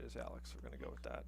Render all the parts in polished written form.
it is, Alex. We're going to go with that.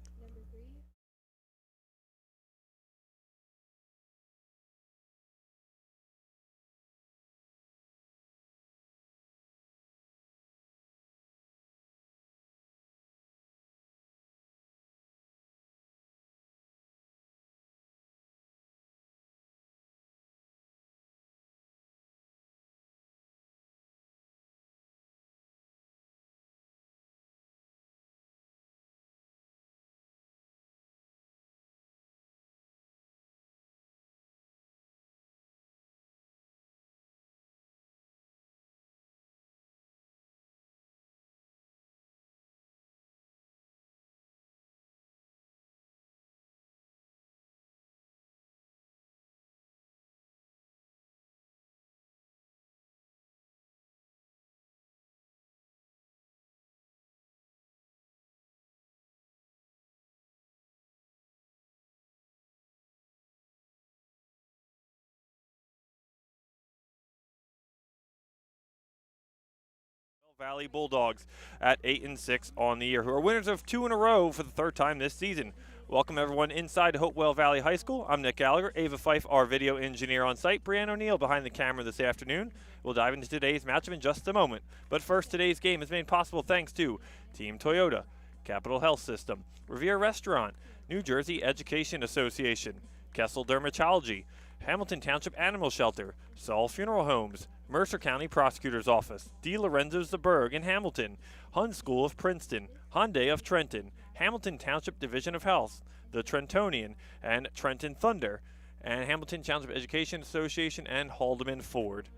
Valley Bulldogs at 8-6 on the year, who are winners of 2 in a row for the 3rd time this season. Welcome everyone inside Hopewell Valley High School. I'm Nick Gallagher, Ava Fife, our video engineer on site, Brianne O'Neill behind the camera this afternoon. We'll dive into today's matchup in just a moment. But first, today's game is made possible thanks to Team Toyota, Capital Health System, Revere Restaurant, New Jersey Education Association, Kessel Dermatology, Hamilton Township Animal Shelter, Saul Funeral Homes, Mercer County Prosecutor's Office, D. Lorenzo's The Berg in Hamilton, Hun School of Princeton, Hyundai of Trenton, Hamilton Township Division of Health, the Trentonian, and Trenton Thunder, and Hamilton Township Education Association and Haldeman Ford.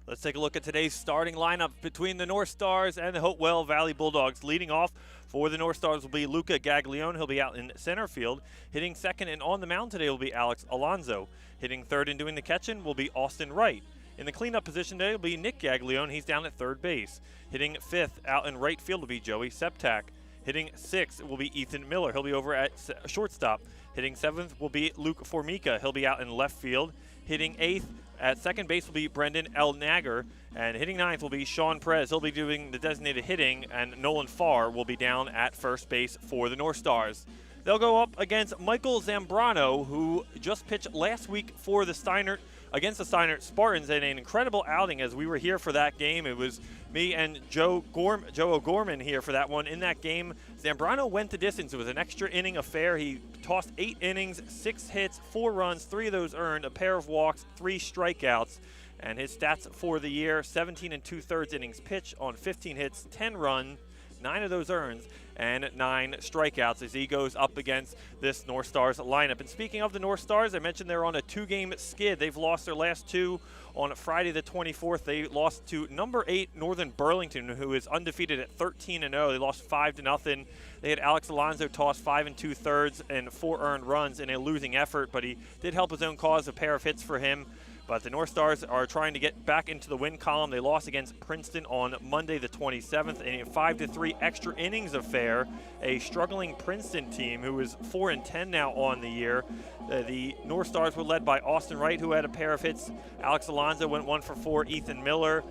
Let's take a look at today's starting lineup between the North Stars and the Hopewell Valley Bulldogs. Leading off for the North Stars will be Luca Gaglione. He'll be out in center field. Hitting second and on the mound today will be Alex Alonzo. Hitting third and doing the catching will be Austin Wright. In the cleanup position today will be Nick Gaglione. He's down at third base. Hitting fifth out in right field will be Joey Septak. Hitting sixth will be Ethan Miller. He'll be over at shortstop. Hitting seventh will be Luke Formica. He'll be out in left field. Hitting eighth at second base will be Brendan L. Nagger, and hitting ninth will be Sean Perez. He'll be doing the designated hitting, and Nolan Farr will be down at first base for the North Stars. They'll go up against Michael Zambrano, who just pitched last week for the Steinert against the Steinert Spartans in an incredible outing. As we were here for that game, it was me and Joe O'Gorman here for that one. In that game, Zambrano went the distance. It was an extra inning affair. He tossed 8 innings, 6 hits, 4 runs, 3 of those earned, a pair of walks, 3 strikeouts. And his stats for the year: 17 2/3 innings pitched on 15 hits, 10 runs, 9 of those earned, and 9 strikeouts as he goes up against this North Stars lineup. And speaking of the North Stars, I mentioned they're on a 2-game skid. They've lost their last 2 on Friday the 24th. They lost to number 8 Northern Burlington, who is undefeated at 13-0. They lost 5-0. They had Alex Alonzo toss 5 2/3 and 4 earned runs in a losing effort, but he did help his own cause, a pair of hits for him. But the North Stars are trying to get back into the win column. They lost against Princeton on Monday the 27th in a 5-3 extra innings affair. A struggling Princeton team who is 4-10 now on the year. The North Stars were led by Austin Wright, who had a pair of hits. Alex Alonso went 1 for 4. Ethan Miller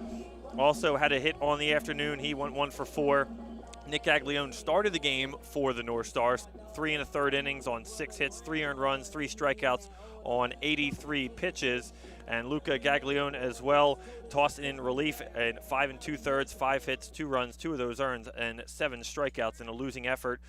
also had a hit on the afternoon. He went 1 for 4. Nick Gaglione started the game for the North Stars. 3 1/3 innings on 6 hits, 3 earned runs, 3 strikeouts on 83 pitches. And Luca Gaglione as well tossed in relief at 5 2/3, 5 hits, 2 runs, 2 of those earned, and 7 strikeouts in a losing effort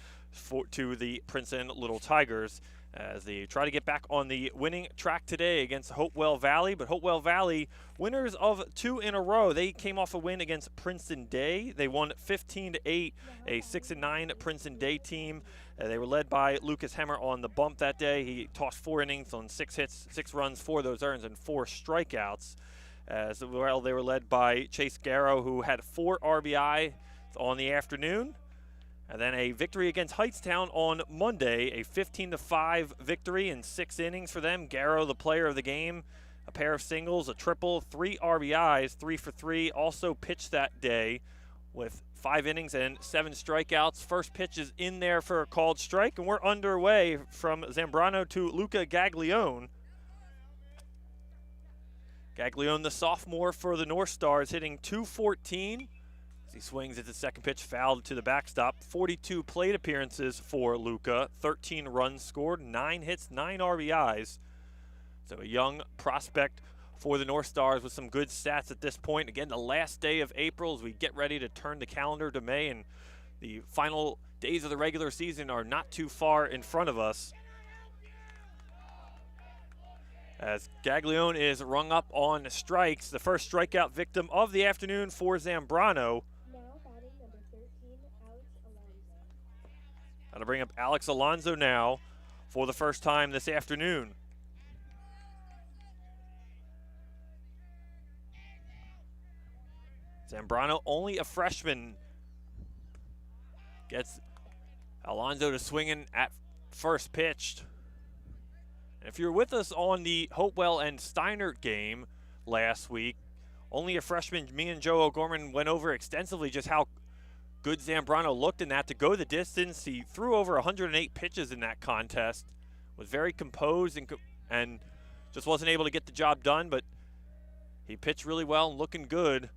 to the Princeton Little Tigers, as they try to get back on the winning track today against Hopewell Valley. But Hopewell Valley, winners of 2 in a row. They came off a win against Princeton Day. They won 15-8, a 6-9 Princeton Day team. They were led by Lucas Hemmer on the bump that day. He tossed 4 innings on 6 hits, 6 runs, 4 of those earned, and 4 strikeouts. As well, they were led by Chase Garrow, who had 4 RBI on the afternoon. And then a victory against Heightstown on Monday, a 15-5 victory in 6 innings for them. Garrow, the player of the game, a pair of singles, a triple, 3 RBIs, 3 for 3. Also pitched that day with 5 innings and 7 strikeouts. First pitch is in there for a called strike, and we're underway from Zambrano to Luca Gaglione. Gaglione, the sophomore for the North Stars, hitting .214. He swings at the second pitch, fouled to the backstop. 42 plate appearances for Luca, 13 runs scored, 9 hits, 9 RBIs. So a young prospect for the North Stars with some good stats at this point. Again, the last day of April as we get ready to turn the calendar to May, and the final days of the regular season are not too far in front of us. As Gaglione is rung up on strikes, the first strikeout victim of the afternoon for Zambrano. That'll bring up Alex Alonso now for the first time this afternoon. Zambrano, only a freshman, gets Alonso to swinging at first pitch. And if you're with us on the Hopewell and Steinert game last week, only a freshman, me and Joe O'Gorman went over extensively just how good Zambrano looked in that to go the distance. He threw over 108 pitches in that contest, was very composed and just wasn't able to get the job done, but he pitched really well and looking good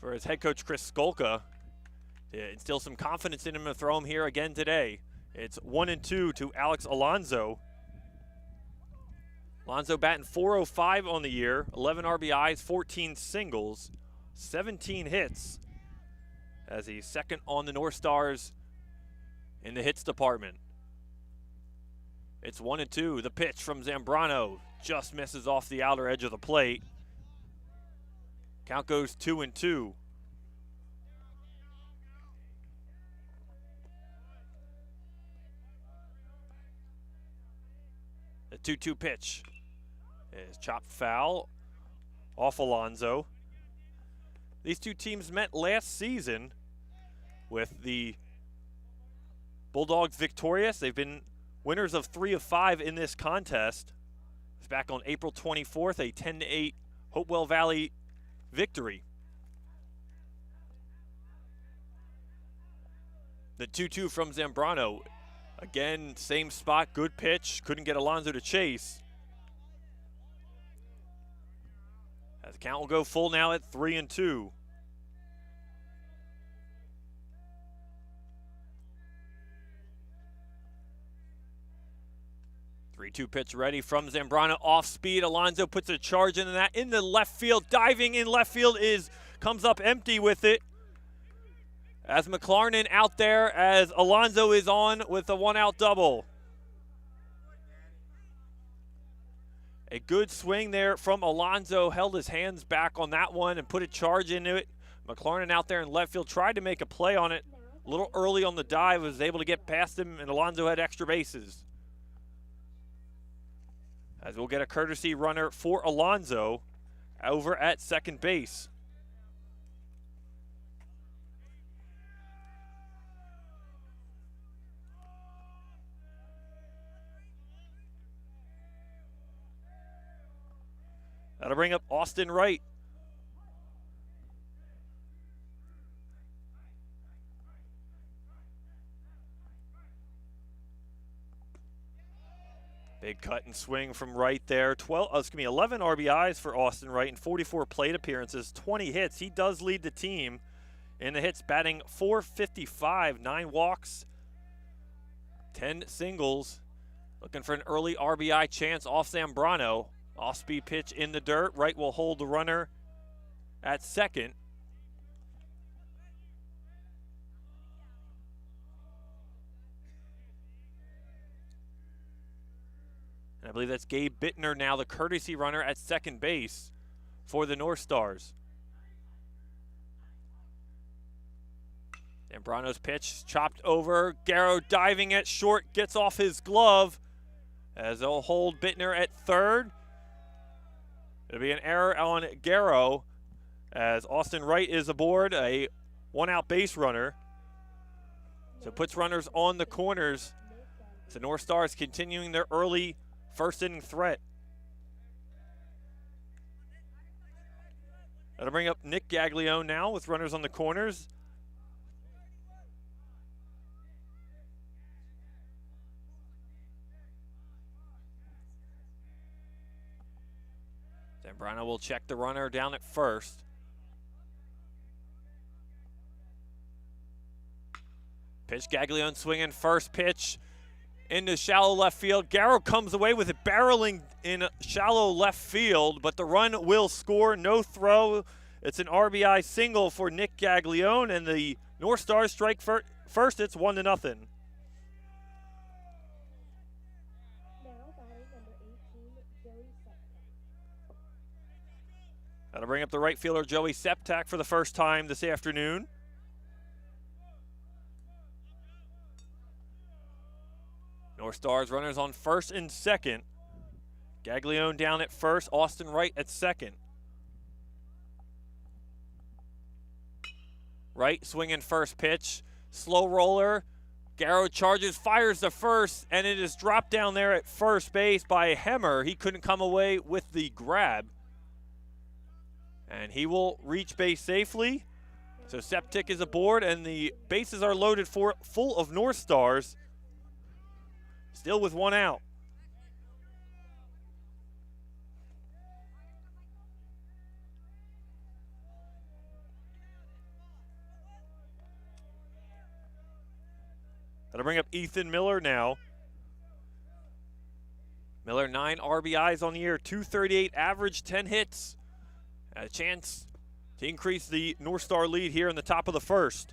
for his head coach, Chris Skolka, to instill some confidence in him and throw him here again today. It's 1-2 to Alex Alonso. Alonso batting .405 on the year, 11 RBIs, 14 singles, 17 hits, as he's second on the North Stars in the hits department. It's 1-2. The pitch from Zambrano just misses off the outer edge of the plate. Count goes 2-2. The 2-2 pitch is chopped foul off Alonso. These two teams met last season with the Bulldogs victorious. They've been winners of 3 of 5 in this contest. It's back on April 24th, a 10-8 Hopewell Valley victory. The 2-2 from Zambrano. Again, same spot, good pitch. Couldn't get Alonso to chase. As the count will go full now at 3-2. Three-two pitch ready from Zambrano, off speed. Alonso puts a charge into that in the left field. Diving in left field comes up empty with it. As McLarnon out there, as Alonso is on with a 1-out double. A good swing there from Alonso, held his hands back on that one and put a charge into it. McLarnon out there in left field tried to make a play on it. A little early on the dive, was able to get past him, and Alonso had extra bases. As we'll get a courtesy runner for Alonso over at second base. That'll bring up Austin Wright. Big cut and swing from Wright there. 11 RBIs for Austin Wright and 44 plate appearances, 20 hits. He does lead the team in the hits, batting .455, 9 walks, 10 singles. Looking for an early RBI chance off Zambrano. Off-speed pitch in the dirt. Wright will hold the runner at second. And I believe that's Gabe Bittner now, the courtesy runner at second base for the Northstars. Zambrano's pitch chopped over. Garrow diving at short, gets off his glove as they'll hold Bittner at third. It'll be an error on Garrow as Austin Wright is aboard, a one-out base runner. So puts runners on the corners. The Northstars continuing their early first inning threat. That'll bring up Nick Gaglione now with runners on the corners. Zambrano will check the runner down at first. Pitch, Gaglione swinging, first pitch into shallow left field. Garrow comes away with it barreling in shallow left field, but the run will score. No throw. It's an RBI single for Nick Gaglione, and the Northstars strike first. It's 1-0. Now batting number 18, Joey Septak. That'll bring up the right fielder Joey Septak for the first time this afternoon. Northstars runners on first and second. Gaglione down at first, Austin Wright at second. Wright swinging first pitch, slow roller. Garrow charges, fires the first, and it is dropped down there at first base by Hemmer. He couldn't come away with the grab. And he will reach base safely. So Septak is aboard, and the bases are loaded full of Northstars. Still with one out. That'll bring up Ethan Miller now. Miller, 9 RBIs on the year, .238 average, 10 hits. A chance to increase the Northstar lead here in the top of the first.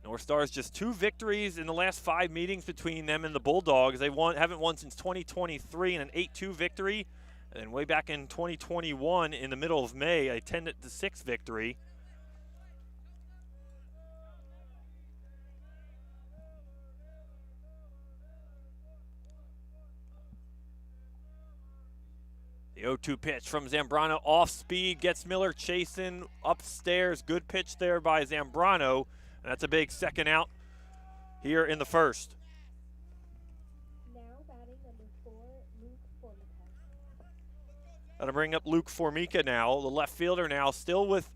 Northstars just 2 victories in the last 5 meetings between them and the Bulldogs. They haven't won since 2023 in an 8-2 victory. And then way back in 2021 in the middle of May, a 10-6 victory. The 0-2 pitch from Zambrano off speed, gets Miller chasing upstairs. Good pitch there by Zambrano. And that's a big second out here in the first. Now batting number 4, Luke Formica. That'll bring up Luke Formica now, the left fielder now, still with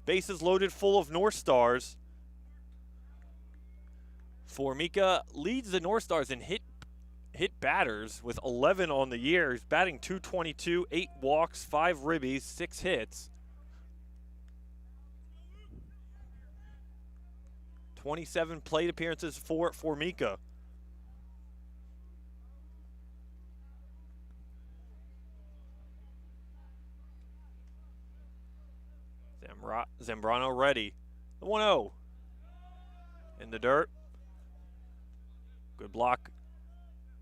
bases loaded full of Northstars. Formica leads the Northstars in hit batters with 11 on the year. He's batting .222, 8 walks, 5 ribbies, 6 hits. 27 plate appearances for Formica. Zambrano ready. The 1-0. In the dirt. Good block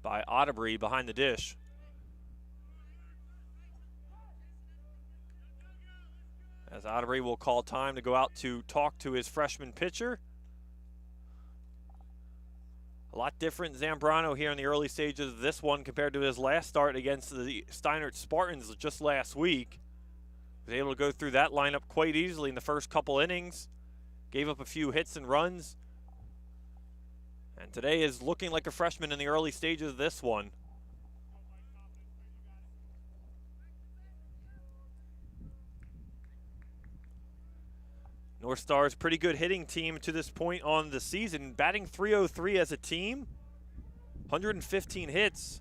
by Otterbury behind the dish. As Otterbury will call time to go out to talk to his freshman pitcher. A lot different Zambrano here in the early stages of this one compared to his last start against the Steinert Spartans just last week. He was able to go through that lineup quite easily in the first couple innings. gave up a few hits and runs. And today is looking like a freshman in the early stages of this one. Northstars, pretty good hitting team to this point on the season, batting .303 as a team, 115 hits,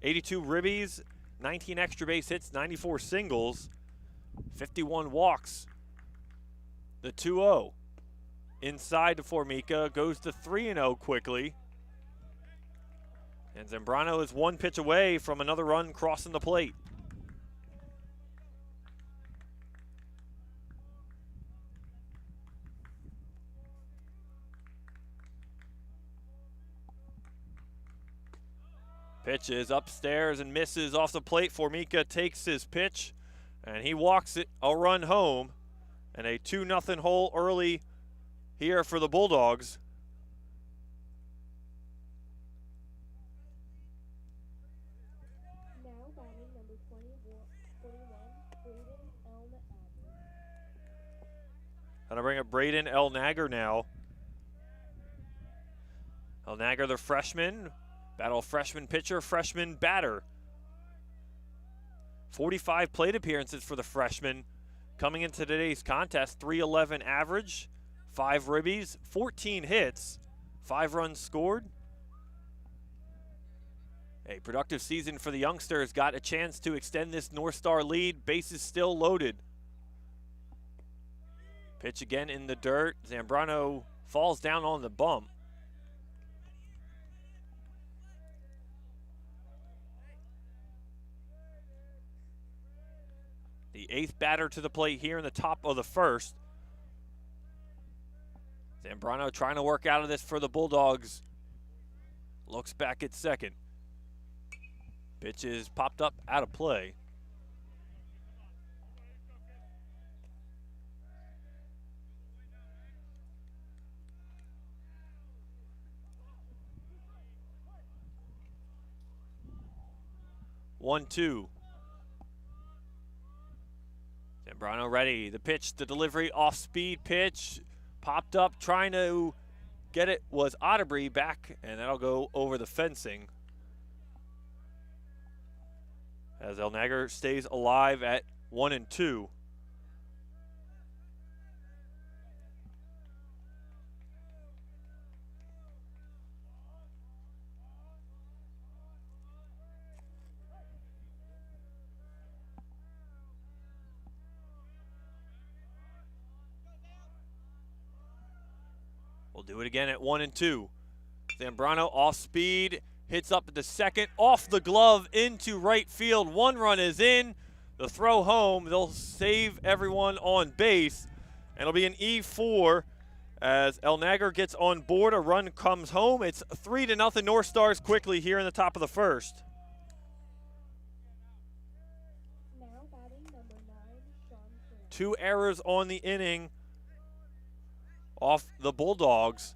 82 ribbies, 19 extra base hits, 94 singles, 51 walks. The 2-0 inside to Formica, goes to 3-0 quickly. And Zambrano is one pitch away from another run crossing the plate. Pitch is upstairs and misses off the plate. Formica takes his pitch, and he walks it a run home. And a 2-0 hole early here for the Bulldogs. Now batting number 21, Braden L. Nagger. Gonna bring up Braden L. Nagger now. L. Nagger, the freshman. Battle freshman pitcher, freshman batter. 45 plate appearances for the freshman. Coming into today's contest, .311 average, 5 ribbies, 14 hits, 5 runs scored. A productive season for the youngsters. Got a chance to extend this North Star lead. Bases still loaded. Pitch again in the dirt. Zambrano falls down on the bump. The 8th batter to the plate here in the top of the first. Zambrano trying to work out of this for the Bulldogs. Looks back at second. Pitch is popped up out of play. One, two. Zambrano ready. The pitch, the delivery, off-speed pitch. Popped up, trying to get it, was Otterbury back, and that'll go over the fencing. As L. Nagger stays alive at 1-2. We'll do it again at 1-2. Zambrano off speed, hits up at the second, off the glove into right field. 1 run is in. The throw home, they'll save everyone on base. And it'll be an E4 as L. Nagger gets on board. A run comes home. It's 3-0 North Stars quickly here in the top of the first. Now batting number 9, Sean Perez. 2 errors on the inning off the Bulldogs.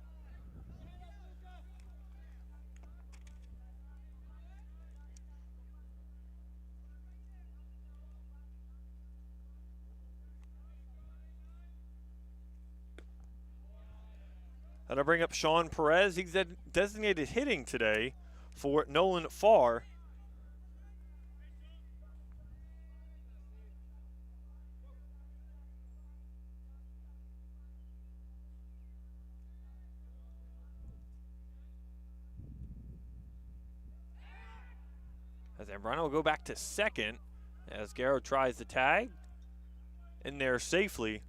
And I bring up Sean Perez. He's designated hitting today for Nolan Farr. As Zambrano will go back to second as Garrow tries the tag. In there safely.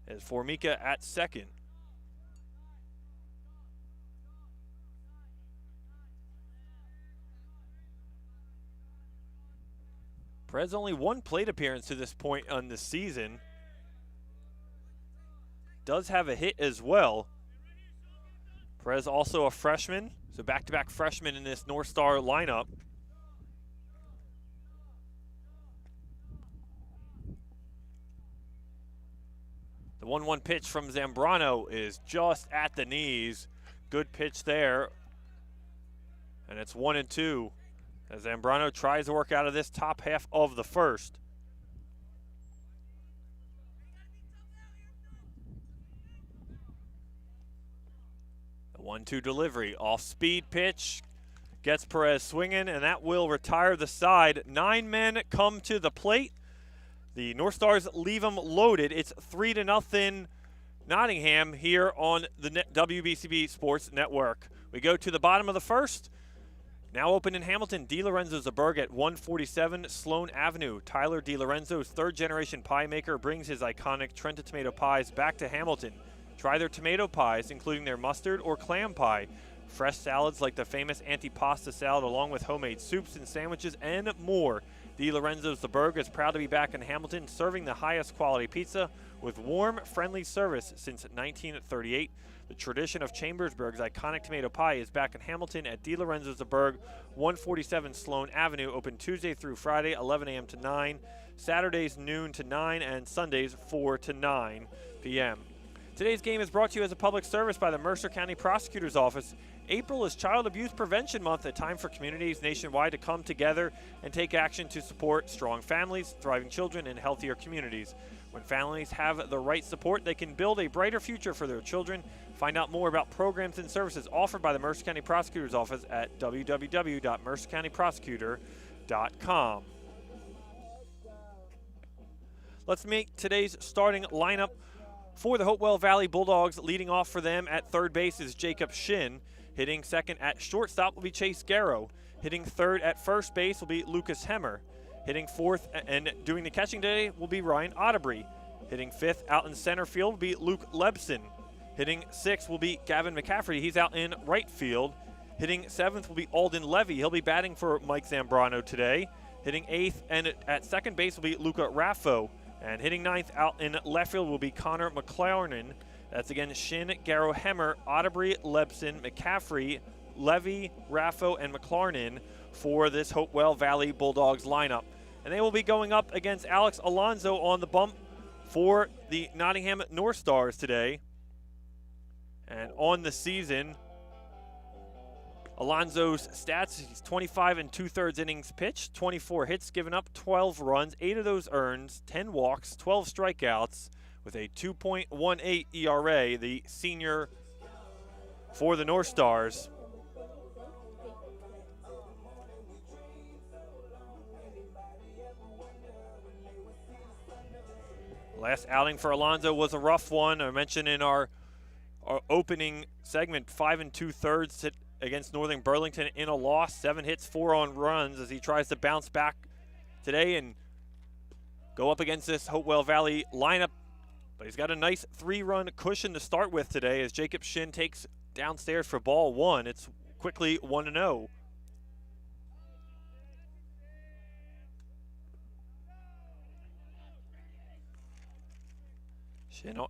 As Formica at second. Perez only 1 plate appearance to this point on the season. Does have a hit as well. Perez also a freshman, so back-to-back freshmen in this North Star lineup. The 1-1 pitch from Zambrano is just at the knees. Good pitch there. And it's 1-2. as Zambrano tries to work out of this top half of the first. The 1-2 delivery, off-speed pitch, gets Perez swinging, and that will retire the side. 9 men come to the plate. The North Stars leave them loaded. It's 3-0 Nottingham here on the WBCB Sports Network. We go to the bottom of the first. Now open in Hamilton, DiLorenzo Zaberg at 147 Sloan Avenue. Tyler DiLorenzo's third-generation pie maker brings his iconic Trenta tomato pies back to Hamilton. Try their tomato pies, including their mustard or clam pie. Fresh salads like the famous antipasta salad, along with homemade soups and sandwiches and more. DiLorenzo's Zaberg is proud to be back in Hamilton, serving the highest quality pizza with warm, friendly service since 1938. The tradition of Chambersburg's iconic tomato pie is back in Hamilton at DiLorenzo's Zaberg, 147 Sloan Avenue, open Tuesday through Friday, 11 a.m. to 9, Saturdays noon to 9, and Sundays 4 to 9 p.m. Today's game is brought to you as a public service by the Mercer County Prosecutor's Office. April is Child Abuse Prevention Month, a time for communities nationwide to come together and take action to support strong families, thriving children, and healthier communities. When families have the right support, they can build a brighter future for their children. Find out more about programs and services offered by the Mercer County Prosecutor's Office at www.mercercountyprosecutor.com. Let's make today's starting lineup for the Hopewell Valley Bulldogs. Leading off for them at third base is Jacob Shin. Hitting second at shortstop will be Chase Garrow. Hitting third at first base will be Lucas Hemmer. Hitting fourth and doing the catching today will be Ryan Otterbury. Hitting fifth out in center field will be Luke Lebson. Hitting sixth will be Gavin McCaffrey. He's out in right field. Hitting seventh will be Alden Levy. He'll be batting for Mike Zambrano today. Hitting eighth and at second base will be Luca Raffo. And hitting ninth out in left field will be Connor McLaren. That's again Shin, Garrow, Hemmer, Otterbury, Lebson, McCaffrey, Levy, Raffo, and McLaren for this Hopewell Valley Bulldogs lineup. And they will be going up against Alex Alonso on the bump for the Nottingham Northstars today. And on the season, Alonso's stats, he's 25 2/3 innings pitched, 24 hits given up, 12 runs, 8 of those earned, 10 walks, 12 strikeouts, with a 2.18 ERA, the senior for the North Stars. Last outing for Alonso was a rough one. I mentioned in our opening segment, 5 2/3 against Northern Burlington in a loss, 7 hits, 4 on runs as he tries to bounce back today and go up against this Hopewell Valley lineup. But he's got a nice 3-run cushion to start with today as Jacob Shin takes downstairs for ball 1. It's quickly 1-0.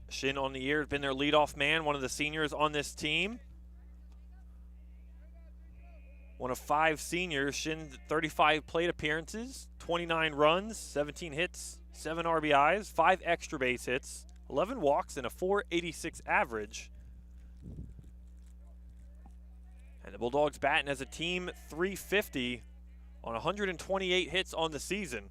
Shin on the year has been their leadoff man, one of the seniors on this team. One of 5 seniors. Shin, 35 plate appearances, 29 runs, 17 hits, 7 RBIs, 5 extra base hits, 11 walks, and a .486 average. And the Bulldogs batting as a team .350 on 128 hits on the season.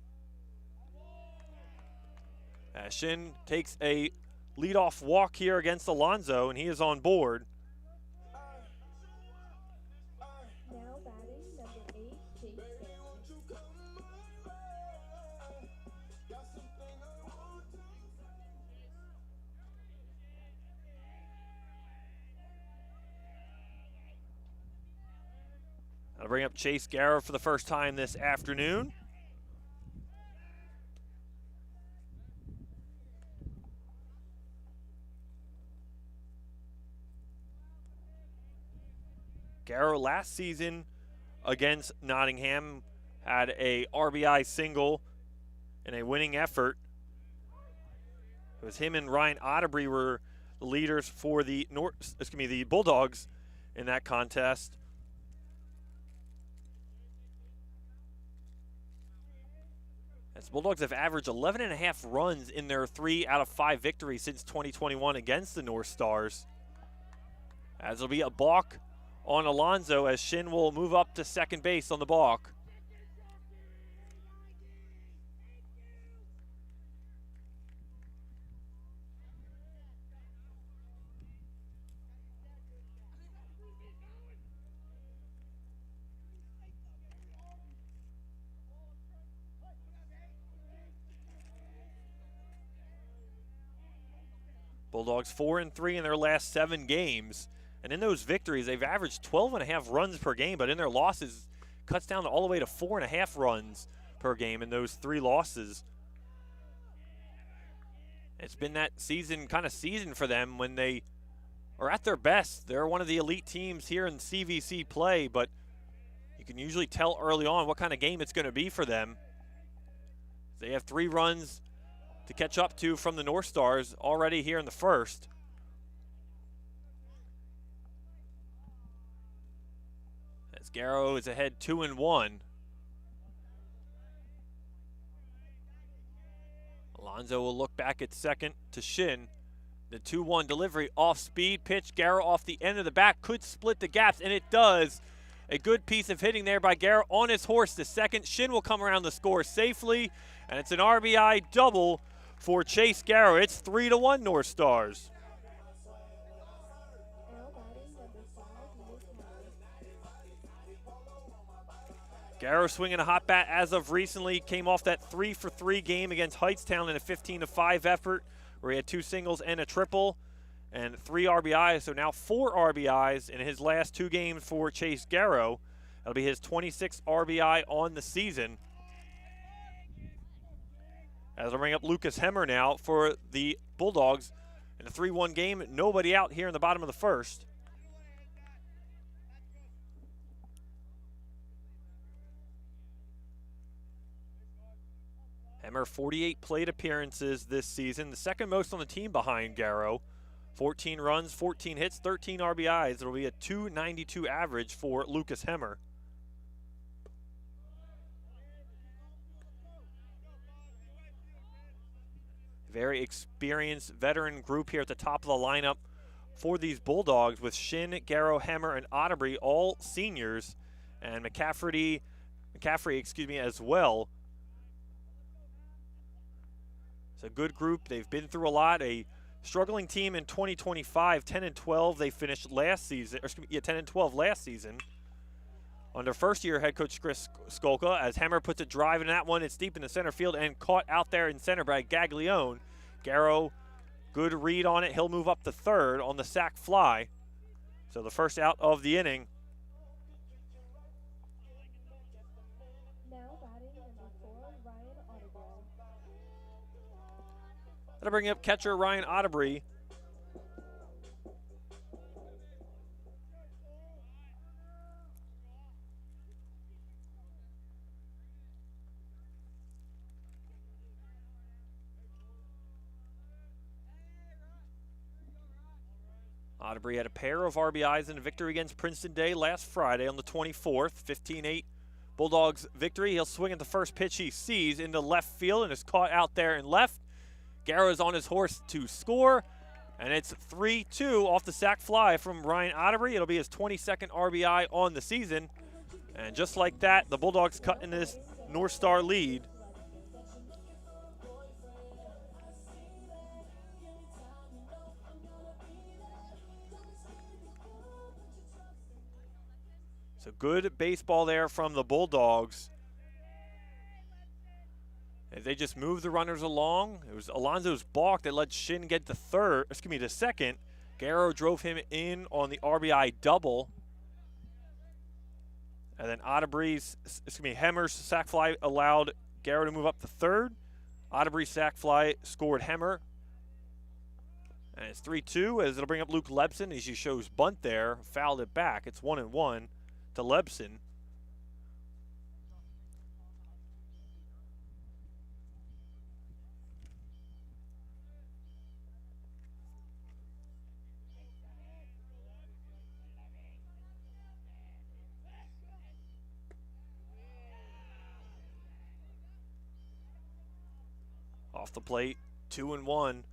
Shin takes a leadoff walk here against Alonso, and he is on board. Now batting number 8, Chase Garrow. I'll bring up Chase Garrow for the first time this afternoon. Garrow last season against Nottingham had a RBI single in a winning effort. It was him and Ryan Otterbury were the leaders for the the Bulldogs in that contest. As the Bulldogs have averaged 11.5 runs in their 3 out of 5 victories since 2021 against the North Stars. As it'll be a balk on Alonso as Shin will move up to second base on the balk. Bulldogs 4-3 in their last 7 games. And in those victories, they've averaged 12.5 runs per game, but in their losses, cuts down all the way to 4.5 runs per game in those 3 losses. It's been that season for them when they are at their best. They're one of the elite teams here in CVC play, but you can usually tell early on what kind of game it's going to be for them. They have 3 runs to catch up to from the Northstars already here in the first. As Garrow is ahead 2-1. Alonzo will look back at second to Shin. The 2-1 delivery off speed pitch. Garrow off the end of the bat could split the gaps, and it does. A good piece of hitting there by Garrow on his horse to second. Shin will come around the score safely, and it's an RBI double for Chase Garrow. It's 3-1 Northstars. Garrow swinging a hot bat as of recently. Came off that 3-for-3 game against Heightstown in a 15-5 effort where he had 2 singles and a triple and 3 RBIs. So now 4 RBIs in his last 2 games for Chase Garrow. That'll be his 26th RBI on the season. As I bring up Lucas Hemmer now for the Bulldogs in a 3-1 game. Nobody out here in the bottom of the first. Hemmer, 48 plate appearances this season, the second most on the team behind Garrow. 14 runs, 14 hits, 13 RBIs. It'll be a .292 average for Lucas Hemmer. Very experienced veteran group here at the top of the lineup for these Bulldogs with Shin, Garrow, Hemmer, and Otterbury, all seniors, and McCaffrey, as well. It's a good group. They've been through a lot. A struggling team in 2025, 10-12. They finished last season, 10-12 last season. Under first-year head coach Chris Skolka, as Hemmer puts a drive in that one, it's deep in the center field and caught out there in center by Gaglione. Garrow, good read on it. He'll move up to third on the sac fly. So the first out of the inning. That'll bring up catcher Ryan Otterbury. Otterbury had a pair of RBIs in a victory against Princeton Day last Friday on the 24th, 15-8 Bulldogs victory. He'll swing at the first pitch he sees into left field and is caught out there in left. Garrow is on his horse to score, and it's 3-2 off the sac fly from Ryan Otterbury. It'll be his 22nd RBI on the season. And just like that, the Bulldogs cut in this North Star lead. So good baseball there from the Bulldogs. They just moved the runners along. It was Alonzo's balk that let Shin get to second. Garrow drove him in on the RBI double. And then Hemmer's sac fly allowed Garrow to move up to third. Otterbury's sac fly scored Hemmer. And it's 3-2 as it'll bring up Luke Lebson as he shows bunt there. Fouled it back. It's 1-1 to Lebson. Off the plate, 2-1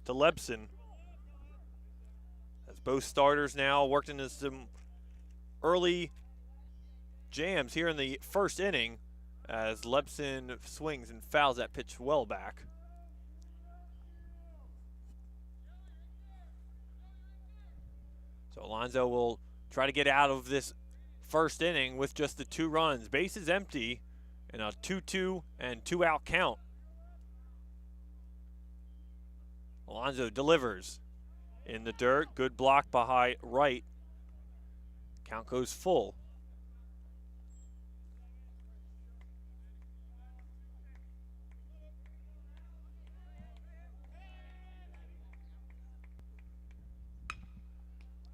to Lebson. As both starters now worked into some early jams here in the first inning as Lebson swings and fouls that pitch well back. So Alonzo will try to get out of this first inning with just the 2 runs. Bases empty and a 2-2 and 2-out count. Alonzo delivers. in the dirt. Good block behind right. Count goes full.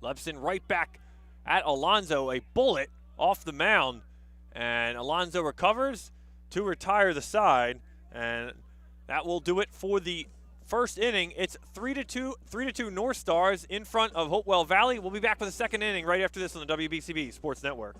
Lebson right back at Alonso, a bullet off the mound, and Alonso recovers to retire the side, and that will do it for the first inning. It's 3-2 North Stars in front of Hopewell Valley. We'll be back for the second inning right after this on the WBCB Sports Network.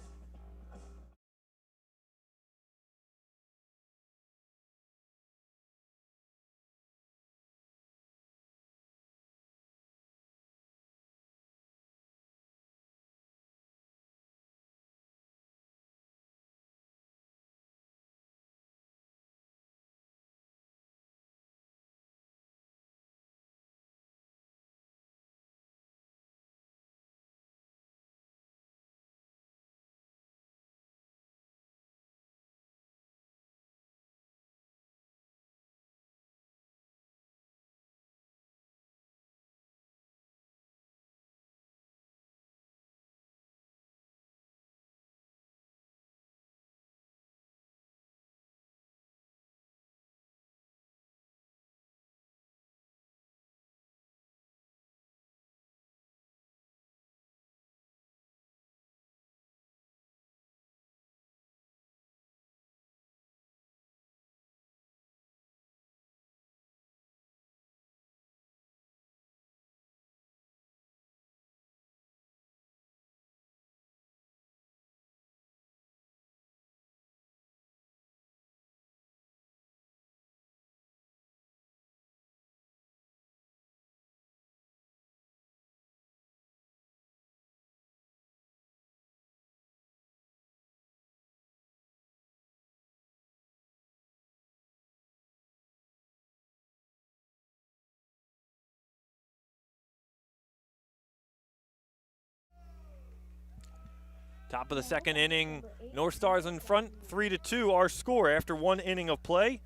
Top of the second inning, North Stars in front, 3-2 our score after one inning of play.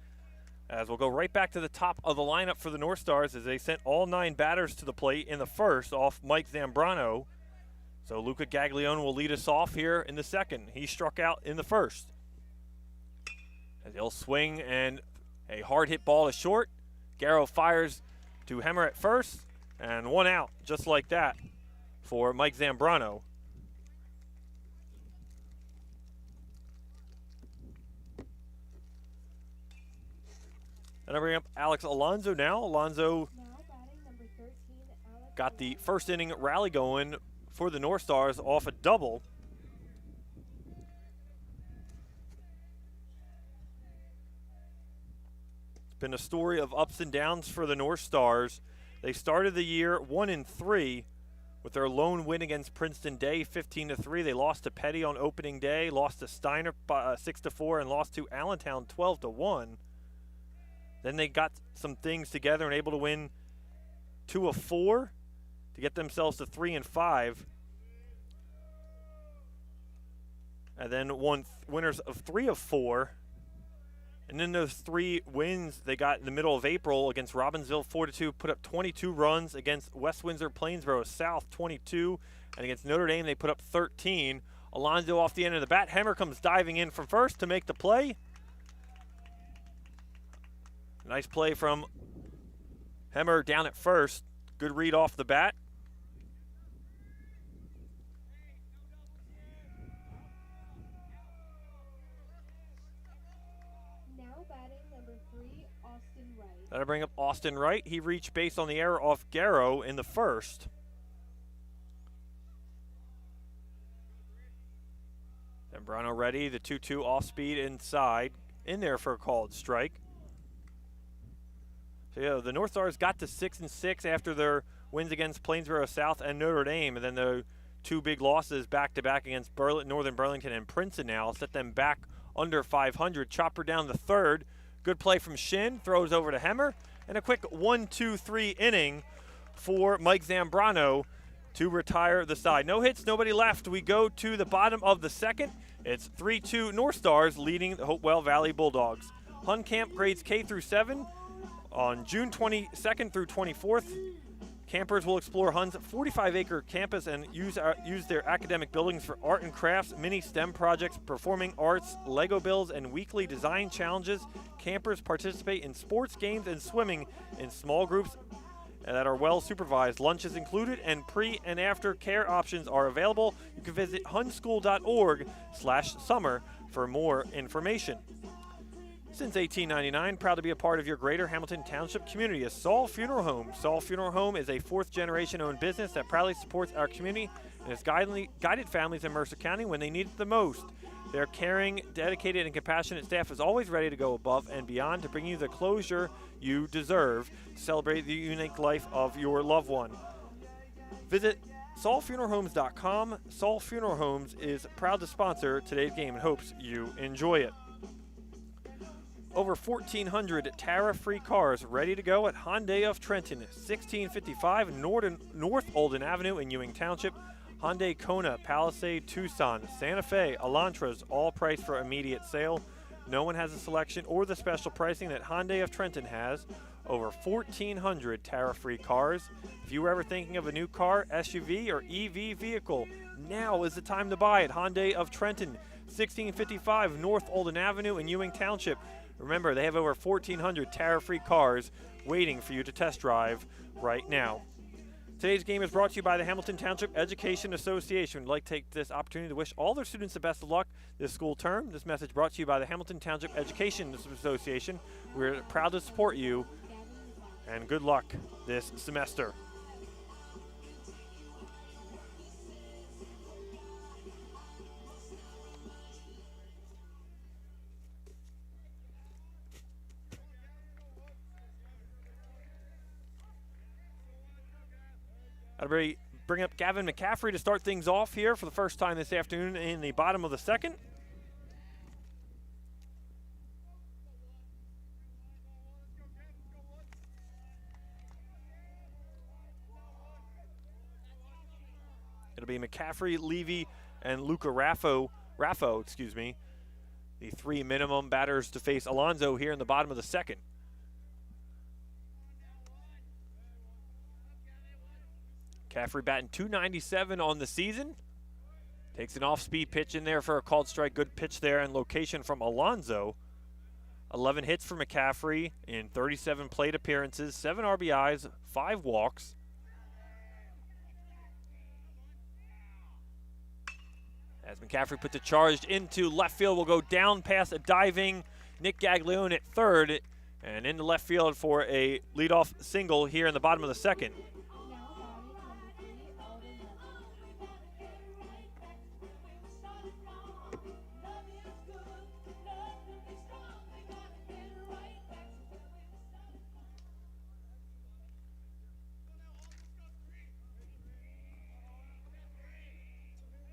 As we'll go right back to the top of the lineup for the North Stars as they sent all 9 batters to the plate in the first off Mike Zambrano. So Luca Gaglione will lead us off here in the second. He struck out in the first. As he'll swing and a hard hit ball to short. Garrow fires to Hemmer at first and 1 out just like that for Mike Zambrano. And I bring up Alex Alonso now. Alonso batting number 13, Alex got the first inning rally going for the North Stars off a double. It's been a story of ups and downs for the North Stars. They started the year 1-3 with their lone win against Princeton Day, 15-3. They lost to Petty on opening day, lost to Steiner 6-4, and lost to Allentown 12-1. Then they got some things together and able to win 2 of 4 to get themselves to 3-5. And then won winners of 3 of 4. And then those 3 wins they got in the middle of April against Robbinsville 4-2, put up 22 runs, against West Windsor Plainsboro South 22, and against Notre Dame they put up 13. Alonso off the end of the bat. Hemmer comes diving in from first to make the play. Nice play from Hemmer down at first. Good read off the bat. Now batting number 3, Austin Wright. That'll bring up Austin Wright. He reached base on the error off Garrow in the first. Zambrano ready, the 2-2 off speed inside. In there for a called strike. So yeah, the North Stars got to 6-6 after their wins against Plainsboro South and Notre Dame, and then the 2 big losses back-to-back against Northern Burlington and Princeton now set them back under 500. Chopper down the third. Good play from Shin, throws over to Hemmer, and a quick 1-2-3 inning for Mike Zambrano to retire the side. No hits, nobody left. We go to the bottom of the second. It's 3-2 North Stars leading the Hopewell Valley Bulldogs. Hun Camp grades K through 7 on June 22nd through 24th. Campers will explore Hun's 45-acre campus and use their academic buildings for art and crafts, mini STEM projects, performing arts, Lego builds, and weekly design challenges. Campers participate in sports, games, and swimming in small groups that are well supervised. Lunch is included, and pre and after care options are available. You can visit hunschool.org/summer for more information. Since 1899, proud to be a part of your greater Hamilton Township community is Saul Funeral Home. Saul Funeral Home is a fourth-generation owned business that proudly supports our community and has guided families in Mercer County when they need it the most. Their caring, dedicated, and compassionate staff is always ready to go above and beyond to bring you the closure you deserve to celebrate the unique life of your loved one. Visit SaulFuneralHomes.com. Saul Funeral Homes is proud to sponsor today's game and hopes you enjoy it. Over 1,400 tariff-free cars ready to go at Hyundai of Trenton, 1655 North Olden Avenue in Ewing Township. Hyundai Kona, Palisade, Tucson, Santa Fe, Elantras, all priced for immediate sale. No one has a selection or the special pricing that Hyundai of Trenton has. Over 1,400 tariff-free cars. If you were ever thinking of a new car, SUV, or EV vehicle, now is the time to buy it. Hyundai of Trenton, 1655 North Olden Avenue in Ewing Township. Remember, they have over 1,400 tariff-free cars waiting for you to test drive right now. Today's game is brought to you by the Hamilton Township Education Association. We'd like to take this opportunity to wish all their students the best of luck this school term. This message brought to you by the Hamilton Township Education Association. We're proud to support you, and good luck this semester. Everybody bring up Gavin McCaffrey to start things off here for the first time this afternoon in the bottom of the second. It'll be McCaffrey, Levy, and Luca Raffo, the three minimum batters to face Alonzo here in the bottom of the second. McCaffrey batting .297 on the season. Takes an off-speed pitch in there for a called strike. Good pitch there and location from Alonzo. 11 hits for McCaffrey in 37 plate appearances, 7 RBIs, 5 walks. As McCaffrey puts it charged into left field, will go down past a diving Nick Gaglione at third and into left field for a leadoff single here in the bottom of the second.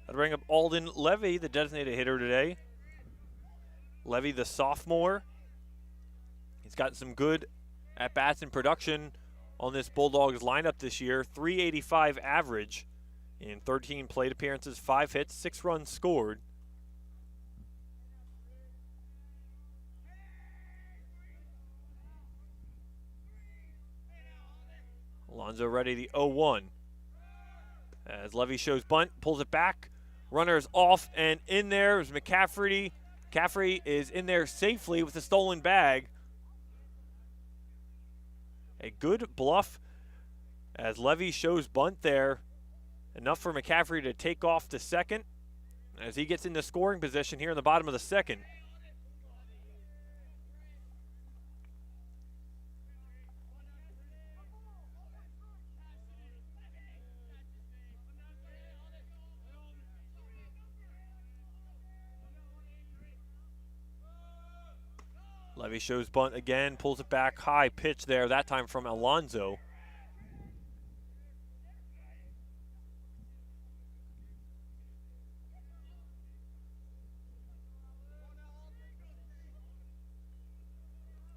I'll bring up Alden Levy, the designated hitter today. Levy, the sophomore. He's got some good at-bats and production on this Bulldogs lineup this year. .385 average in 13 plate appearances, 5 hits, 6 runs scored. Alonzo ready, the 0-1. As Levy shows bunt, pulls it back. Runner's off and in there is McCaffrey. McCaffrey is in there safely with the stolen bag. A good bluff as Levy shows bunt there. Enough for McCaffrey to take off to second as he gets into scoring position here in the bottom of the second. Levy shows bunt again, pulls it back, high pitch there, that time from Alonzo.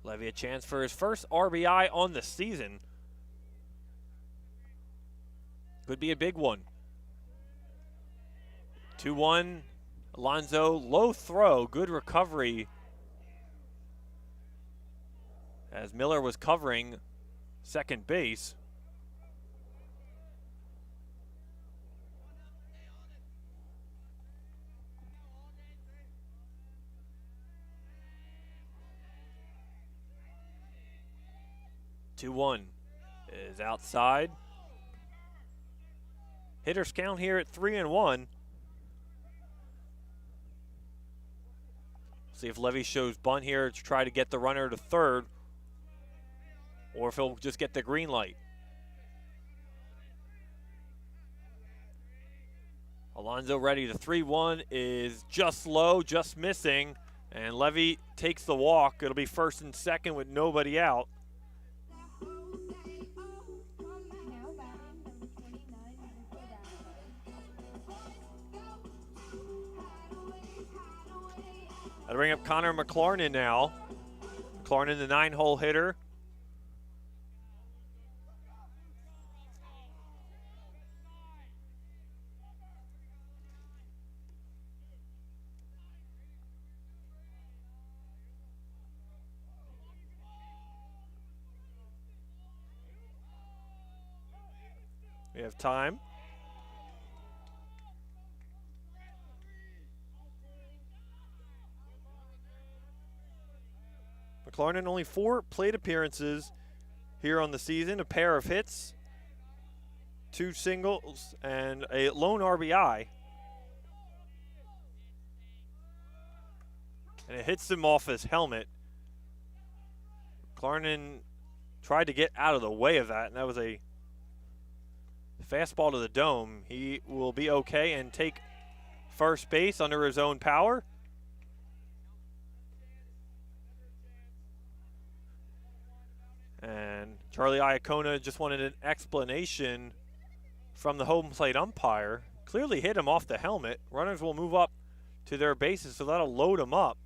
Levy a chance for his first RBI on the season. Could be a big one. 2-1, Alonzo, low throw, good recovery as Miller was covering second base. 2-1 is outside. Hitters count here at 3-1. See if Levy shows bunt here to try to get the runner to third, or if he'll just get the green light. Alonso ready. The 3-1 is just low, just missing, and Levy takes the walk. It'll be first and second with nobody out. Now batting number 29, That'll bring up Connor McLarnon now. McLarnon, the 9-hole hitter. We have time. McLarnon only 4 plate appearances here on the season, a pair of hits, 2 singles, and a lone RBI. And it hits him off his helmet. McLarnon tried to get out of the way of that, and that was a fastball to the dome. He will be okay and take first base under his own power. And Charlie Iacona just wanted an explanation from the home plate umpire. Clearly hit him off the helmet. Runners will move up to their bases, so that'll load him up.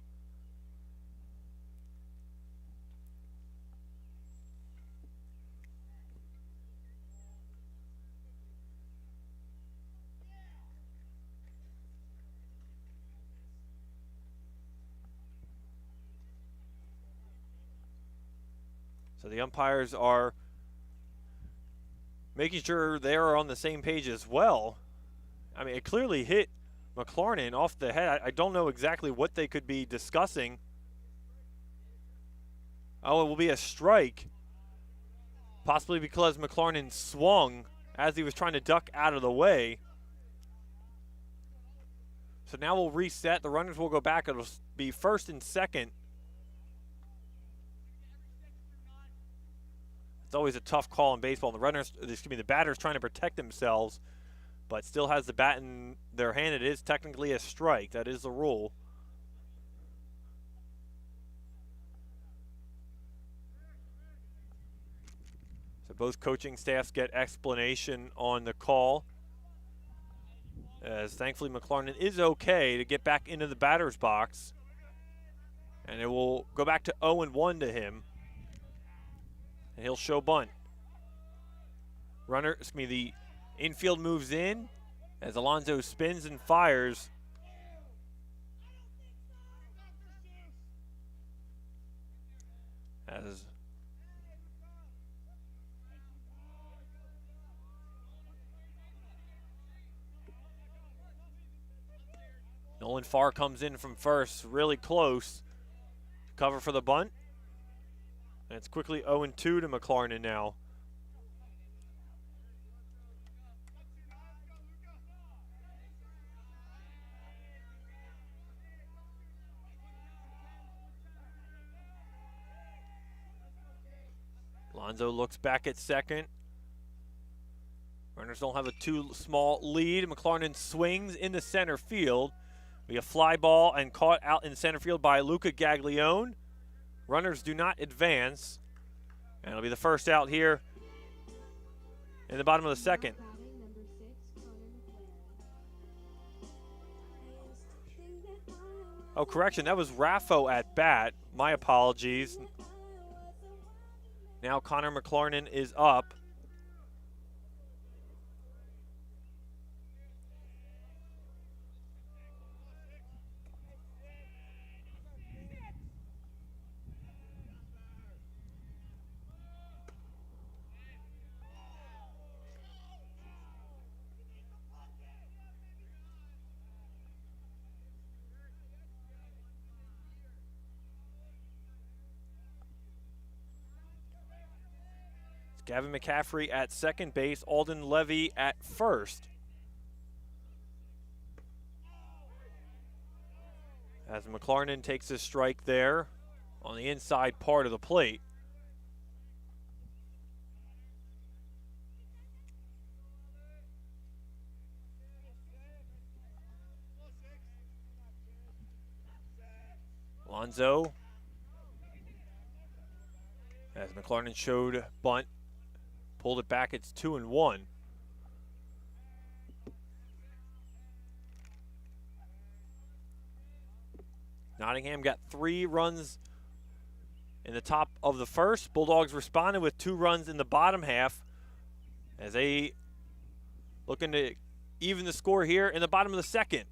So the umpires are making sure they are on the same page as well. I mean, it clearly hit McLarnon off the head. I don't know exactly what they could be discussing. Oh, it will be a strike. Possibly because McLarnon swung as he was trying to duck out of the way. So now we'll reset. The runners will go back. It'll be first and second. It's always a tough call in baseball. The batter's trying to protect themselves, but still has the bat in their hand. It is technically a strike. That is the rule. So both coaching staffs get explanation on the call, as thankfully McLarnon is okay to get back into the batter's box. And it will go back to 0-1 to him. And he'll show bunt. The infield moves in as Alonso spins and fires. As Nolan Farr comes in from first, really close. Cover for the bunt. And it's quickly 0-2 to McLarnon now. Alonso looks back at second. Runners don't have a too small lead. McLarnon swings into center field. We have fly ball and caught out in center field by Luca Gaglione. Runners do not advance. And it'll be the first out here in the bottom of the second. Oh, correction, that was Raffo at bat. My apologies. Now Connor McLarnon is up. Gavin McCaffrey at second base, Alden Levy at first. As McLarnon takes a strike there on the inside part of the plate. Alonso, as McLarnon showed bunt, pulled it back, it's 2-1. Nottingham got 3 runs in the top of the first. Bulldogs responded with 2 runs in the bottom half as they looking to even the score here in the bottom of the second.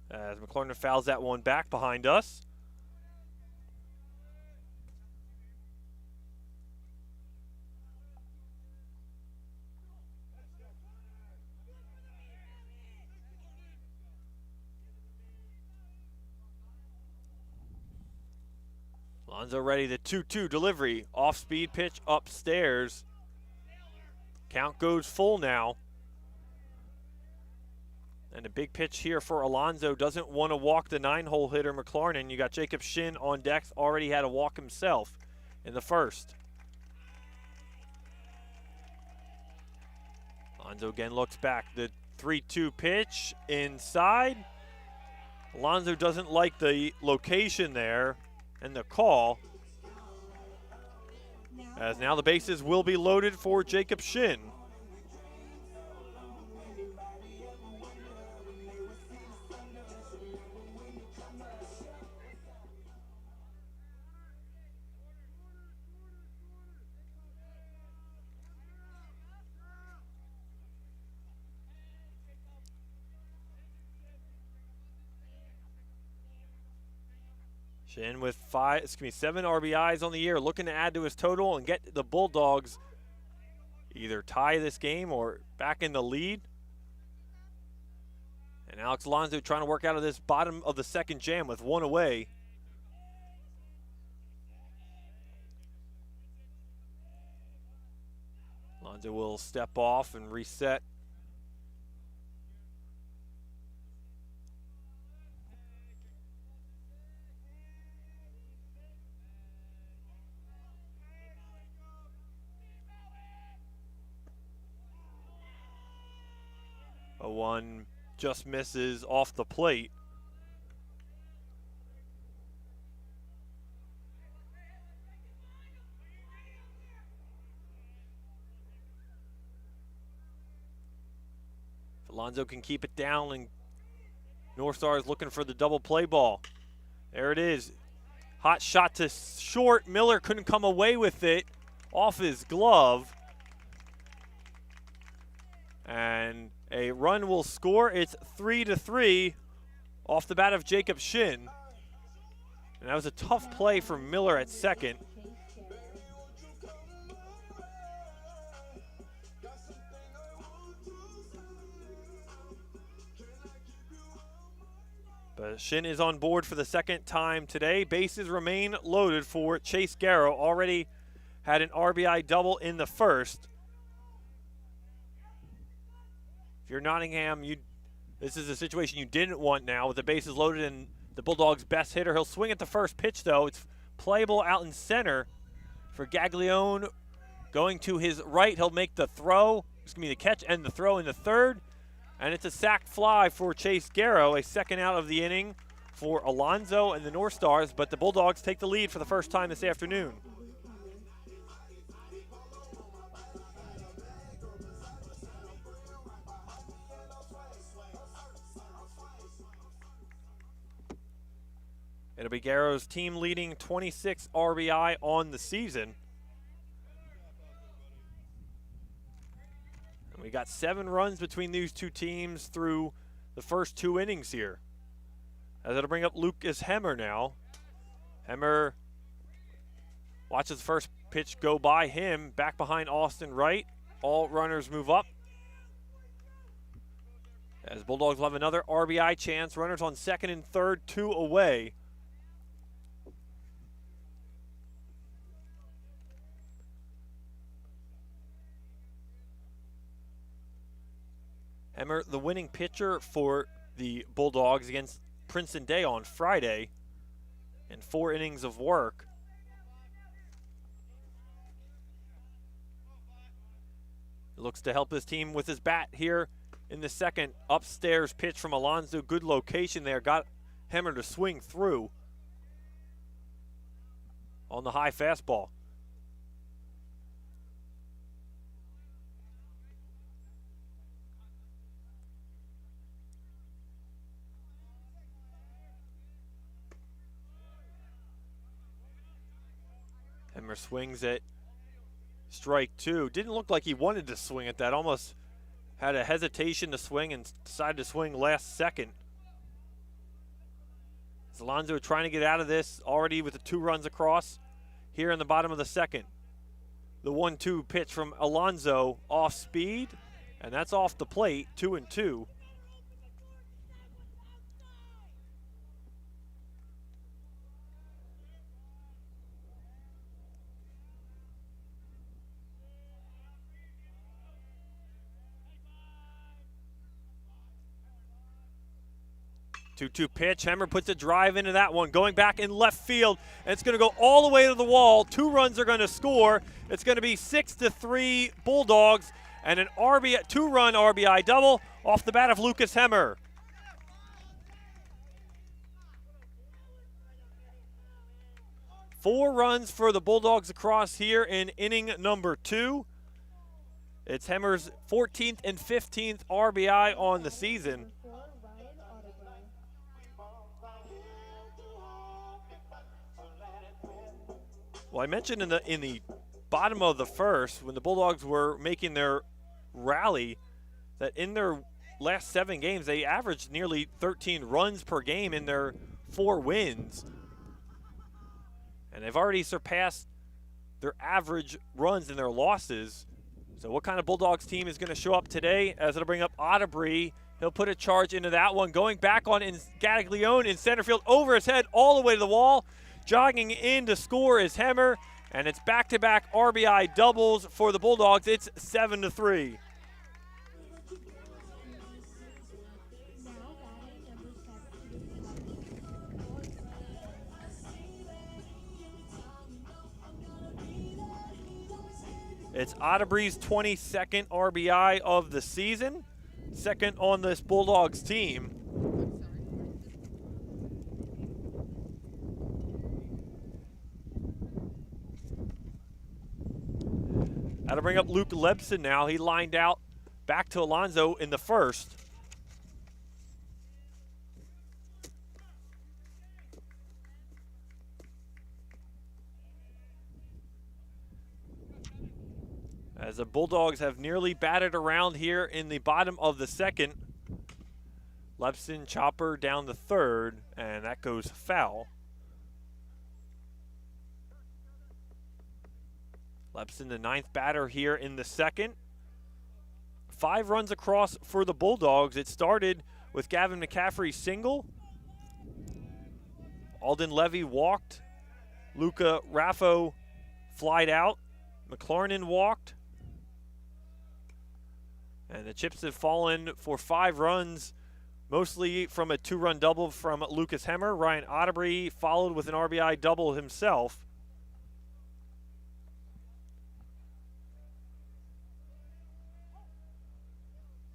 As McLarnon fouls that one back behind us. Alonso ready, the 2-2 delivery. Off-speed pitch upstairs. Count goes full now. And a big pitch here for Alonso. Doesn't want to walk the 9-hole hitter McLarnon. You got Jacob Shin on deck. Already had a walk himself in the first. Alonso again looks back. The 3-2 pitch inside. Alonso doesn't like the location there and the call. As now the bases will be loaded for Jacob Shin. Shin with 7 RBIs on the year, looking to add to his total and get the Bulldogs either tie this game or back in the lead. And Alex Alonso trying to work out of this bottom of the second jam with 1 away. Alonso will step off and reset. A 1 just misses off the plate. If Alonso can keep it down, and Northstars looking for the double play ball. There it is. Hot shot to short. Miller couldn't come away with it off his glove. And a run will score. It's 3-3 off the bat of Jacob Shin. And that was a tough play for Miller at second. But Shin is on board for the second time today. Bases remain loaded for Chase Garrow. Already had an RBI double in the first. If you're Nottingham, this is a situation you didn't want now with the bases loaded and the Bulldogs' best hitter. He'll swing at the first pitch, though. It's playable out in center for Gaglione. Going to his right, he'll make the throw. It's going to be the catch and the throw in the third. And it's a sac fly for Chase Garrow, a second out of the inning for Alonso and the Northstars. But the Bulldogs take the lead for the first time this afternoon. It'll be Garrow's team leading 26 RBI on the season. And we got 7 runs between these two teams through the first 2 innings here. As it'll bring up Lucas Hemmer now. Hemmer watches the first pitch go by him, back behind Austin Wright. All runners move up. As Bulldogs will have another RBI chance. Runners on second and third, 2 away. Hemmer, the winning pitcher for the Bulldogs against Princeton Day on Friday in 4 innings of work. He looks to help his team with his bat here in the second. Upstairs pitch from Alonso. Good location there. Got Hemmer to swing through on the high fastball. Hemmer swings at strike 2. Didn't look like he wanted to swing at that. Almost had a hesitation to swing and decided to swing last second. Alonso trying to get out of this already with the 2 runs across here in the bottom of the second. The 1-2 pitch from Alonso off speed, and that's off the plate, 2-2. Two-two pitch. Hemmer puts a drive into that one, going back in left field, and it's going to go all the way to the wall. 2 runs are going to score. It's going to be 6-3 Bulldogs, and an RBI, 2-run RBI double off the bat of Lucas Hemmer. Four runs for the Bulldogs across here in inning number 2. It's Hemmer's 14th and 15th RBI on the season. Well, I mentioned in the bottom of the first, when the Bulldogs were making their rally, that in their last 7 games, they averaged nearly 13 runs per game in their 4 wins. And they've already surpassed their average runs in their losses. So what kind of Bulldogs team is going to show up today? As it'll bring up Otterbury. He'll put a charge into that one. Going back on Gaglione in center field, over his head, all the way to the wall. Jogging in to score is Hemmer, and it's back-to-back RBI doubles for the Bulldogs. It's 7-3. It's Otterbury's 22nd RBI of the season, second on this Bulldogs team. That'll bring up Luke Lebson now. He lined out back to Alonso in the first. As the Bulldogs have nearly batted around here in the bottom of the second. Lebson chopper down the third, and that goes foul. Lebson, the 9th batter here in the second. 5 runs across for the Bulldogs. It started with Gavin McCaffrey's single. Alden Levy walked. Luca Raffo flied out. McLaurin walked. And the chips have fallen for 5 runs, mostly from a 2-run double from Lucas Hemmer. Ryan Otterbury followed with an RBI double himself.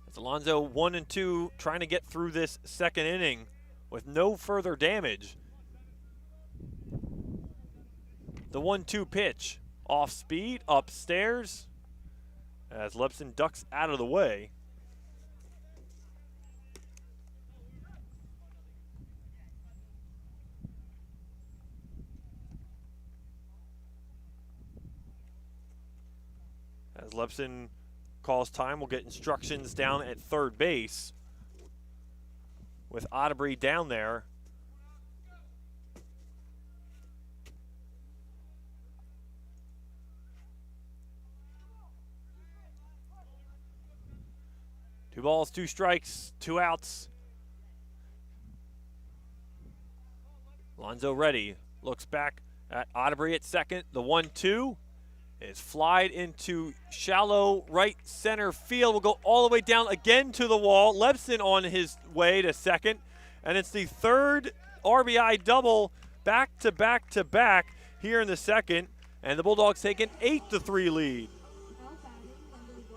It's Alonso 1 and 2 trying to get through this second inning with no further damage. The 1-2 pitch off speed upstairs as Lebson ducks out of the way. As Lebson calls time, we'll get instructions down at third base with Otterbury down there. Two balls, 2 strikes, 2 outs. Alonso ready, looks back at Otterbury at second, the 1-2. It's flied into shallow right center field. Will go all the way down again to the wall. Lebson on his way to second. And it's the third RBI double back to back to back here in the second. And the Bulldogs take an 8-3 lead. Now batting number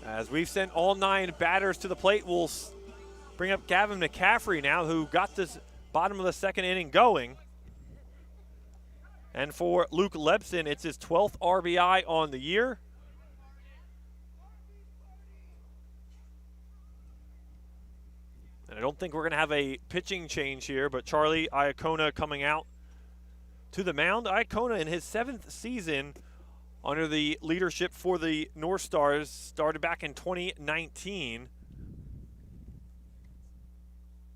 1, As we've sent all 9 batters to the plate, we'll bring up Gavin McCaffrey now, who got this bottom of the second inning going. And for Luke Lebson, it's his 12th RBI on the year. And I don't think we're going to have a pitching change here, but Charlie Iacona coming out to the mound. Iacona in his 7th season under the leadership for the Northstars, started back in 2019.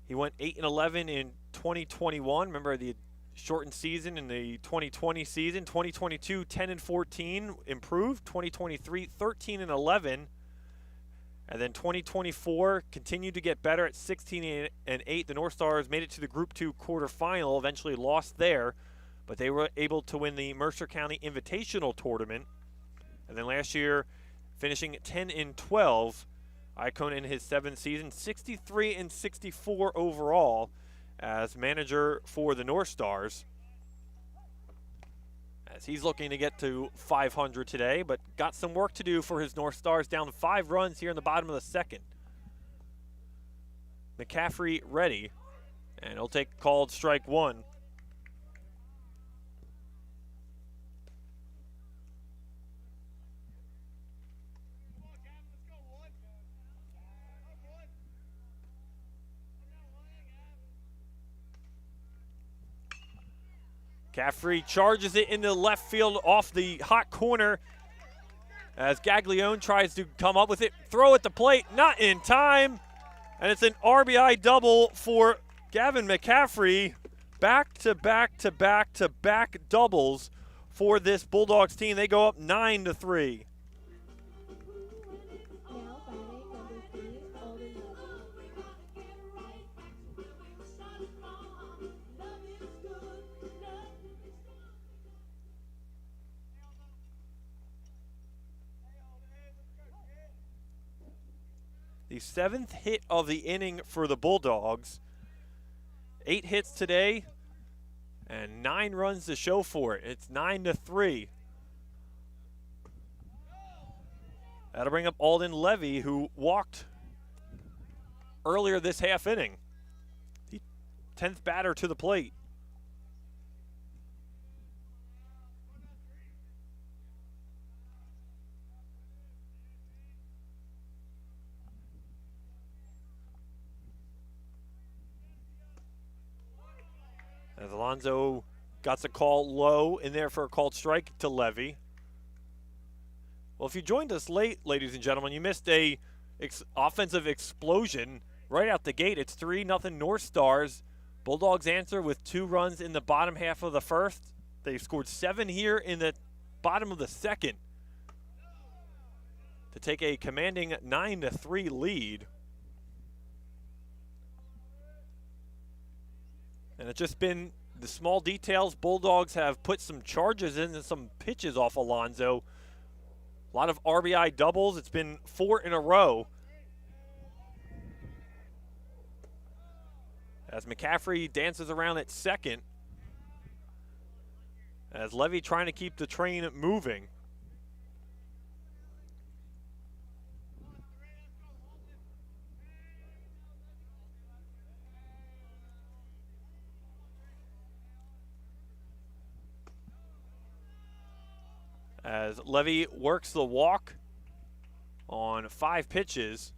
He went 8-11 in 2021. Remember the shortened season in the 2020 season. 2022, 10-14, improved. 2023, 13-11. And then 2024 continued to get better at 16-8. The Northstars made it to the Group 2 quarterfinal, eventually lost there, but they were able to win the Mercer County Invitational Tournament. And then last year, finishing 10-12, Iacona in his 7th season, 63-64 overall as manager for the Northstars. As he's looking to get to 500 today, but got some work to do for his Northstars, down 5 runs here in the bottom of the second. McCaffrey ready, and he'll take called strike 1. McCaffrey charges it into left field off the hot corner as Gaglione tries to come up with it. Throw at the plate, not in time. And it's an RBI double for Gavin McCaffrey. Back to back to back to back doubles for this Bulldogs team. They go up 9-3. now batting number 3, Alden Levy. The 7th hit of the inning for the Bulldogs. 8 hits today and 9 runs to show for it. It's 9-3. That'll bring up Alden Levy, who walked earlier this half inning. The 10th batter to the plate. As Alonzo got the call low in there for a called strike to Levy. Well, if you joined us late, ladies and gentlemen, you missed a offensive explosion right out the gate. It's 3-0 Northstars. Bulldogs answer with 2 runs in the bottom half of the first. They scored 7 here in the bottom of the second to take a commanding 9-3 lead. And it's just been the small details. Bulldogs have put some charges in and some pitches off Alonzo. A lot of RBI doubles. It's been 4 in a row. As McCaffrey dances around at second. As Levy trying to keep the train moving. As Levy works the walk on 5 pitches.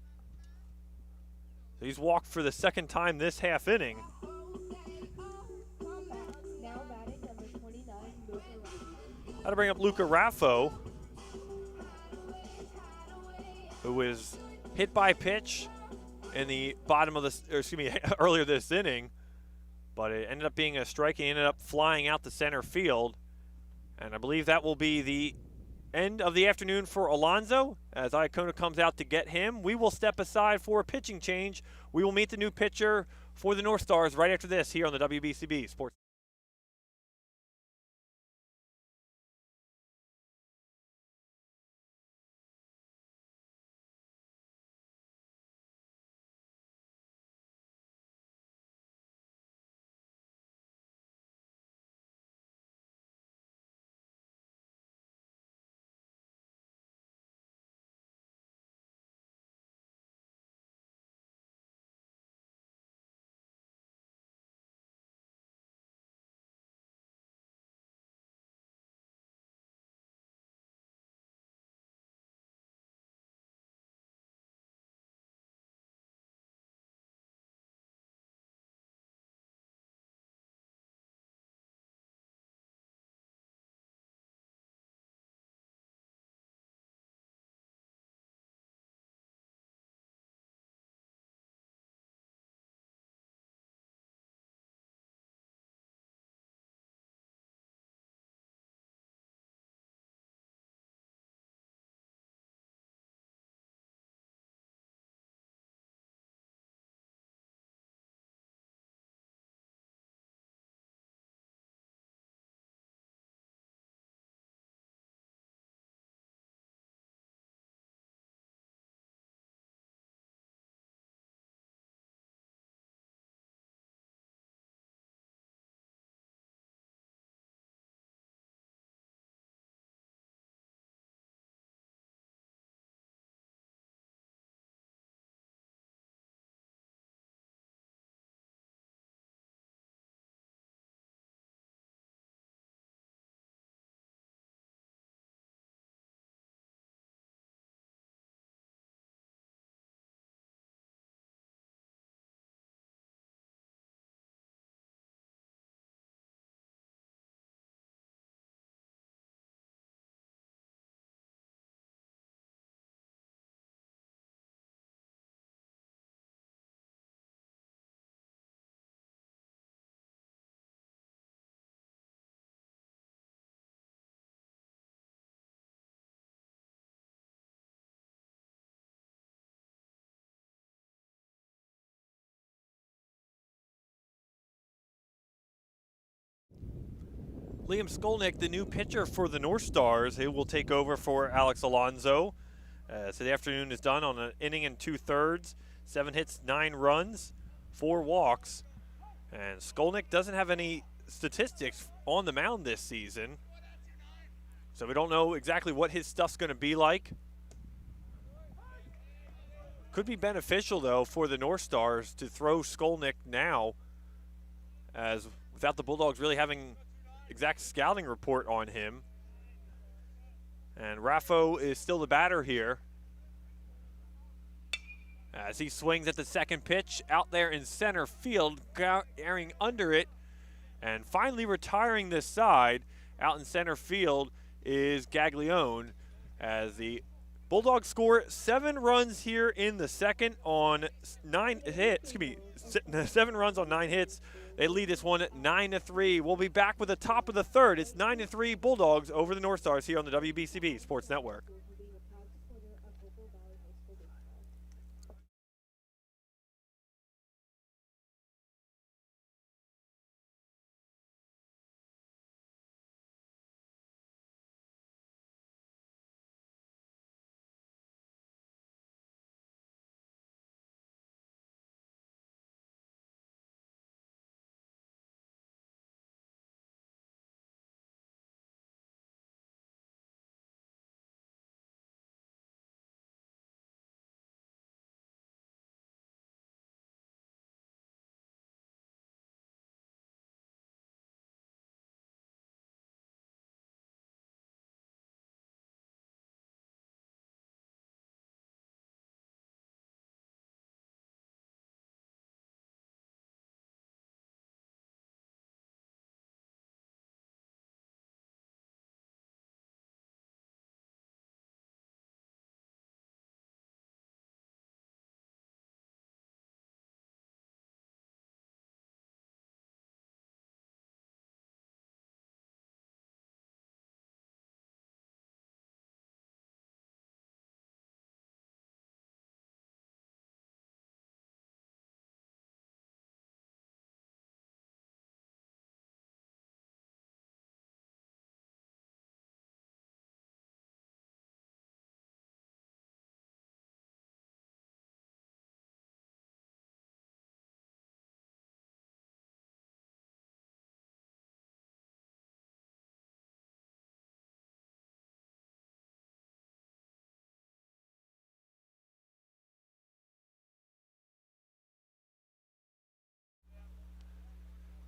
So he's walked for the 2nd time this half inning. Now batting number 29, Luca Raffo. How to bring up Luca Raffo, who was hit by pitch in the bottom of earlier this inning, but it ended up being a strike. He ended up flying out to center field. And I believe that will be the end of the afternoon for Alonzo as Iacona comes out to get him. We will step aside for a pitching change. We will meet the new pitcher for the Northstars right after this here on the WBCB Sports. Liam Skolnick, the new pitcher for the North Stars, he will take over for Alex Alonso. So the afternoon is done on an inning and 2/3, 7 hits, 9 runs, 4 walks. And Skolnick doesn't have any statistics on the mound this season, so we don't know exactly what his stuff's going to be like. Could be beneficial, though, for the North Stars to throw Skolnick now, as without the Bulldogs really having exact scouting report on him. And Raffo is still the batter here, as he swings at the second pitch out there in center field, airing under it, and finally retiring this side out in center field is Gaglione, as the Bulldogs score 7 runs here in the second on 9 hits. 7 runs on 9 hits. They lead this one 9-3. We'll be back with the top of the third. It's 9-3 Bulldogs over the North Stars here on the WBCB Sports Network.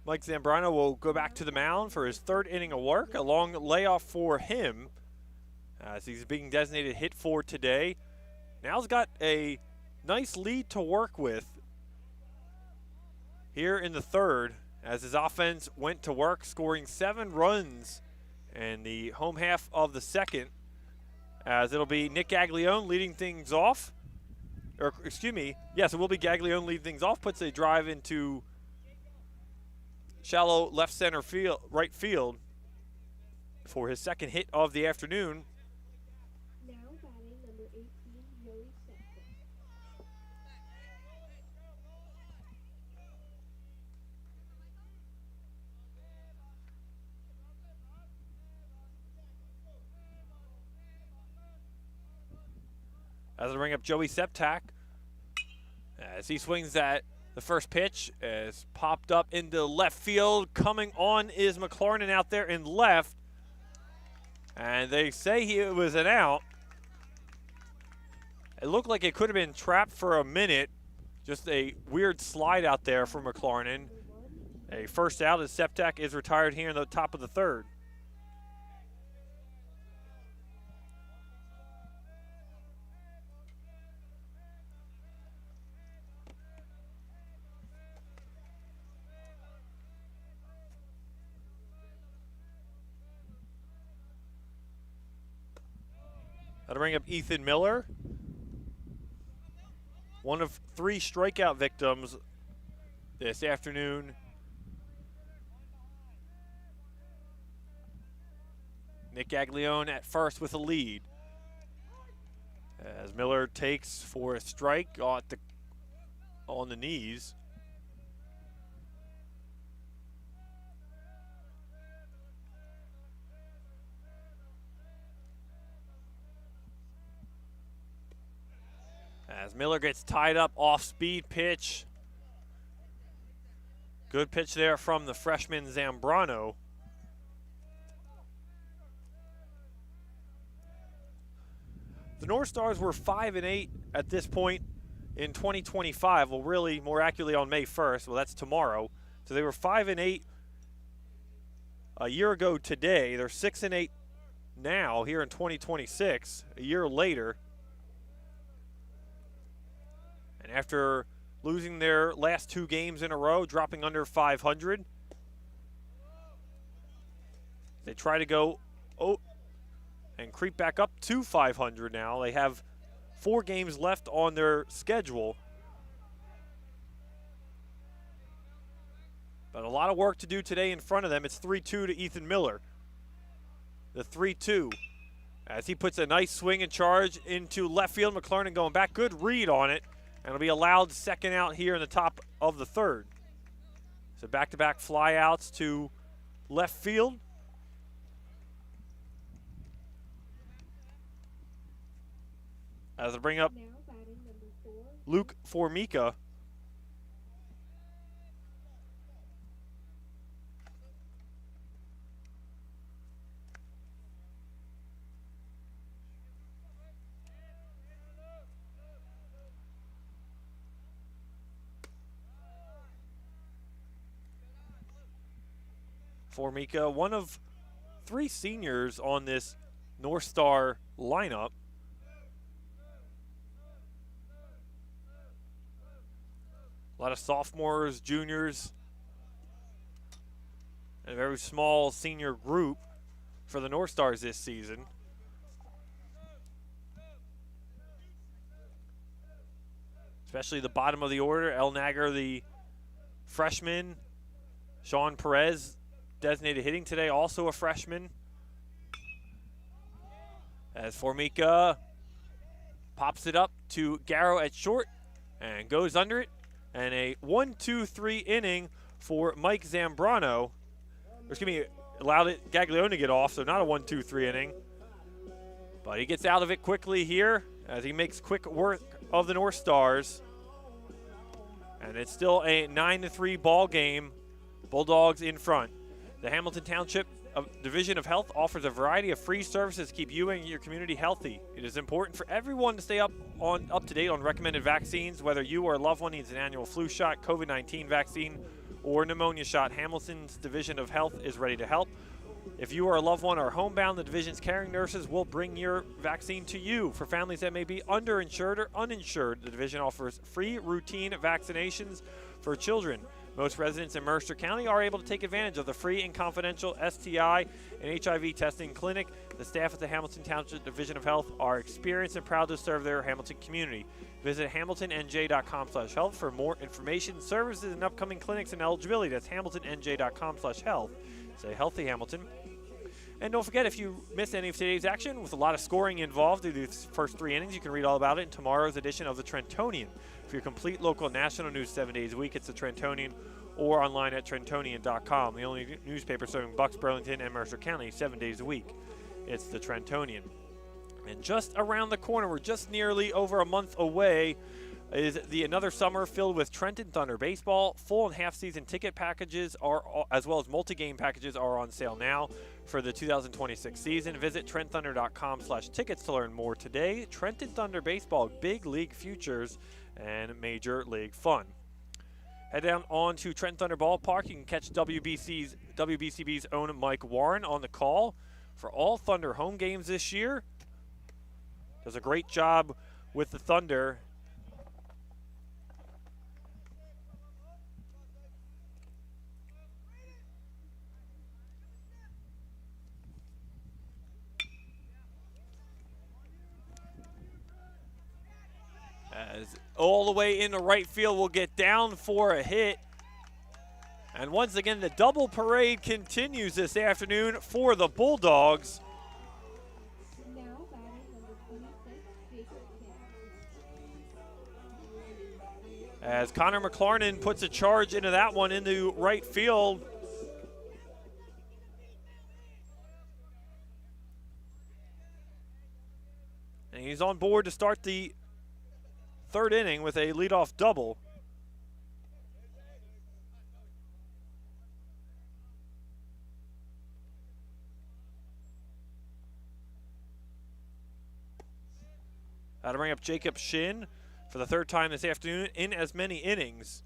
Mike Zambrano will go back to the mound for his 3rd inning of work. A long layoff for him, as he's being designated hit for today. Now he's got a nice lead to work with here in the 3rd, as his offense went to work, scoring 7 runs in the home half of the 2nd, as it'll be Nick Gaglione leading things off. Or, excuse me, yes, it will be Gaglione leading things off, puts a drive into shallow left center field, right field for his 2nd hit of the afternoon. Now batting number 18, Joey Septic. As I bring up Joey Septak, as he swings at the first pitch, is popped up into left field. Coming on is McLaurin out there in left, and they say it was an out. It looked like it could have been trapped for a minute. Just a weird slide out there for McLaurin. A first out as Septak is retired here in the top of the 3rd. That'll bring up Ethan Miller, one of 3 strikeout victims this afternoon. Nick Gaglione at first with a lead, as Miller takes for a strike on the knees. As Miller gets tied up off-speed pitch. Good pitch there from the freshman Zambrano. The North Stars were 5-8 at this point in 2025. Well, really, more accurately on May 1st. Well, that's tomorrow. So they were 5-8 a year ago today. They're 6-8 now here in 2026, a year later. And after losing their last 2 games in a row, dropping under 500, they try to go and creep back up to 500 now. They have 4 games left on their schedule. But a lot of work to do today in front of them. It's 3-2 to Ethan Miller. The 3-2 as he puts a nice swing and charge into left field. McLaren going back. Good read on it. And it'll be allowed second out here in the top of the 3rd. So back-to-back flyouts to left field. As I bring up Now batting number 4. Luke Formica. Formica, one of 3 seniors on this North Star lineup. A lot of sophomores, juniors, and a very small senior group for the North Stars this season. Especially the bottom of the order. El Nagar, the freshman. Sean Perez, designated hitting today, also a freshman. As Formica pops it up to Garrow at short and goes under it. And a 1-2-3 inning for Mike Zambrano. Allowed Gaglione to get off, so not a 1-2-3 inning. But he gets out of it quickly here as he makes quick work of the North Stars. And it's still a 9-3 ball game. Bulldogs in front. The Hamilton Township Division of Health offers a variety of free services to keep you and your community healthy. It is important for everyone to stay up to date on recommended vaccines, whether you or a loved one needs an annual flu shot, COVID-19 vaccine, or pneumonia shot. Hamilton's Division of Health is ready to help. If you or a loved one are homebound, the division's caring nurses will bring your vaccine to you. For families that may be underinsured or uninsured, the division offers free routine vaccinations for children. Most residents in Mercer County are able to take advantage of the free and confidential STI and HIV testing clinic. The staff at the Hamilton Township Division of Health are experienced and proud to serve their Hamilton community. Visit hamiltonnj.com/health for more information, services, and upcoming clinics and eligibility. That's hamiltonnj.com/health. Stay healthy, Hamilton. And don't forget, if you missed any of today's action, with a lot of scoring involved through the first 3 innings, you can read all about it in tomorrow's edition of the Trentonian. For your complete local and national news 7 days a week, it's the Trentonian or online at trentonian.com. The only newspaper serving Bucks, Burlington, and Mercer County 7 days a week. It's the Trentonian. And just around the corner, we're just nearly over a month away, is another summer filled with Trenton Thunder baseball. Full and half-season ticket packages as well as multi-game packages are on sale now for the 2026 season. Visit trentthunder.com/tickets to learn more today. Trenton Thunder baseball, big league futures and major league fun. Head down on to Trenton Thunder Ballpark. You can catch WBCB's own Mike Warren on the call for all Thunder home games this year. Does a great job with the Thunder. As all the way into right field will get down for a hit. And once again, the double parade continues this afternoon for the Bulldogs. Now batting number 26, Jacob Kim. As Connor McLarnon puts a charge into that one into right field. And he's on board to start the third inning with a leadoff double. That'll bring up Jacob Shin for the third time this afternoon in as many innings.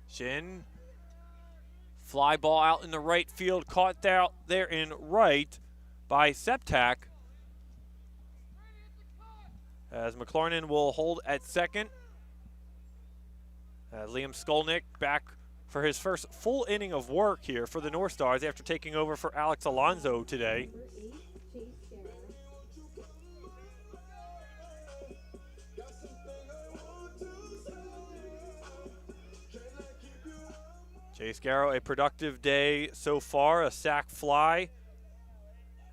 Shin, fly ball out in the right field, caught out there in right by Septak. As McLarnon will hold at second. Liam Skolnick back for his first full inning of work here for the Northstars after taking over for Alex Alonso today. Chase Garrow, a productive day so far. A sac fly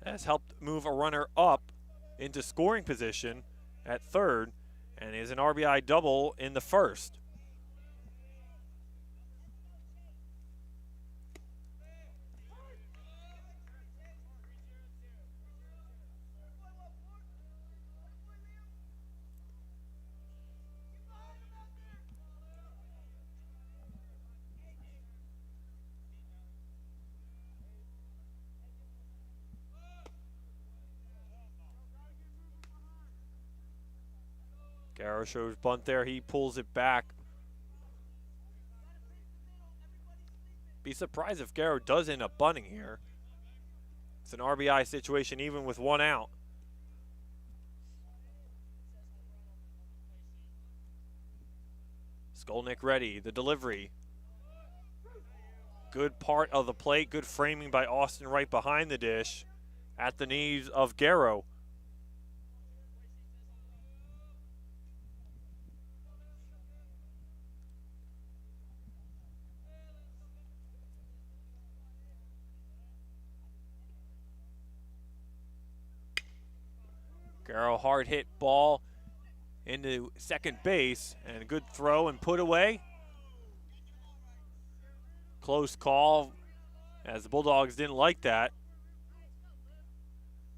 has helped move a runner up into scoring position at third and is an RBI double in the first. Garrow shows bunt there. He pulls it back. Be surprised if Garrow does end up bunting here. It's an RBI situation even with one out. Skolnick ready. The delivery. Good part of the plate. Good framing by Austin right behind the dish at the knees of Garrow. Garrow hard hit ball into second base and a good throw and put away. Close call as the Bulldogs didn't like that.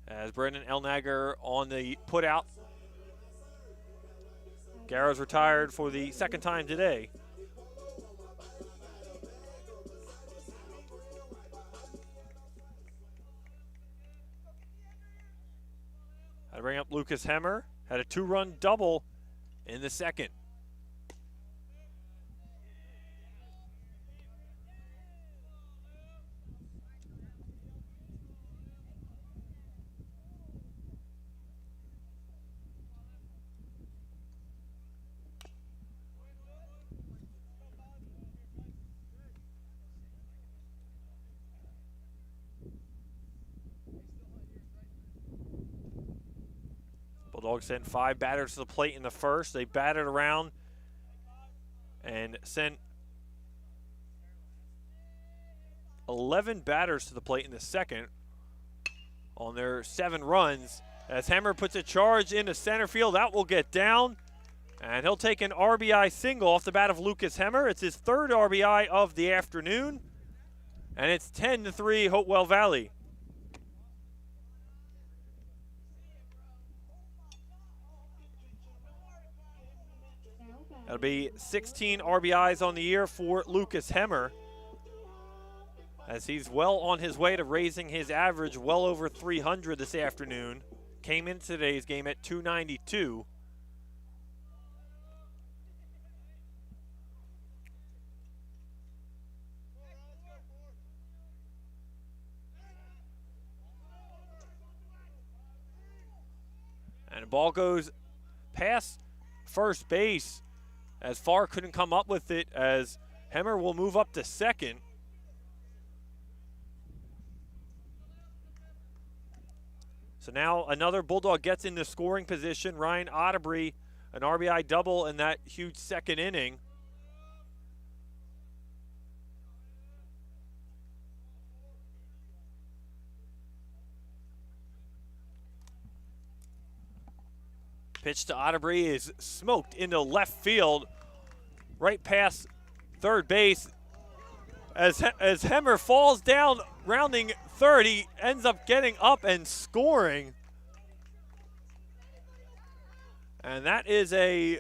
As Brendan Elnager on the put out. Garrow's retired for the second time today. I bring up Lucas Hemmer, had a two-run double in the second. Bulldogs sent 5 batters to the plate in the first. They batted around and sent 11 batters to the plate in the second on their 7 runs. As Hemmer puts a charge into center field, that will get down. And he'll take an RBI single off the bat of Lucas Hemmer. It's his 3rd RBI of the afternoon. And it's 10-3 Hopewell Valley. That'll be 16 RBIs on the year for Lucas Hemmer, as he's well on his way to raising his average well over 300 this afternoon. Came in today's game at 292. And the ball goes past first base, as Farr couldn't come up with it, as Hemmer will move up to second. So now another Bulldog gets into scoring position. Ryan Otterbury, an RBI double in that huge second inning. Pitch to Otterbury is smoked into left field, right past third base. As Hemmer falls down, rounding third, he ends up getting up and scoring. And that is a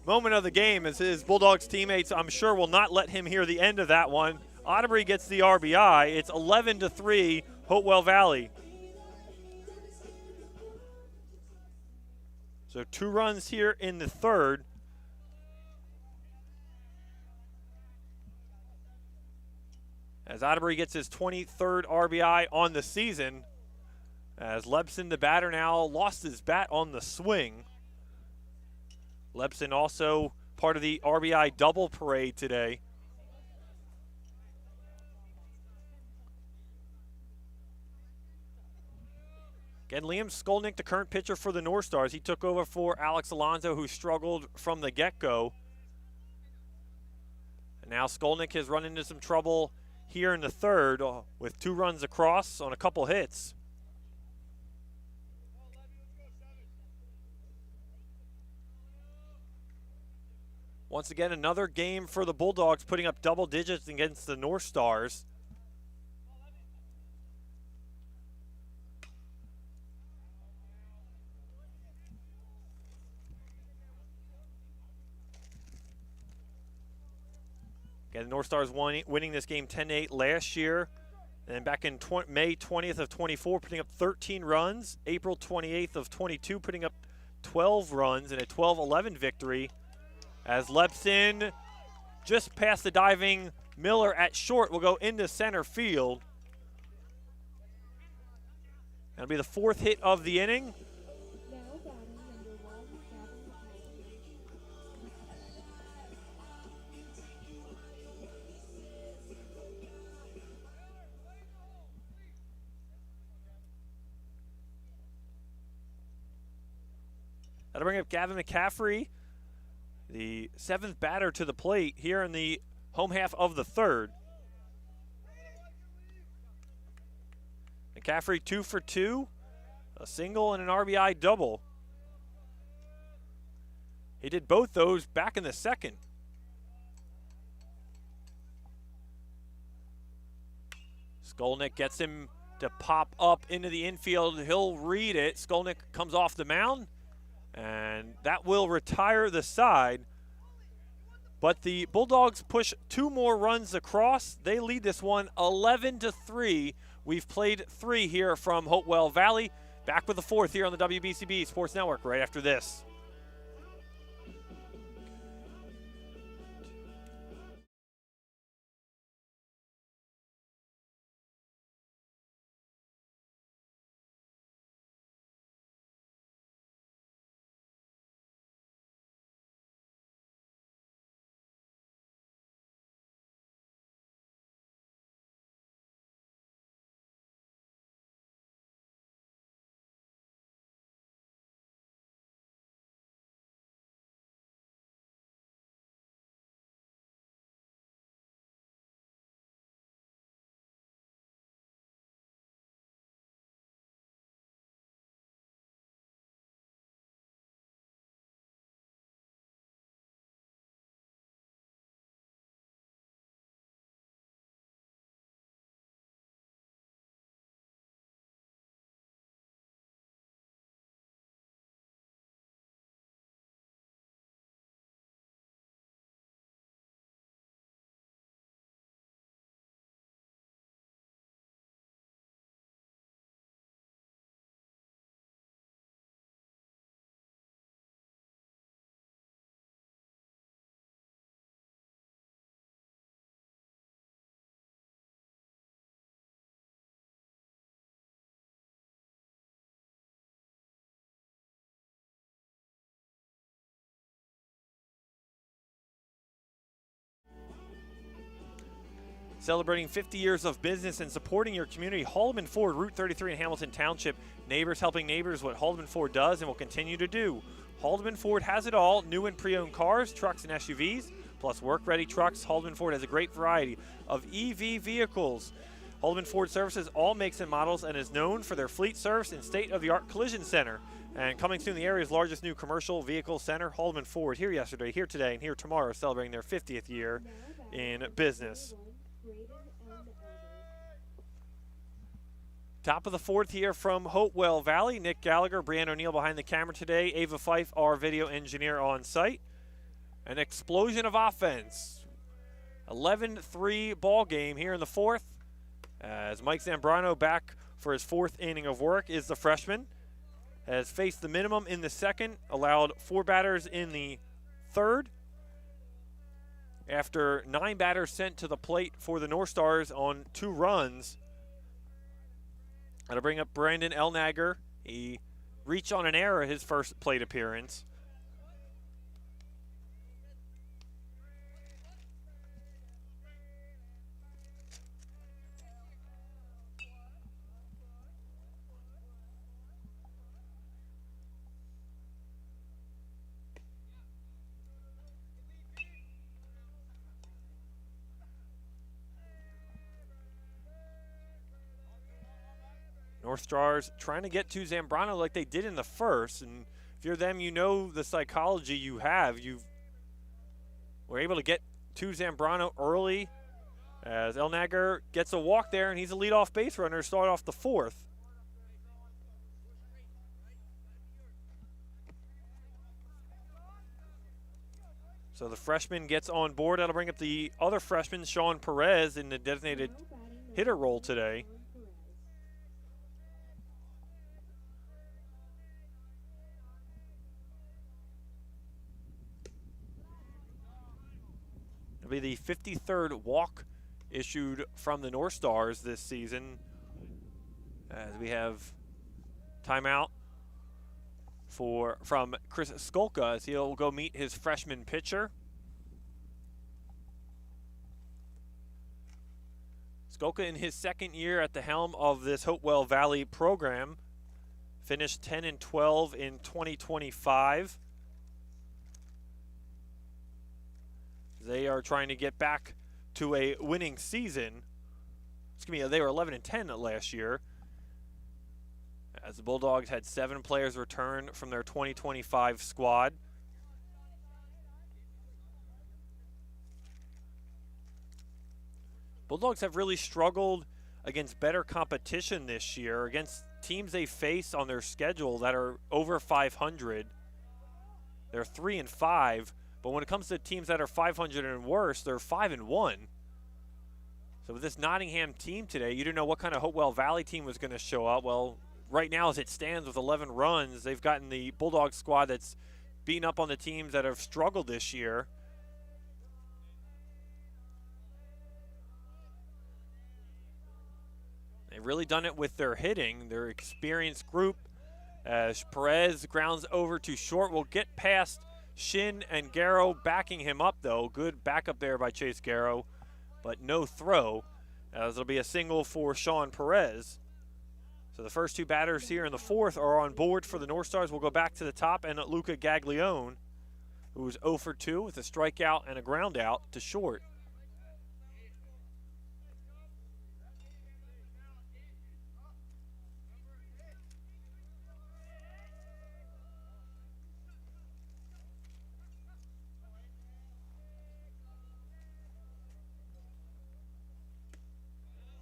moment of the game as his Bulldogs teammates, I'm sure, will not let him hear the end of that one. Otterbury gets the RBI. It's 11-3, Hopewell Valley. So 2 runs here in the third. As Otterbury gets his 23rd RBI on the season. As Lebson, the batter, now lost his bat on the swing. Lebson also part of the RBI double parade today. Again, Liam Skolnick, the current pitcher for the Northstars. He took over for Alex Alonso, who struggled from the get-go. And now Skolnick has run into some trouble here in the third with 2 runs across on a couple hits. Once again, another game for the Bulldogs, putting up double digits against the Northstars. Again, the Northstars winning this game 10-8 last year. And back in May 20th of 24, putting up 13 runs. April 28th of 22, putting up 12 runs in a 12-11 victory. As Lebson, just past the diving Miller at short, will go into center field. That'll be the 4th hit of the inning. Now batting number 1, Gavin McCaffrey. That'll bring up Gavin McCaffrey, the 7th batter to the plate here in the home half of the third. McCaffrey 2 for 2, a single and an RBI double. He did both those back in the second. Skolnick gets him to pop up into the infield. He'll read it. Skolnick comes off the mound, and that will retire the side. But the Bulldogs push 2 more runs across. They lead this one 11-3. We've played 3 here from Hopewell Valley. Back with the 4th here on the WBCB Sports Network right after this. Celebrating 50 years of business and supporting your community, Haldeman Ford, Route 33 in Hamilton Township. Neighbors helping neighbors, what Haldeman Ford does and will continue to do. Haldeman Ford has it all, new and pre-owned cars, trucks, and SUVs, plus work-ready trucks. Haldeman Ford has a great variety of EV vehicles. Haldeman Ford services all makes and models and is known for their fleet service and state-of-the-art collision center. And coming soon, the area's largest new commercial vehicle center, Haldeman Ford, here yesterday, here today, and here tomorrow, celebrating their 50th year. in business. Top of the fourth here from Hopewell Valley. Nick Gallagher, Brianne O'Neill behind the camera today. Ava Fife, our video engineer on site. An explosion of offense. 11-3 ball game here in the fourth. As Mike Zambrano, back for his fourth inning of work, is the freshman. Has faced the minimum in the second, allowed 4 batters in the third. After 9 batters sent to the plate for the Northstars on 2 runs. That'll bring up Brandon Elnager. He reached on an error his first plate appearance. Northstars trying to get to Zambrano like they did in the first, and if you're them, you know the psychology you have. You were able to get to Zambrano early as Elnager gets a walk there, and he's a leadoff base runner to start off the fourth. So the freshman gets on board. That'll bring up the other freshman, Sean Perez, in the designated hitter role today. It'll be the 53rd walk issued from the Northstars this season, as we have timeout from Chris Skolka as he'll go meet his freshman pitcher. Skolka, in his second year at the helm of this Hopewell Valley program, finished 10-12 in 2025. They are trying to get back to a winning season. Excuse me, they were 11-10 last year, as the Bulldogs had 7 players return from their 2025 squad. Bulldogs have really struggled against better competition this year, against teams they face on their schedule that are over 500. They're 3-5. But when it comes to teams that are 500 and worse, they're 5-1. So with this Nottingham team today, you didn't know what kind of Hopewell Valley team was going to show up. Well, right now as it stands with 11 runs, they've gotten the Bulldogs squad that's beaten up on the teams that have struggled this year. They've really done it with their hitting, their experienced group. As Perez grounds over to short, will get past Shin and Garrow backing him up, though. Good backup there by Chase Garrow, but no throw, as it'll be a single for Sean Perez. So the first 2 batters here in the fourth are on board for the Northstars. We'll go back to the top, and Luca Gaglione, who was 0 for 2 with a strikeout and a ground out to short.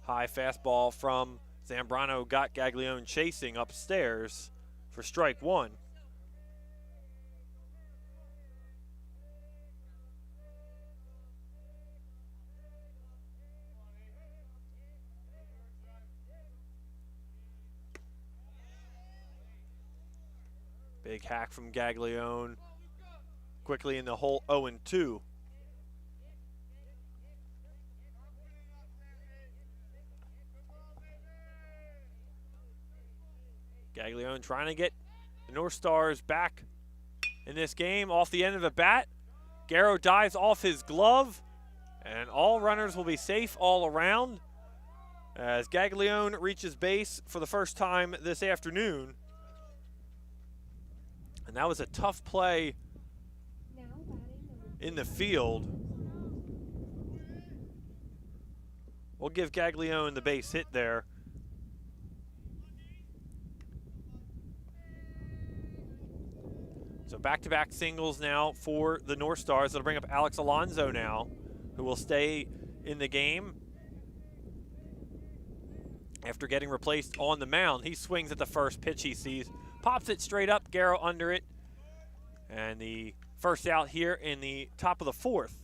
High fastball from Zambrano got Gaglione chasing upstairs for strike 1. Big hack from Gaglione. Quickly in the hole, 0-2. Gaglione trying to get the Northstars back in this game off the end of the bat. Garrow dives off his glove, and all runners will be safe all around as Gaglione reaches base for the first time this afternoon. And that was a tough play in the field. We'll give Gaglione the base hit there. So back-to-back singles now for the Northstars. That'll bring up Alex Alonso now, who will stay in the game after getting replaced on the mound. He swings at the first pitch he sees, pops it straight up, Garrow under it, and the first out here in the top of the fourth.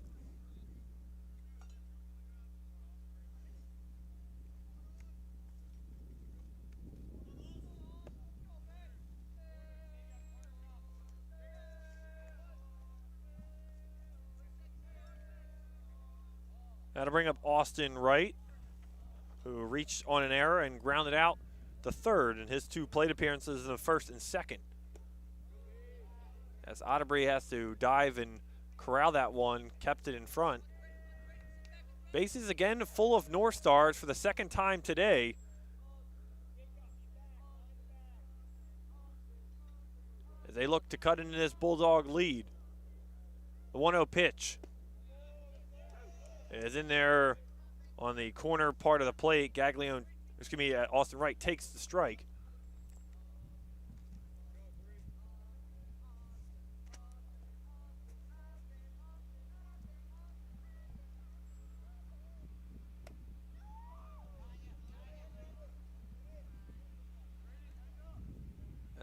That'll bring up Austin Wright, who reached on an error and grounded out the third in his 2 plate appearances in the first and second. As Otterbury has to dive and corral that one, kept it in front. Bases again full of North Stars for the second time today. As they look to cut into this Bulldog lead. The 1-0 pitch is in there on the corner part of the plate. Austin Wright takes the strike.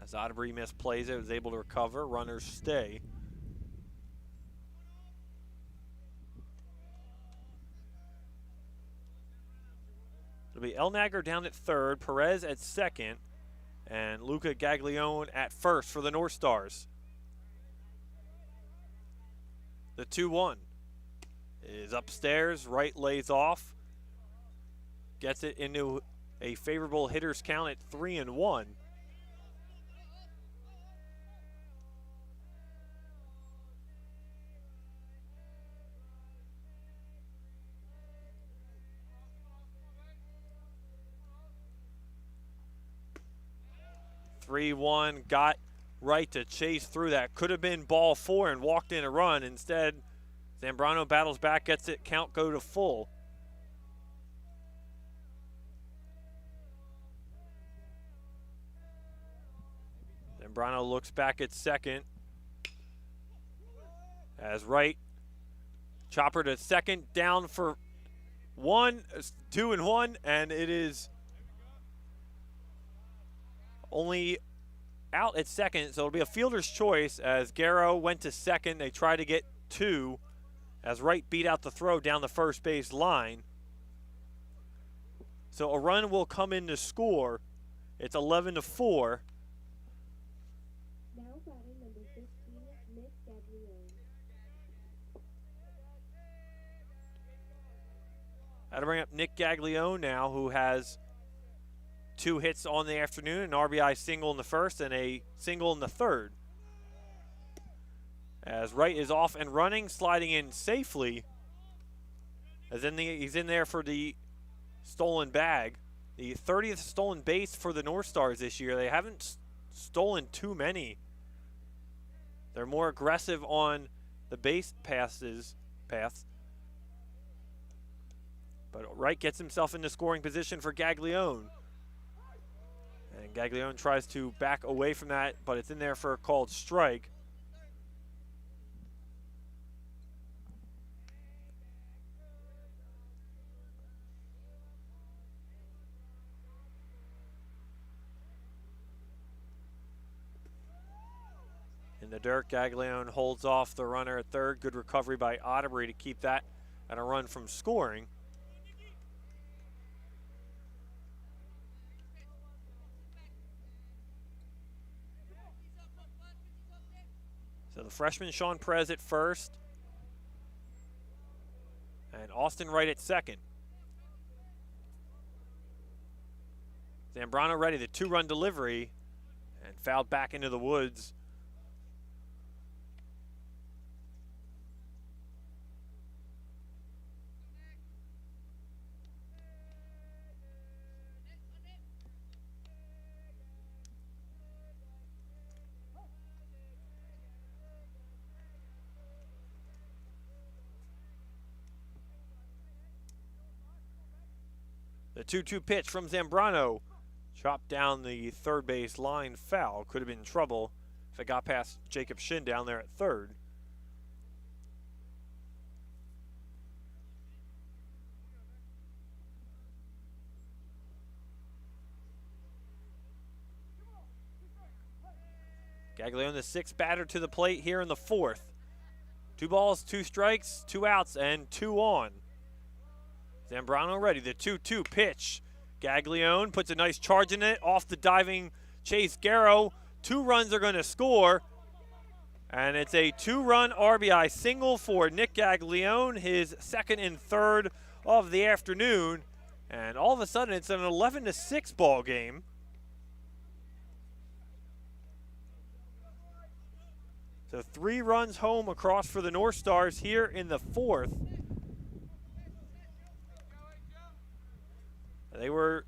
As Otterbury misplays it, was able to recover. Runners stay. It'll be Elnager down at third, Perez at second, and Luca Gaglione at first for the North Stars. The 2-1 is upstairs. Wright lays off. Gets it into a favorable hitter's count at 3-1. Got Wright to chase through that. Could have been ball 4 and walked in a run. Instead, Zambrano battles back, gets it, count go to full. Zambrano looks back at second. As Wright, chopper to second, down for 2-1, and it is only out at second, so it'll be a fielder's choice as Garrow went to second. They try to get 2 as Wright beat out the throw down the first base line. So a run will come in to score. It's 11-4. Now batting number 15, Nick Gaglione. That'll bring up Nick Gaglione now, who has 2 hits on the afternoon, an RBI single in the first and a single in the third. As Wright is off and running, sliding in safely. He's in there for the stolen bag. The 30th stolen base for the North Stars this year. They haven't stolen too many. They're more aggressive on the base paths. But Wright gets himself into scoring position for Gaglione. And Gaglione tries to back away from that, but it's in there for a called strike. In the dirt, Gaglione holds off the runner at third. Good recovery by Otterbury to keep that at a run from scoring. So the freshman Sean Perez at first, and Austin Wright at second. Zambrano ready, the 2-run delivery, and fouled back into the woods. The 2-2 pitch from Zambrano. Chopped down the third base line, foul. Could have been trouble if it got past Jacob Shin down there at third. Gaglione, the sixth batter to the plate here in the fourth. 2 balls, 2 strikes, 2 outs, and 2 on. Zambrano ready, the 2-2 pitch. Gaglione puts a nice charge in it off the diving Chase Garrow. 2 runs are going to score. And it's a 2-run RBI single for Nick Gaglione, his second and third of the afternoon. And all of a sudden, it's an 11-6 ball game. So 3 runs home across for the North Stars here in the fourth. They were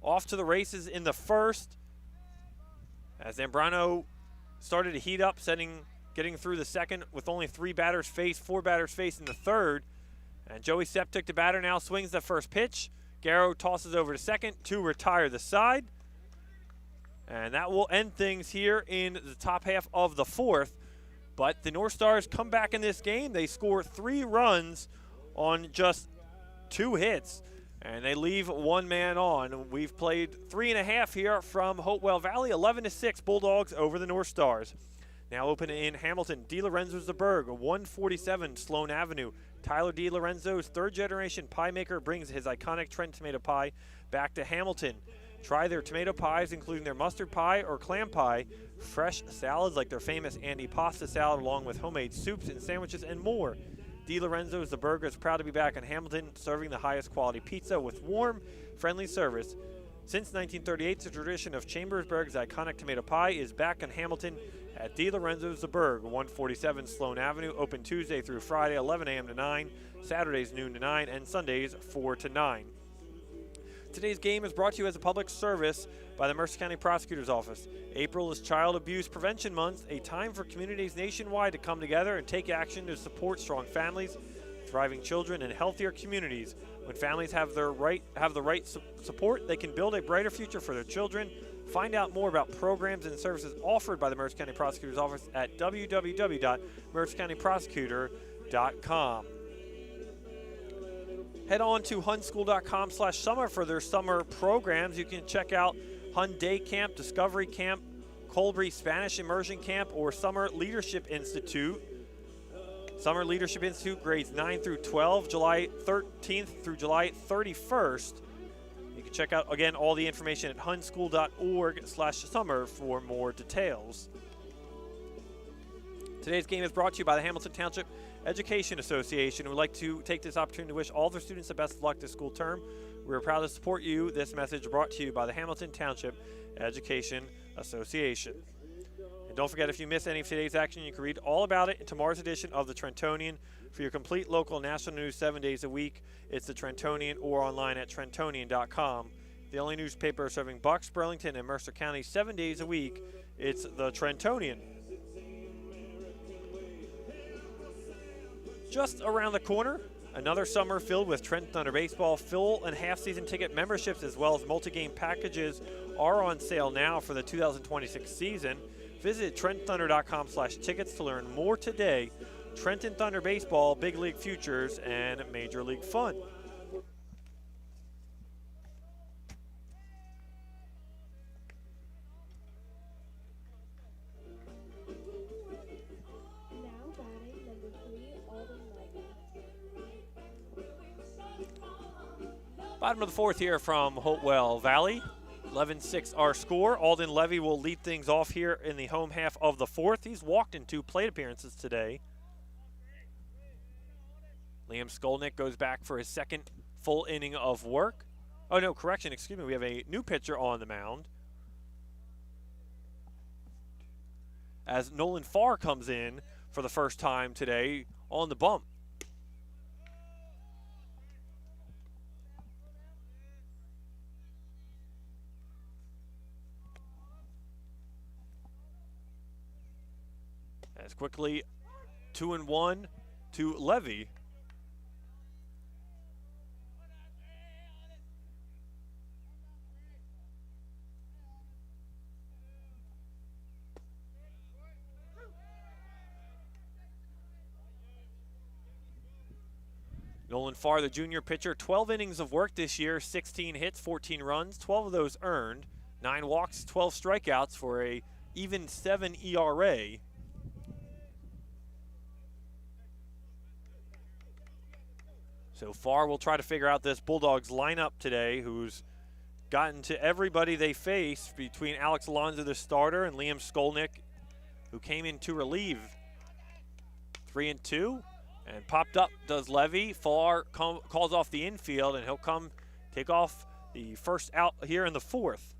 off to the races in the first as Zambrano started to heat up, getting through the second with only 4 batters faced in the third. And Joey Septic, the batter, now swings the first pitch. Garrow tosses over to second to retire the side. And that will end things here in the top half of the fourth. But the North Stars come back in this game. They score 3 runs on just 2 hits. And they leave 1 man on. We've played 3.5 here from Hopewell Valley. 11-6 Bulldogs over the North Stars. Now open in Hamilton. DiLorenzo's the Berg, 147 Sloan Avenue. Tyler DiLorenzo's third-generation pie maker brings his iconic Trent tomato pie back to Hamilton. Try their tomato pies, including their mustard pie or clam pie, fresh salads like their famous Andy pasta salad, along with homemade soups and sandwiches and more. DiLorenzo's the Burger is proud to be back in Hamilton, serving the highest quality pizza with warm, friendly service. Since 1938, the tradition of Chambersburg's iconic tomato pie is back in Hamilton at DiLorenzo's the Burg, 147 Sloan Avenue, open Tuesday through Friday, 11 a.m. to 9, Saturdays noon to 9, and Sundays 4 to 9. Today's game is brought to you as a public service by the Mercer County Prosecutor's Office. April is Child Abuse Prevention Month, a time for communities nationwide to come together and take action to support strong families, thriving children, and healthier communities. When families have the right support, they can build a brighter future for their children. Find out more about programs and services offered by the Mercer County Prosecutor's Office at www.mercercountyprosecutor.com. Head on to hunschool.com/summer for their summer programs. You can check out Hun Day Camp, Discovery Camp, Colbury Spanish Immersion Camp, or Summer Leadership Institute. Summer Leadership Institute grades 9 through 12, July 13th through July 31st. You can check out, again, all the information at hunschool.org/summer for more details. Today's game is brought to you by the Hamilton Township Education Association. We'd like to take this opportunity to wish all their students the best of luck this school term. We're proud to support you. This message brought to you by the Hamilton Township Education Association. And don't forget, if you miss any of today's action, you can read all about it in tomorrow's edition of the Trentonian. For your complete local and national news 7 days a week, it's the Trentonian or online at trentonian.com. The only newspaper serving Bucks, Burlington, and Mercer County 7 days a week, it's the Trentonian. Just around the corner, another summer filled with Trent Thunder baseball. Full and half-season ticket memberships as well as multi-game packages are on sale now for the 2026 season. Visit TrentThunder.com/tickets to learn more today. Trenton Thunder baseball, big league futures, and major league fun. Bottom of the fourth here from Hopewell Valley. 11-6 our score. Alden Levy will lead things off here in the home half of the fourth. He's walked in 2 plate appearances today. Liam Skolnick goes back for his second full inning of work. Oh, no, correction, excuse me. We have a new pitcher on the mound. As Nolan Farr comes in for the first time today on the bump. As quickly 2-1 to Levy. Nolan Farr, the junior pitcher, 12 innings of work this year, 16 hits, 14 runs, 12 of those earned, 9 walks, 12 strikeouts for a even 7 ERA. So far, we'll try to figure out this Bulldogs lineup today, who's gotten to everybody they face between Alex Alonso, the starter, and Liam Skolnick, who came in to relieve. 3-2, and popped up does Levy. Farr calls off the infield, and he'll come take off the first out here in the fourth.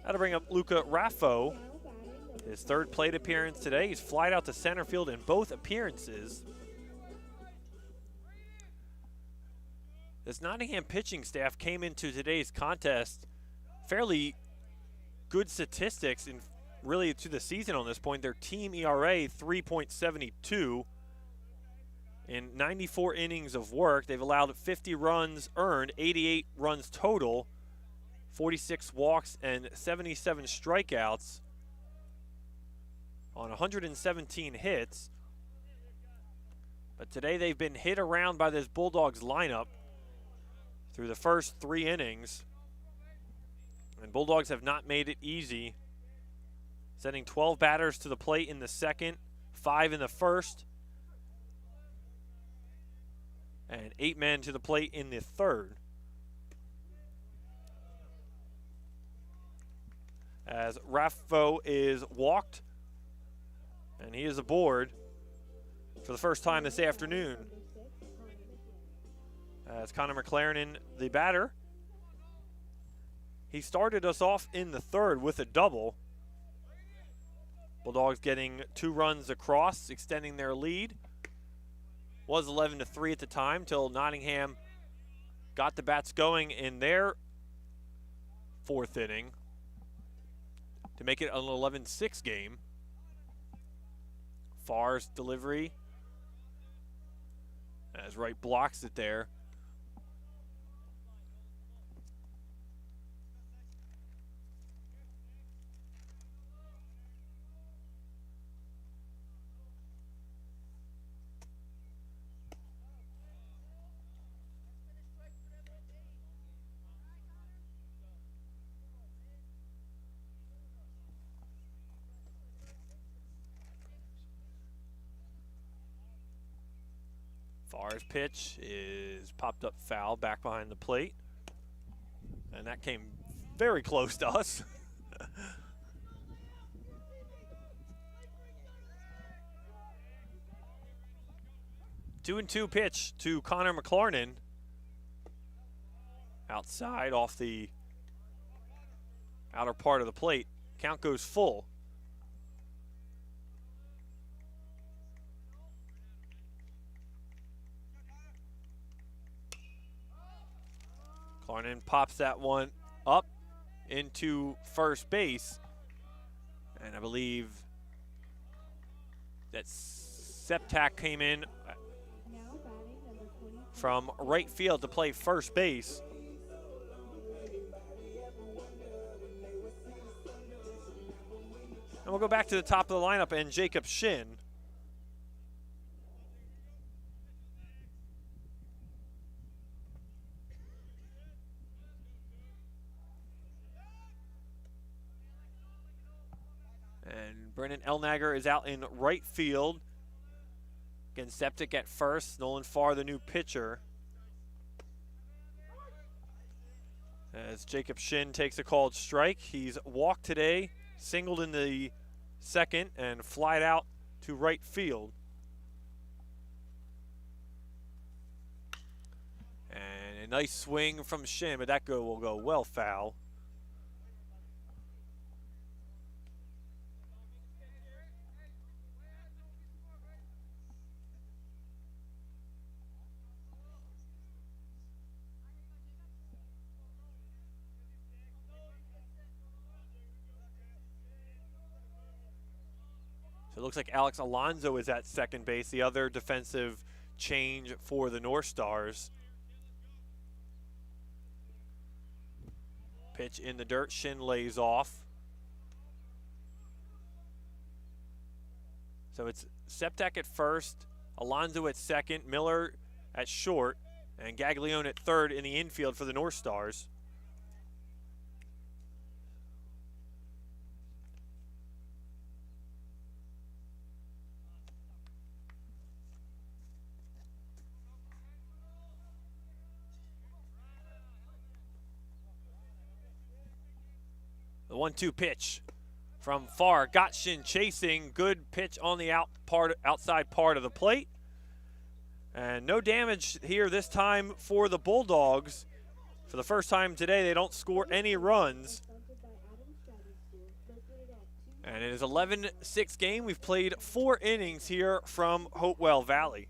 That'll bring up Luca Raffo. His third plate appearance today. He's flied out to center field in both appearances. This Nottingham pitching staff came into today's contest fairly good statistics and really to the season on this point. Their team ERA 3.72 in 94 innings of work. They've allowed 50 runs earned, 88 runs total, 46 walks and 77 strikeouts on 117 hits. But today they've been hit around by this Bulldogs lineup through the first 3 innings. And Bulldogs have not made it easy, sending 12 batters to the plate in the second, 5 in the first, and 8 men to the plate in the third. As Raffo is walked, and he is aboard for the first time this afternoon. As Connor McLaren, the batter, he started us off in the third with a double. Bulldogs getting 2 runs across, extending their lead. Was 11-3 at the time till Nottingham got the bats going in their fourth inning to make it an 11-6 game. Farr's delivery as Wright blocks it there. Farr's pitch is popped up foul back behind the plate. And that came very close to us. 2-2 pitch to Connor McLaren. Outside off the outer part of the plate. Count goes full. McLaren pops that one up into first base. And I believe that Septak came in from right field to play first base. And we'll go back to the top of the lineup and Jacob Shin. And Brennan Elnager is out in right field. Again, Septic at first. Nolan Farr, the new pitcher. As Jacob Shin takes a called strike. He's walked today, singled in the second, and flied out to right field. And a nice swing from Shin, but that will go well foul. So it looks like Alex Alonso is at second base, the other defensive change for the Northstars. Pitch in the dirt, Shin lays off. So it's Septak at first, Alonso at second, Miller at short, And Gaglione at third in the infield for the North Stars. The 1-2 pitch from far. Gottschin chasing. Good pitch on the outside part of the plate. And no damage here this time for the Bulldogs. For the first time today, they don't score any runs. And it is 11-6 game. We've played 4 innings here from Hopewell Valley.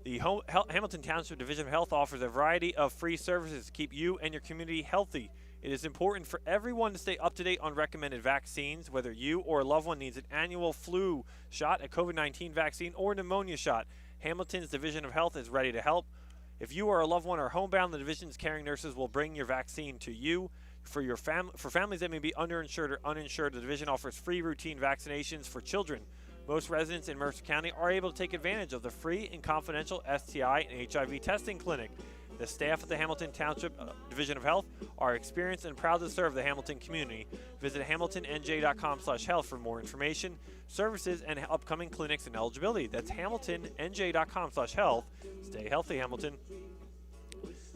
The Hamilton Township Division of Health offers a variety of free services to keep you and your community healthy. It is important for everyone to stay up to date on recommended vaccines, whether you or a loved one needs an annual flu shot, a COVID-19 vaccine, or pneumonia shot. Hamilton's Division of Health is ready to help. If you or a loved one are homebound, the division's caring nurses will bring your vaccine to you. For families that may be underinsured or uninsured, the division offers free routine vaccinations for children. Most residents in Mercer County are able to take advantage of the free and confidential STI and HIV testing clinic. The staff at the Hamilton Township Division of Health are experienced and proud to serve the Hamilton community. Visit hamiltonnj.com/health for more information, services, and upcoming clinics and eligibility. That's hamiltonnj.com/health. Stay healthy, Hamilton.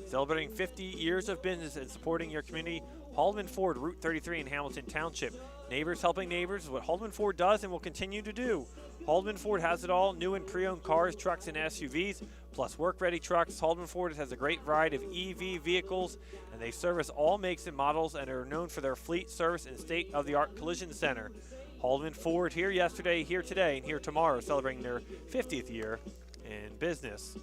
Celebrating 50 years of business and supporting your community, Haldeman Ford, Route 33 in Hamilton Township. Neighbors helping neighbors is what Haldeman Ford does and will continue to do. Haldeman Ford has it all, new and pre-owned cars, trucks, and SUVs, plus work-ready trucks. Haldeman Ford has a great variety of EV vehicles, and they service all makes and models and are known for their fleet service and state-of-the-art collision center. Haldeman Ford here yesterday, here today, and here tomorrow, celebrating their 50th year in business.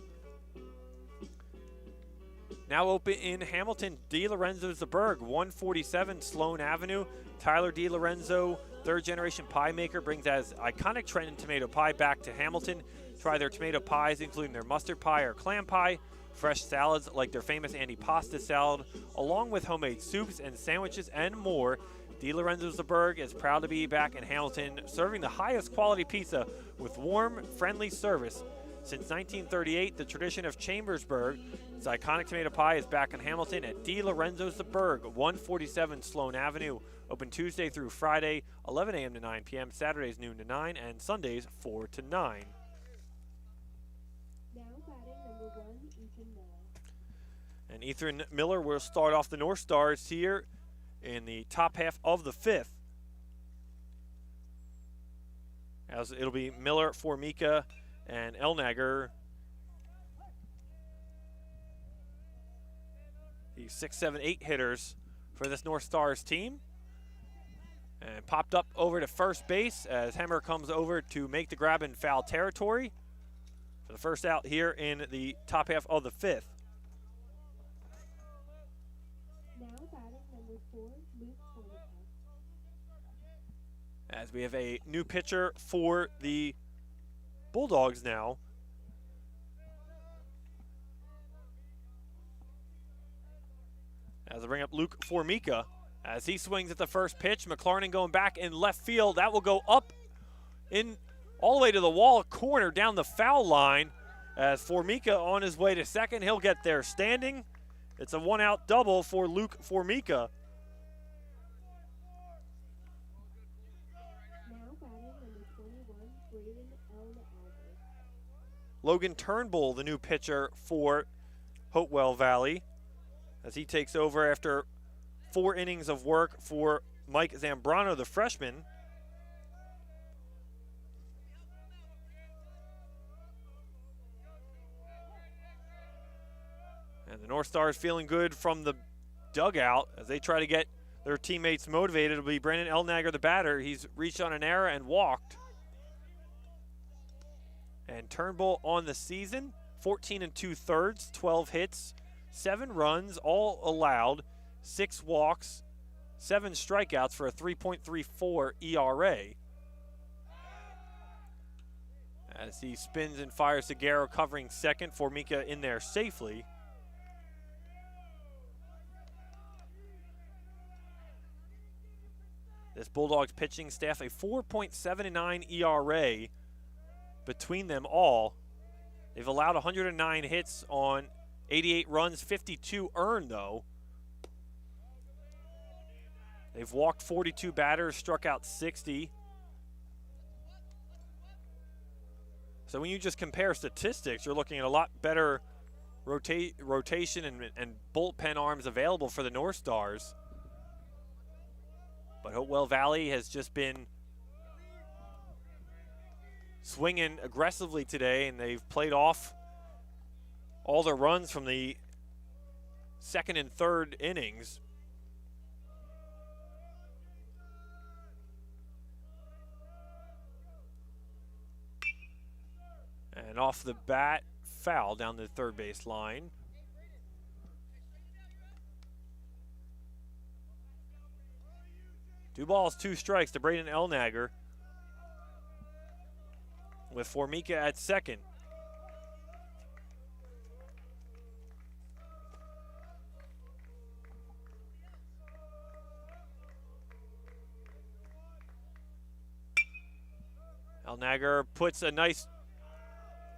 Now open in Hamilton, DiLorenzo's The Berg, 147 Sloan Avenue. Tyler DiLorenzo, third-generation pie maker, brings his iconic Trenton tomato pie back to Hamilton. Try their tomato pies, including their mustard pie or clam pie, fresh salads like their famous Andy pasta salad, along with homemade soups and sandwiches and more. DiLorenzo's The Berg is proud to be back in Hamilton, serving the highest quality pizza with warm, friendly service. Since 1938, the tradition of Chambersburg, its iconic tomato pie, is back in Hamilton at DiLorenzo's The Berg, 147 Sloan Avenue. Open Tuesday through Friday, 11 a.m. to 9 p.m., Saturdays noon to 9, and Sundays 4 to 9. Now batting number 1, Ethan Miller. And Ethan Miller will start off the North Stars here in the top half of the 5th. As it'll be Miller, Formica, and Elnager. The 6, 7, 8 hitters for this North Stars team. And popped up over to first base as Hemmer comes over to make the grab in foul territory for the first out here in the top half of the 5th. Now batting number 4, Luke Formica. As we have a new pitcher for the Bulldogs now. As I bring up Luke Formica, as he swings at the first pitch, McLarnon going back in left field. That will go up in all the way to the wall corner down the foul line. As Formica on his way to second, he'll get there standing. It's a 1-out double for Luke Formica. Now batting number 21, Braden Elnager. Logan Turnbull, the new pitcher for Hopewell Valley, as he takes over after 4 innings of work for Mike Zambrano, the freshman. And the North Stars feeling good from the dugout as they try to get their teammates motivated. It'll be Brandon Elnager, the batter. He's reached on an error and walked. And Turnbull on the season, 14 2/3, 12 hits, 7 runs, all allowed, 6 walks, 7 strikeouts for a 3.34 ERA. As he spins and fires Seguero covering second, Formica in there safely. This Bulldogs pitching staff, a 4.79 ERA between them all. They've allowed 109 hits on 88 runs, 52 earned, though. They've walked 42 batters, struck out 60. So when you just compare statistics, you're looking at a lot better rotation and bullpen arms available for the North Stars. But Hopewell Valley has just been swinging aggressively today, and they've played off all their runs from the second and third innings. And off the bat, foul down the third base line. Two balls, two strikes to Braden Elnager, with Formica at second. Elnager puts a nice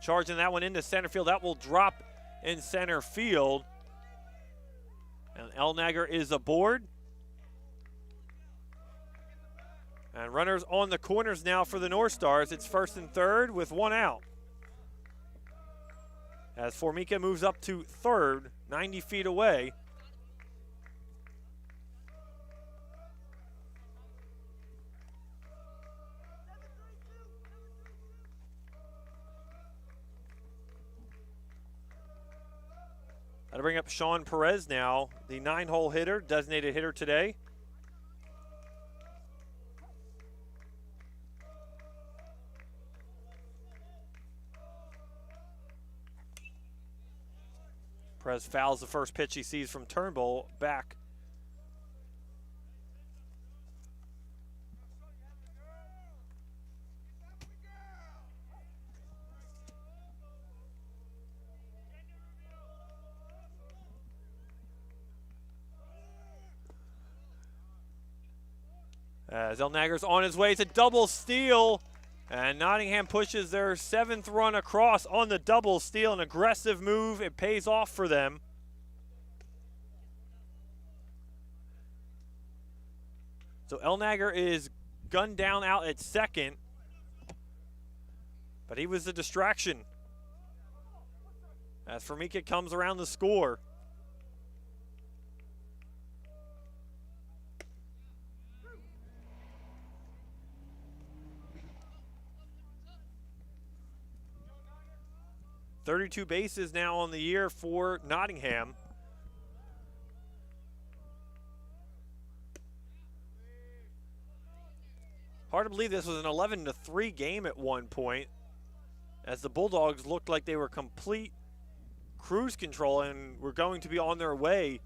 charge in that one into center field. That will drop in center field. And Elnager is aboard. And runners on the corners now for the North Stars. It's first and third with one out. As Formica moves up to third, 90 feet away. That'll bring up Sean Perez now, the 9-hole hitter, designated hitter today. Perez fouls the first pitch he sees from Turnbull back. As Elnager's on his way to double steal, and Nottingham pushes their 7th run across on the double steal. An aggressive move. It pays off for them. So Elnager is gunned down out at second, but he was a distraction as Formica comes around the score. .32 bases now on the year for Nottingham. Hard to believe this was an 11-3 game at one point, as the Bulldogs looked like they were complete cruise control and were going to be on their way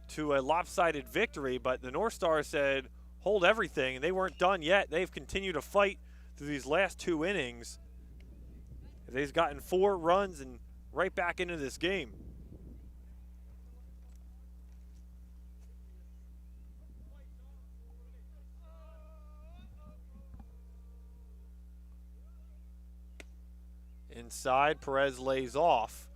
to a lopsided victory, but the North Stars said, hold everything, and they weren't done yet. They've continued to fight through these last 2 innings. They've gotten 4 runs and right back into this game. Inside, Perez lays off.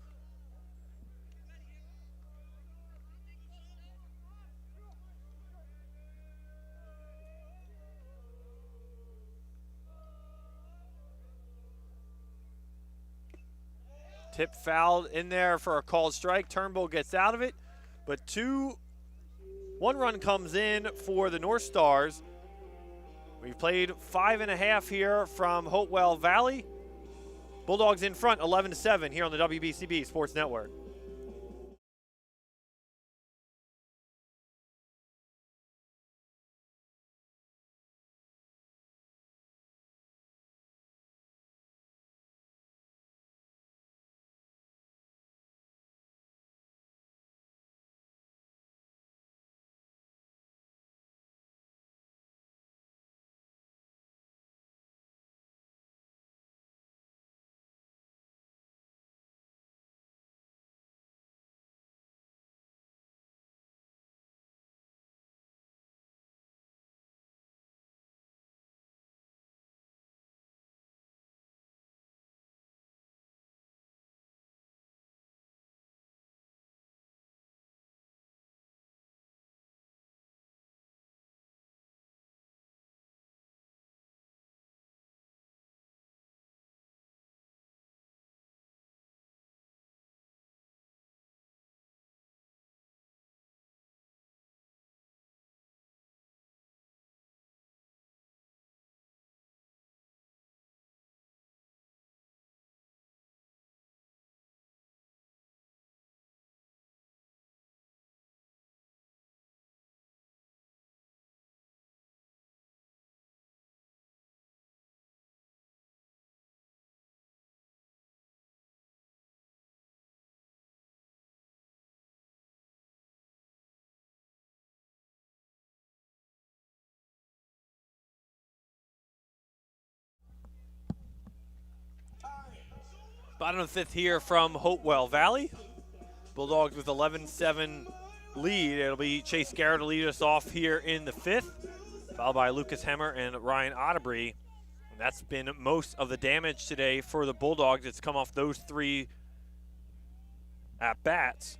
Tip fouled in there for a called strike. Turnbull gets out of it, but 1 run comes in for the North Stars. We've played 5.5 here from Hopewell Valley. Bulldogs in front, 11-7 here on the WBCB Sports Network. Bottom of the 5th here from Hopewell Valley. Bulldogs with 11-7 lead. It'll be Chase Garrett to lead us off here in the 5th, followed by Lucas Hemmer and Ryan Otterbry. And that's been most of the damage today for the Bulldogs. It's come off those 3 at-bats.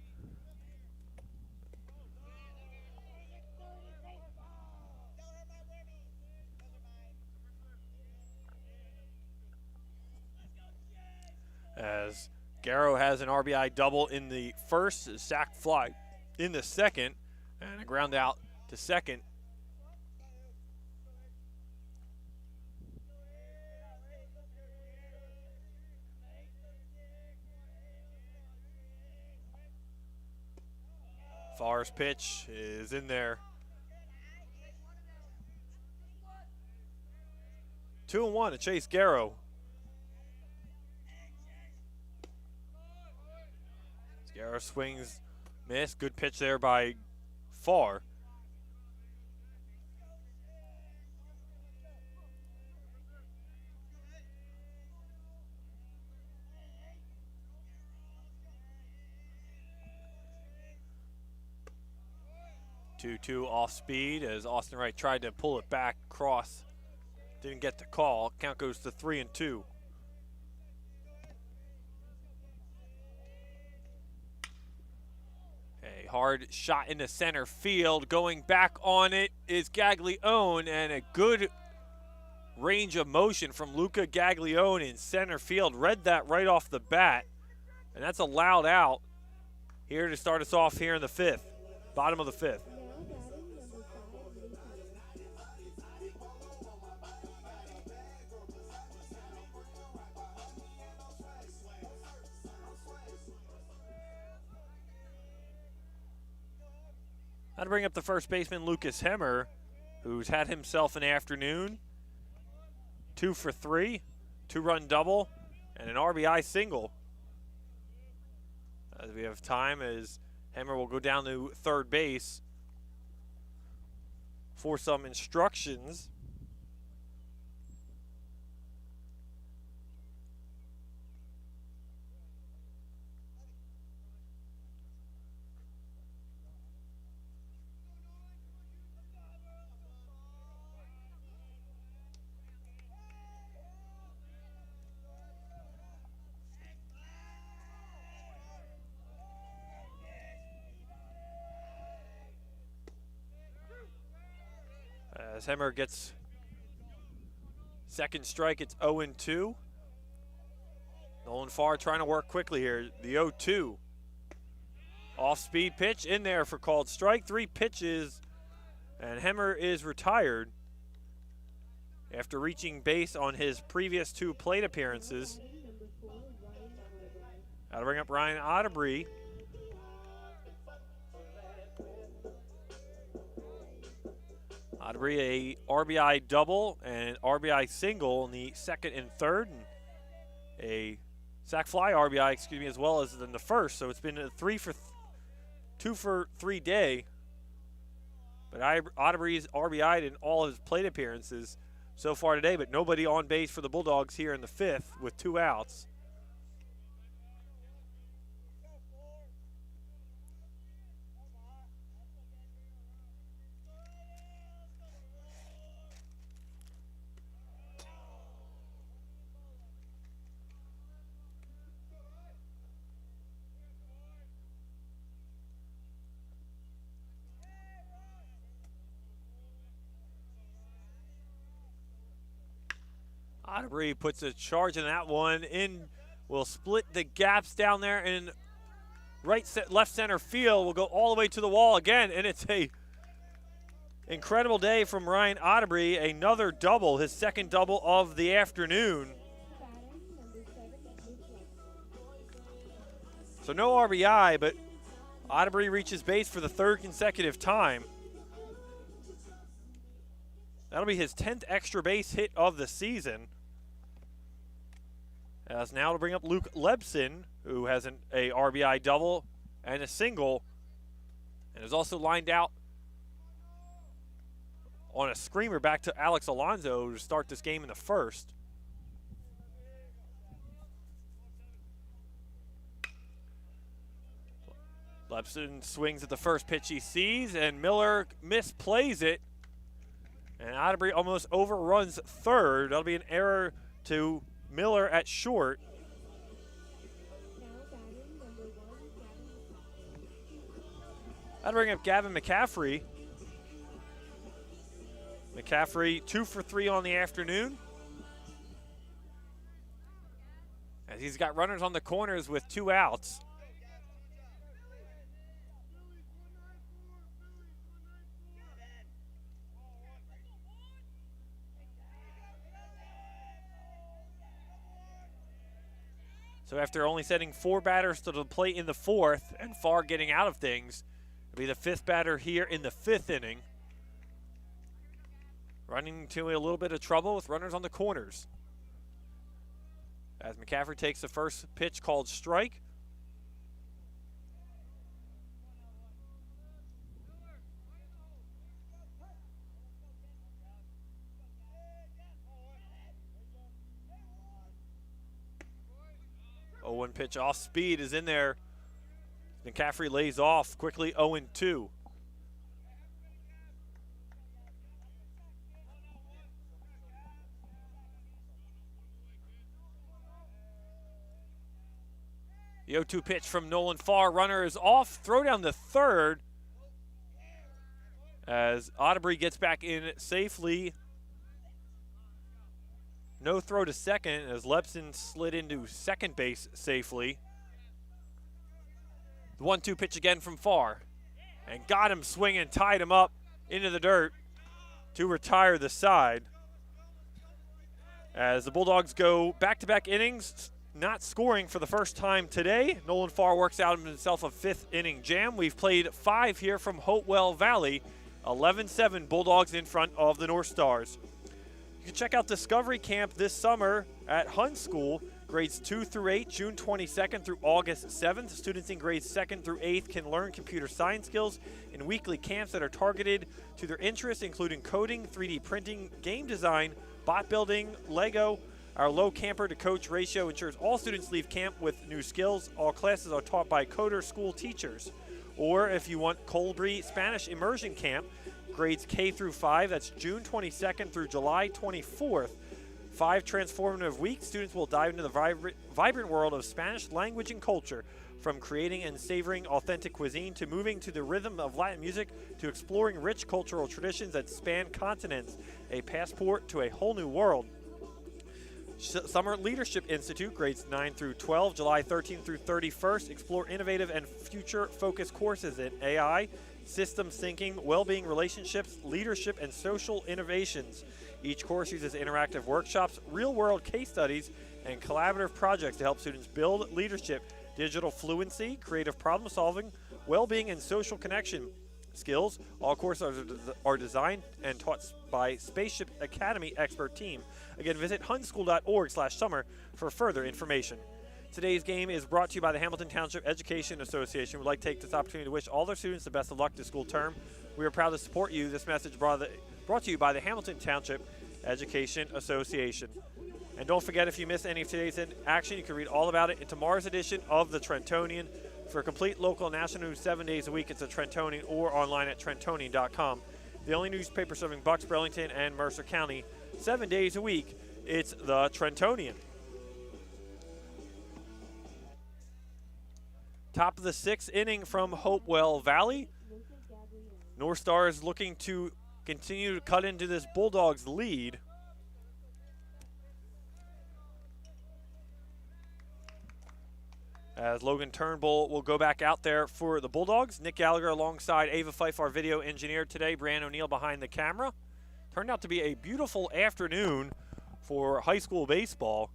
As Garrow has an RBI double in the first, a sac fly in the second, and a ground out to second. Farr's pitch is in there. 2-1 to Chase Garrow. Garrow swings, miss. Good pitch there by Farr. Two off speed as Austin Wright tried to pull it back cross. Didn't get the call. Count goes to 3-2. A hard shot into center field. Going back on it is Gaglione, and a good range of motion from Luca Gaglione in center field. Read that right off the bat, and that's a loud out here to start us off here in the 5th, bottom of the 5th. Now to bring up the first baseman, Lucas Hemmer, who's had himself an afternoon. 2 for 3, 2-run double, and an RBI single. As we have time, as Hemmer will go down to third base for some instructions. As Hemmer gets second strike, it's 0-2. Nolan Farr trying to work quickly here. The 0-2. Off-speed pitch in there for called strike. 3 pitches, and Hemmer is retired after reaching base on his previous 2 plate appearances. Got to bring up Ryan Otterbry. Otterbry, a RBI double and an RBI single in the second and third, and a sac fly RBI, as well as in the first. So it's been a 2 for 3 day. But Otterbry's RBI'd in all his plate appearances so far today, but nobody on base for the Bulldogs here in the 5th with 2 outs. Otterbry puts a charge in that one. Will split the gaps down there in left center field. Will go all the way to the wall again, and it's a incredible day from Ryan Otterbry. Another double, his second double of the afternoon. So no RBI, but Otterbry reaches base for the 3rd consecutive time. That'll be his 10th extra base hit of the season. As now to bring up Luke Lebson, who has a RBI double and a single, and is also lined out on a screamer back to Alex Alonso to start this game in the 1st. Lepson swings at the first pitch he sees, and Miller misplays it. And Otterbury almost overruns third. That'll be an error to Miller at short. Now batting number 1, Gavin. That'll bring up Gavin McCaffrey. McCaffrey 2 for 3 on the afternoon. As he's got runners on the corners with 2 outs. So after only sending 4 batters to the plate in the 4th and Farr getting out of things, it'll be the 5th batter here in the 5th inning. Running into a little bit of trouble with runners on the corners. As McCaffrey takes the first pitch called strike. Oh, 1 pitch off speed is in there. McCaffrey lays off quickly 0-2. The 0-2 pitch from Nolan Farr. Runner is off. Throw down the third. As Otterbury gets back in safely. No throw to second as Lepson slid into second base safely. The 1-2 pitch again from Farr. And got him swinging, tied him up into the dirt to retire the side. As the Bulldogs go back-to-back innings, not scoring for the first time today. Nolan Farr works out himself a 5th inning jam. We've played 5 here from Hopewell Valley. 11-7 Bulldogs in front of the North Stars. You can check out Discovery Camp this summer at Hun School, grades 2 through 8, June 22nd through August 7th. Students in grades 2nd through 8th can learn computer science skills in weekly camps that are targeted to their interests, including coding, 3D printing, game design, bot building, Lego. Our low camper to coach ratio ensures all students leave camp with new skills. All classes are taught by coder school teachers. Or if you want Colbury Spanish Immersion Camp, grades K through 5, that's June 22nd through July 24th. 5 transformative weeks, students will dive into the vibrant world of Spanish language and culture, from creating and savoring authentic cuisine to moving to the rhythm of Latin music to exploring rich cultural traditions that span continents, a passport to a whole new world. Summer Leadership Institute, grades 9 through 12, July 13th through 31st. Explore innovative and future-focused courses in AI, systems thinking, well-being, relationships, leadership, and social innovations. Each course uses interactive workshops, real-world case studies, and collaborative projects to help students build leadership, digital fluency, creative problem-solving, well-being, and social connection skills. All courses are designed and taught by Spaceship Academy expert team. Again, visit hunschool.org/summer for further information. Today's game is brought to you by the Hamilton Township Education Association. We'd like to take this opportunity to wish all their students the best of luck this school term. We are proud to support you. This message brought to you by the Hamilton Township Education Association. And don't forget, if you missed any of today's action, you can read all about it in tomorrow's edition of the Trentonian. For complete local and national news 7 days a week, it's the Trentonian or online at trentonian.com. The only newspaper serving Bucks, Burlington, and Mercer County 7 days a week, it's the Trentonian. Top of the 6th inning from Hopewell Valley. North Stars looking to continue to cut into this Bulldogs lead. As Logan Turnbull will go back out there for the Bulldogs. Nick Gallagher alongside Ava Fife, our video engineer today. Brian O'Neill behind the camera. Turned out to be a beautiful afternoon for high school baseball.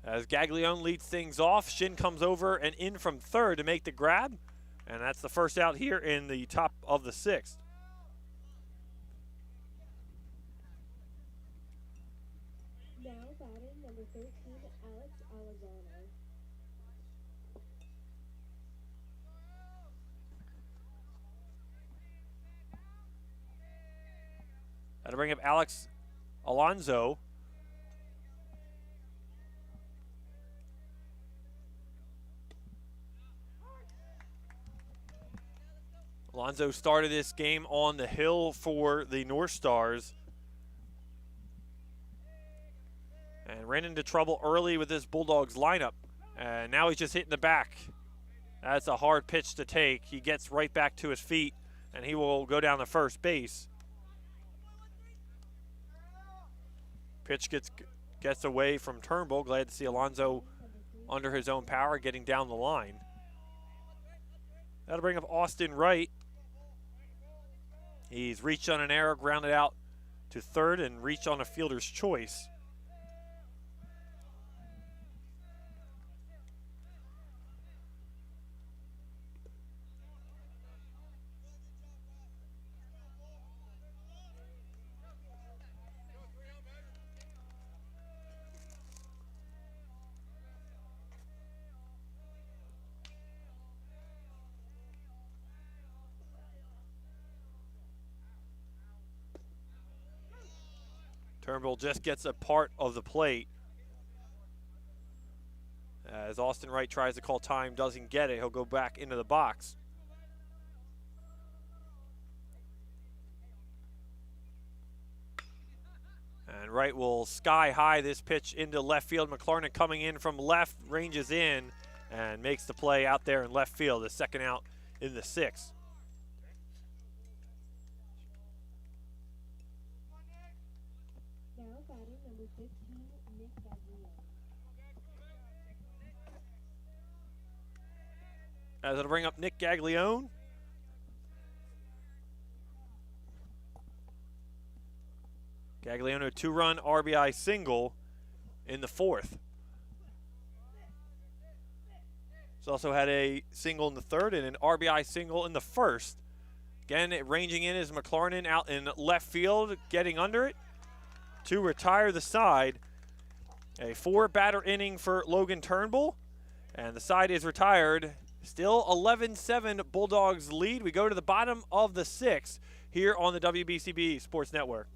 As Gaglione leads things off, Shin comes over and in from third to make the grab. And that's the first out here in the top of the 6th. Now batting number 13, Alex Alexander. That'll bring up Alex Alonso. Alonzo started this game on the hill for the Northstars and ran into trouble early with this Bulldogs lineup. And now he's just hitting the back. That's a hard pitch to take. He gets right back to his feet, and he will go down to first base. Pitch gets away from Turnbull. Glad to see Alonzo under his own power getting down the line. That'll bring up Austin Wright. He's reached on an error, grounded out to third, and reached on a fielder's choice. Turnbull just gets a part of the plate. As Austin Wright tries to call time, doesn't get it. He'll go back into the box. And Wright will sky high this pitch into left field. McLaren coming in from left, ranges in, and makes the play out there in left field. The second out in the sixth. As it'll bring up Nick Gaglione. Gaglione, a two-run RBI single in the fourth. He's also had a single in the third and an RBI single in the first. Again, ranging in is McLaren out in left field, getting under it to retire the side. A four-batter inning for Logan Turnbull, and the side is retired. Still 11-7 Bulldogs lead. We go to the bottom of the sixth here on the WBCB Sports Network.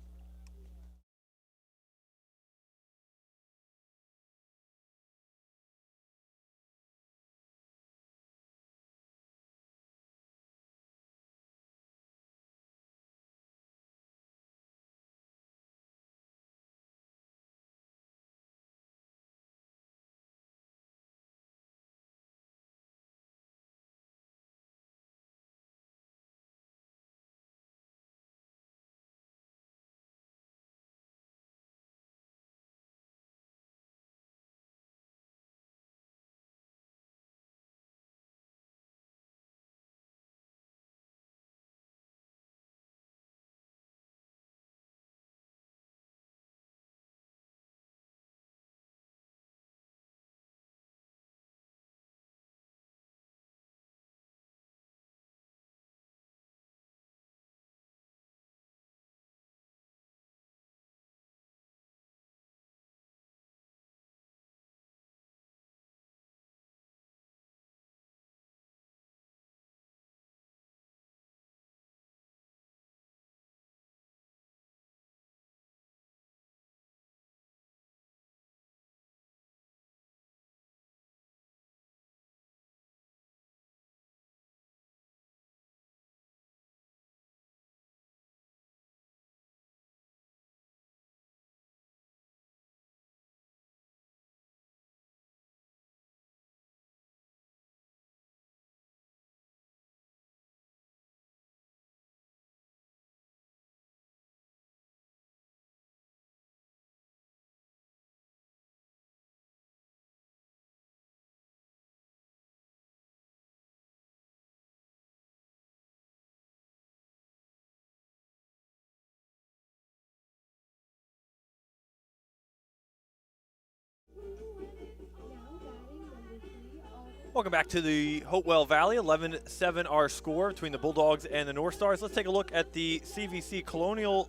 Welcome back to the Hopewell Valley. 11-7 our score between the Bulldogs and the Northstars. Let's take a look at the CVC Colonial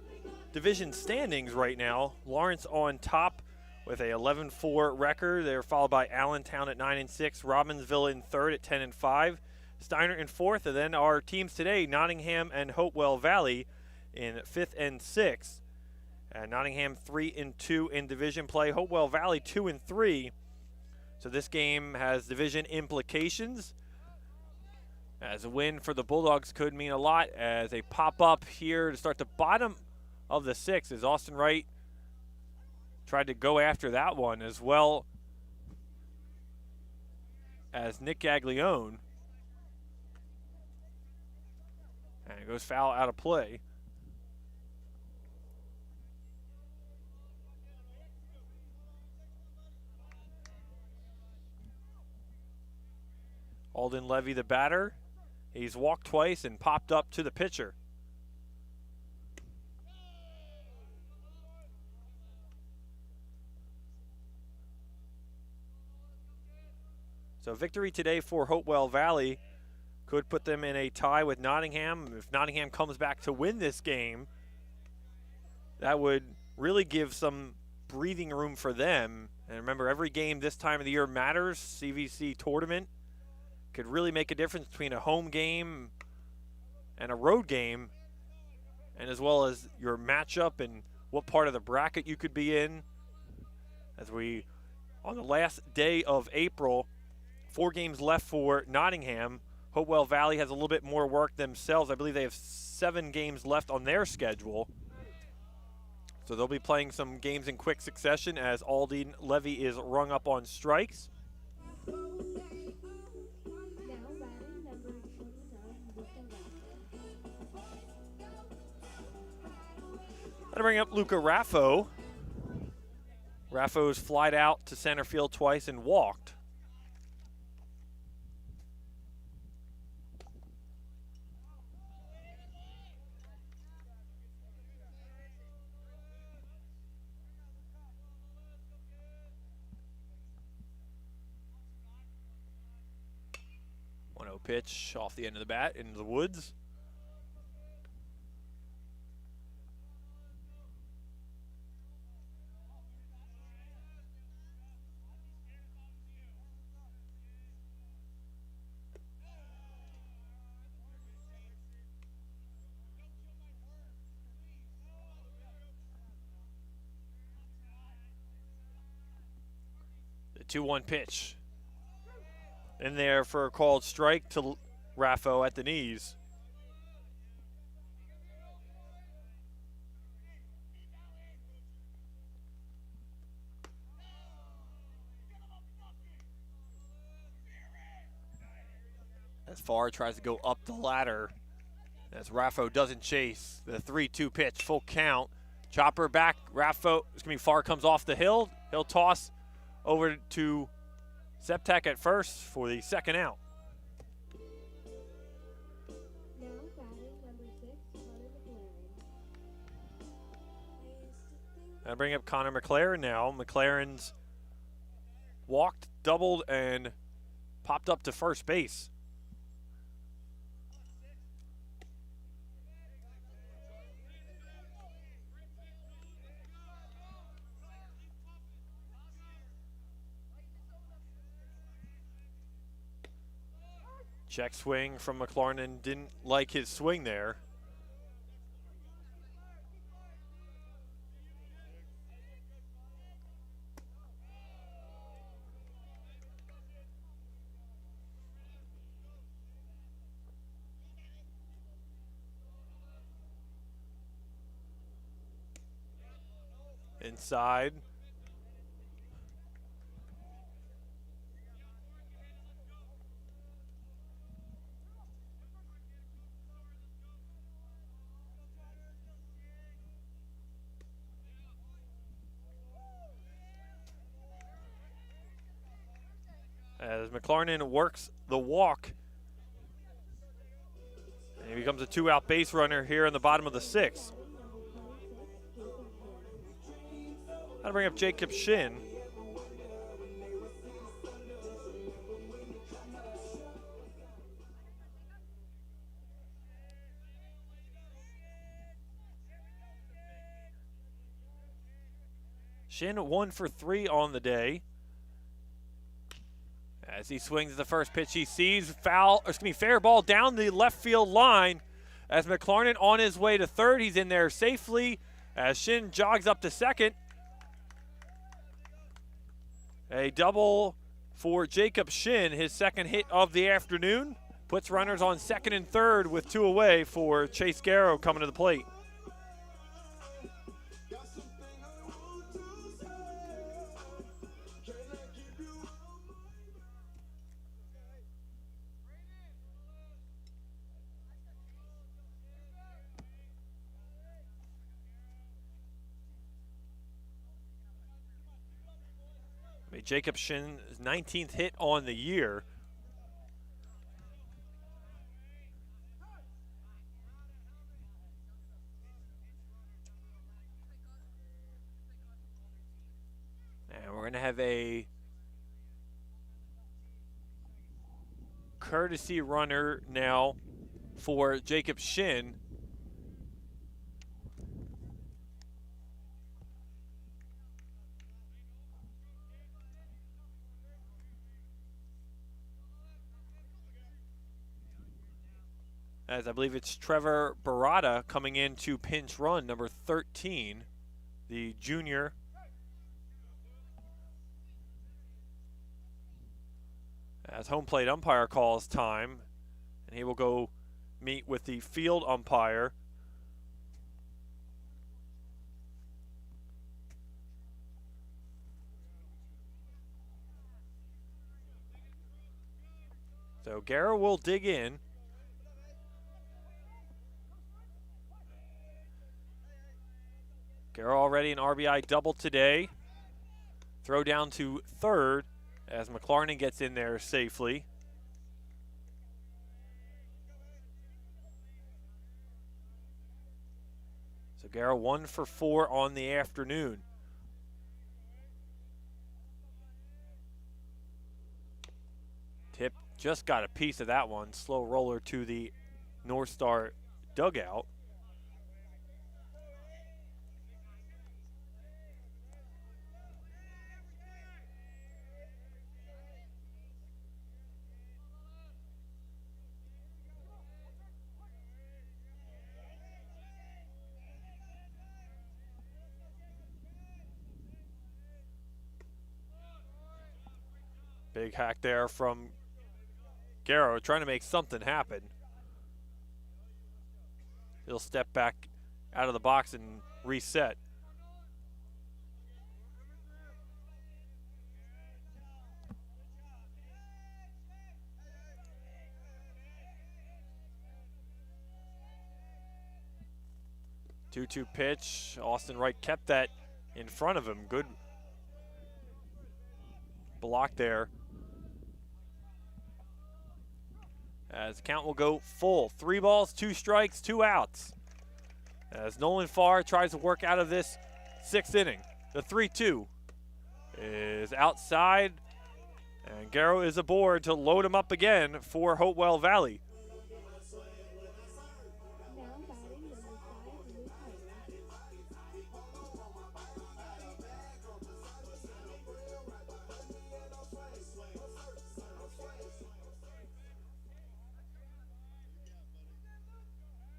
Division standings right now. Lawrence on top with a 11-4 record. They're followed by Allentown at 9-6, Robbinsville in third at 10-5, Steiner in fourth, and then our teams today, Nottingham and Hopewell Valley in fifth and sixth. Nottingham 3-2 in division play. Hopewell Valley 2-3. So this game has division implications. As a win for the Bulldogs could mean a lot as they pop up here to start the bottom of the 6th as Austin Wright tried to go after that one as well as Nick Gaglione. And it goes foul out of play. Alden Levy, the batter. He's walked twice and popped up to the pitcher. So victory today for Hopewell Valley could put them in a tie with Nottingham. If Nottingham comes back to win this game, that would really give some breathing room for them. And remember, every game this time of the year matters. CVC tournament could really make a difference between a home game and a road game, and as well as your matchup and what part of the bracket you could be in. As we, on the last day of April, 4 games left for Nottingham. Hopewell Valley has a little bit more work themselves. I believe they have 7 games left on their schedule. So they'll be playing some games in quick succession as Alden Levy is rung up on strikes. I'll bring up Luca Raffo. Raffo's flied out to center field twice and walked. Pitch off the end of the bat into the woods. The 2-1 pitch. In there for a called strike to Raffo at the knees. As Farr tries to go up the ladder, as Raffo doesn't chase. The 3-2 pitch, full count. Chopper back, Farr comes off the hill. He'll toss over to Septak at first for the second out. Now batting number 6, Connor McLaren. I bring up Connor McLaren now. McLaren's walked, doubled, and popped up to first base. Check swing from McLaren, didn't like his swing there. Inside. As McLaren works the walk, and he becomes a 2-out base runner here in the bottom of the 6th. I'll bring up Jacob Shin. Shin 1 for 3 on the day. As he swings the first pitch, he sees fair ball down the left field line. As McLaren on his way to third, he's in there safely. As Shin jogs up to second. A double for Jacob Shin, his second hit of the afternoon. puts runners on second and third with 2 away for Chase Garrow coming to the plate. Jacob Shin's 19th hit on the year. And we're going to have a courtesy runner now for Jacob Shin. As I believe it's Trevor Barada coming in to pinch run, number 13, the junior. As home plate umpire calls time, and he will go meet with the field umpire. So Garrow will dig in. Garrow already an RBI double today. Throw down to third as McLarnon gets in there safely. So Garrow 1 for 4 on the afternoon. Tip just got a piece of that one. Slow roller to the North Star dugout. Big hack there from Garrow, trying to make something happen. He'll step back out of the box and reset. Two-two pitch. Austin Wright kept that in front of him. Good block there. As the count will go full. 3 balls, 2 strikes, 2 outs. As Nolan Farr tries to work out of this 6th inning. The 3-2 is outside, and Garrow is aboard to load him up again for Hopewell Valley. Now batting number 5,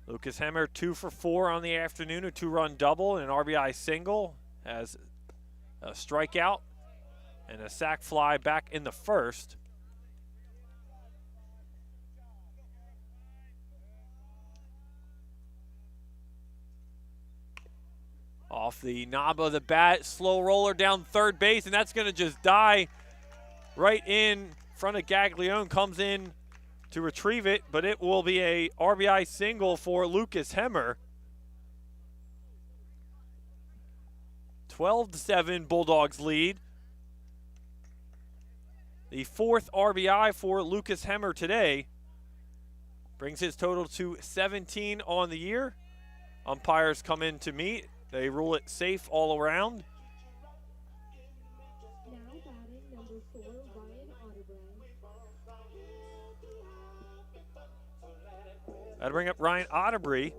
Luke Lucas Hemmer 2 for 4 on the afternoon, a 2-run double and an RBI single, has a strikeout and a sac fly back in the first. Off the knob of the bat, slow roller down third base, and that's going to just die right in front of Gaglione. Comes in to retrieve it, but it will be a RBI single for Lucas Hemmer. 12-7 Bulldogs lead. The 4th RBI for Lucas Hemmer today brings his total to 17 on the year. Umpires come in to meet. They rule it safe all around. Now batting number 4, Ryan Otterbrand. That'll bring up Ryan Otterbury.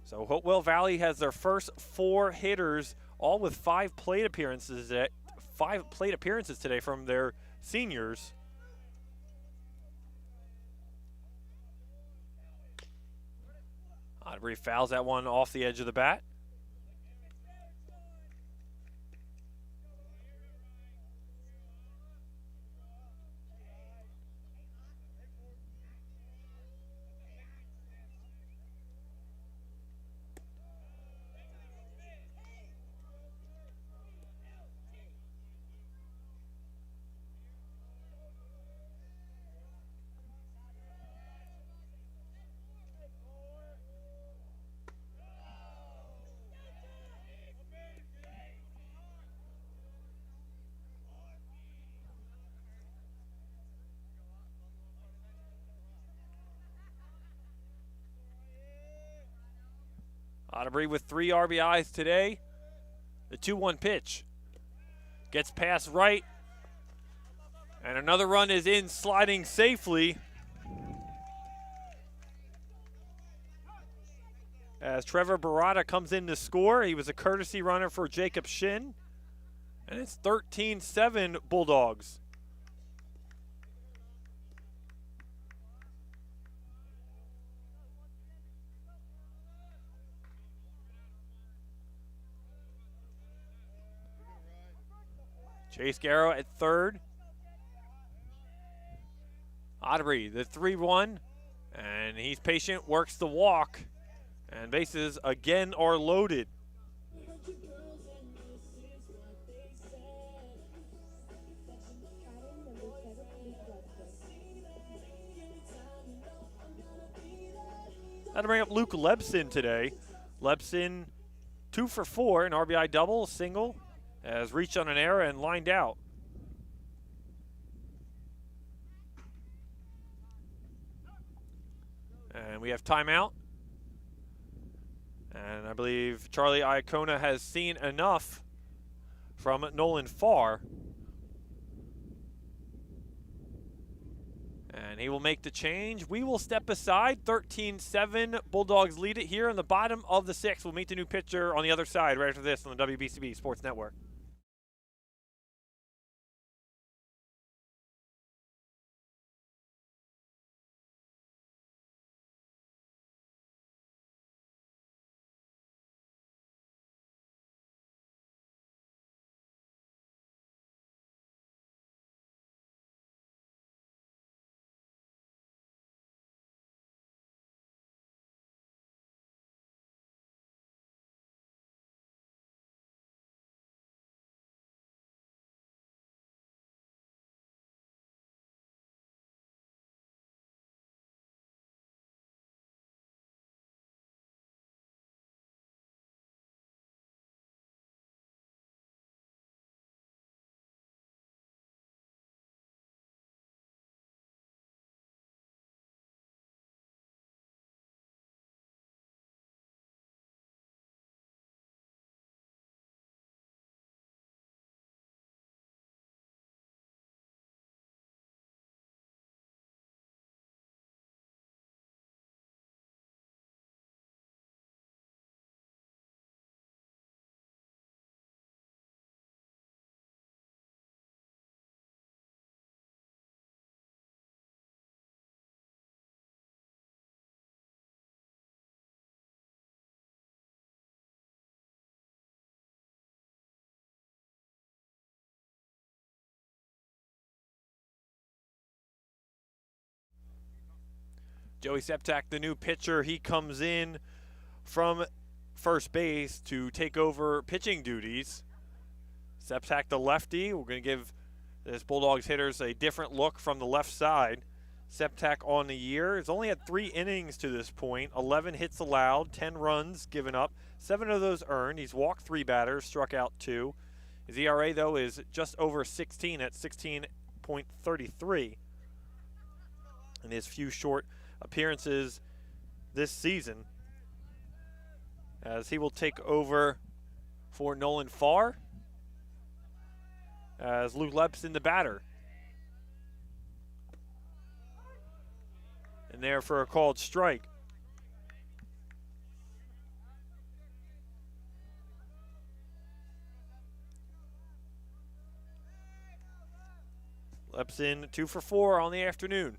So Hopewell Valley has their first 4 hitters, all with 5 plate appearances today from their seniors. Otterbury fouls that one off the edge of the bat. Otterbury with 3 RBIs today. The 2-1 pitch. Gets past right. And another run is in, sliding safely. As Trevor Barada comes in to score. He was a courtesy runner for Jacob Shin. And it's 13-7 Bulldogs. Chase Garrow at third. Otterbury, the 3-1, and he's patient, works the walk, and bases again are loaded. That'll bring up Luke Lebson today. Lebson 2 for 4, an RBI double, single, has reached on an error and lined out. And we have timeout. And I believe Charlie Iacona has seen enough from Nolan Farr. And he will make the change. We will step aside. 13-7. Bulldogs lead it here in the bottom of the 6th. We'll meet the new pitcher on the other side right after this on the WBCB Sports Network. Joey Septak, the new pitcher, he comes in from first base to take over pitching duties. Septak, the lefty, we're going to give this Bulldogs hitters a different look from the left side. Septak on the year has only had 3 innings to this point, 11 hits allowed, 10 runs given up, 7 of those earned. He's walked 3 batters, struck out 2. His ERA, though, is just over 16 at 16.33 in his few short appearances this season, as he will take over for Nolan Farr as Luke Lebson, the batter. And there for a called strike. Lebson 2 for 4 on the afternoon.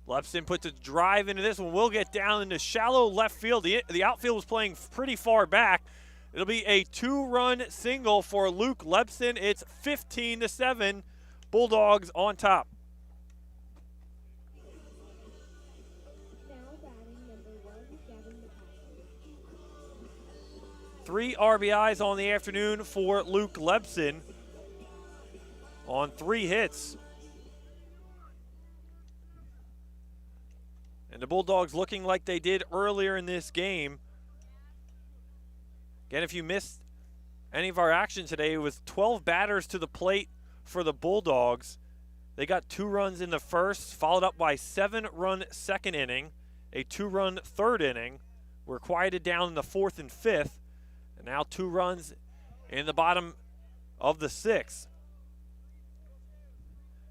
Lebson puts a drive into this one. We'll get down into shallow left field. The outfield was playing pretty far back. It'll be a 2-run single for Luke Lebson. It's 15-7. Bulldogs on top. Now batting number 1, Gavin McCaffrey. 3 RBIs on the afternoon for Luke Lebson on 3 hits. And the Bulldogs looking like they did earlier in this game. Again, if you missed any of our action today, it was 12 batters to the plate for the Bulldogs. They got 2 runs in the first, followed up by 7-run second inning, a 2-run third inning, were quieted down in the 4th and 5th, and now 2 runs in the bottom of the 6th.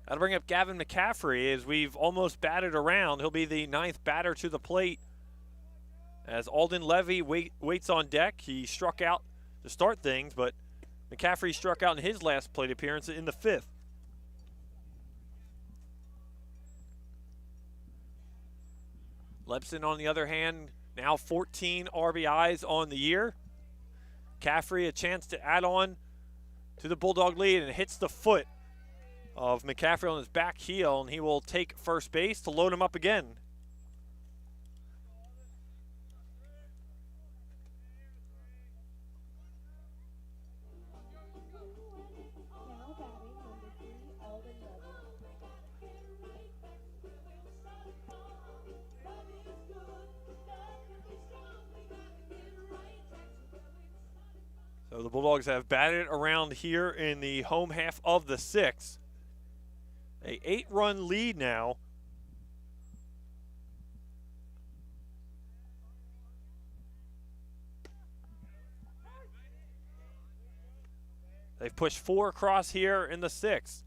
That'll bring up Gavin McCaffrey as we've almost batted around. He'll be the 9th batter to the plate as Alden Levy waits on deck. He struck out to start things, but McCaffrey struck out in his last plate appearance in the 5th. Lepson, on the other hand, now 14 RBIs on the year. McCaffrey a chance to add on to the Bulldog lead, and hits the foot of McCaffrey on his back heel, and he will take first base to load him up again. Now batting number 3, Alden Levy. So the Bulldogs have batted around here in the home half of the 6th. A 8-run lead now. They've pushed 4 across here in the 6th.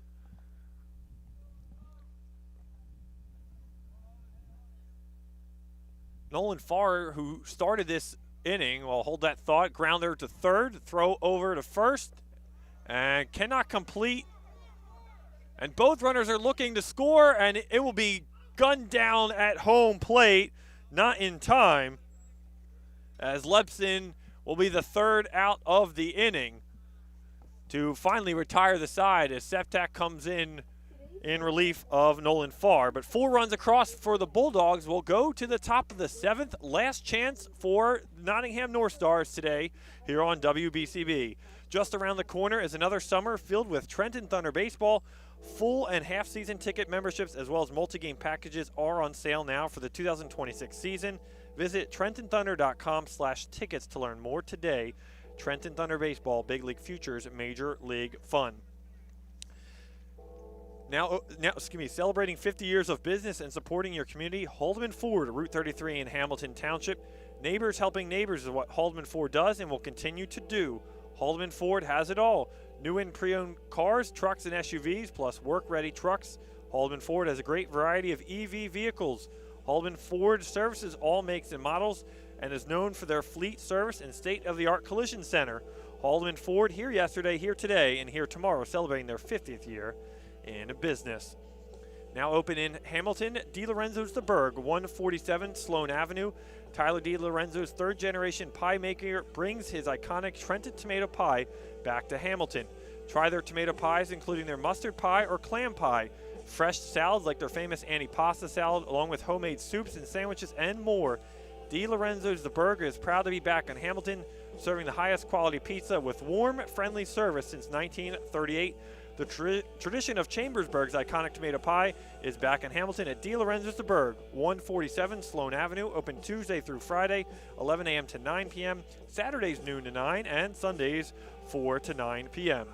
Nolan Farr, who started this inning, will hold that thought. Grounder to third, throw over to first, and cannot complete. And both runners are looking to score, and it will be gunned down at home plate, not in time, as Lepson will be the 3rd out of the inning to finally retire the side as Septak comes in relief of Nolan Farr. But 4 runs across for the Bulldogs will go to the top of the 7th. Last chance for Nottingham Northstars today here on WBCB. Just around the corner is another summer filled with Trenton Thunder baseball. Full and half-season ticket memberships as well as multi-game packages are on sale now for the 2026 season. Visit TrentonThunder.com/tickets to learn more today. Trenton Thunder Baseball, Big League Futures, Major League Fun. Now, celebrating 50 years of business and supporting your community, Haldeman Ford, Route 33 in Hamilton Township. Neighbors helping neighbors is what Haldeman Ford does and will continue to do. Haldeman Ford has it all. New and pre-owned cars, trucks, and SUVs, plus work-ready trucks. Haldeman Ford has a great variety of EV vehicles. Haldeman Ford services all makes and models and is known for their fleet service and state-of-the-art collision center. Haldeman Ford, here yesterday, here today, and here tomorrow, celebrating their 50th year in business. Now open in Hamilton, DiLorenzo's The Berg, 147 Sloan Avenue. Tyler DiLorenzo's 3rd-generation pie maker brings his iconic Trenton tomato pie back to Hamilton. Try their tomato pies, including their mustard pie or clam pie, fresh salads like their famous antipasta salad, along with homemade soups and sandwiches and more. DiLorenzo's The Berg is proud to be back in Hamilton, serving the highest quality pizza with warm, friendly service since 1938. The tradition of Chambersburg's iconic tomato pie is back in Hamilton at DiLorenzo's The Berg, 147 Sloan Avenue, open Tuesday through Friday, 11 a.m. to 9 p.m., Saturdays noon to 9, and Sundays 4 to 9 p.m.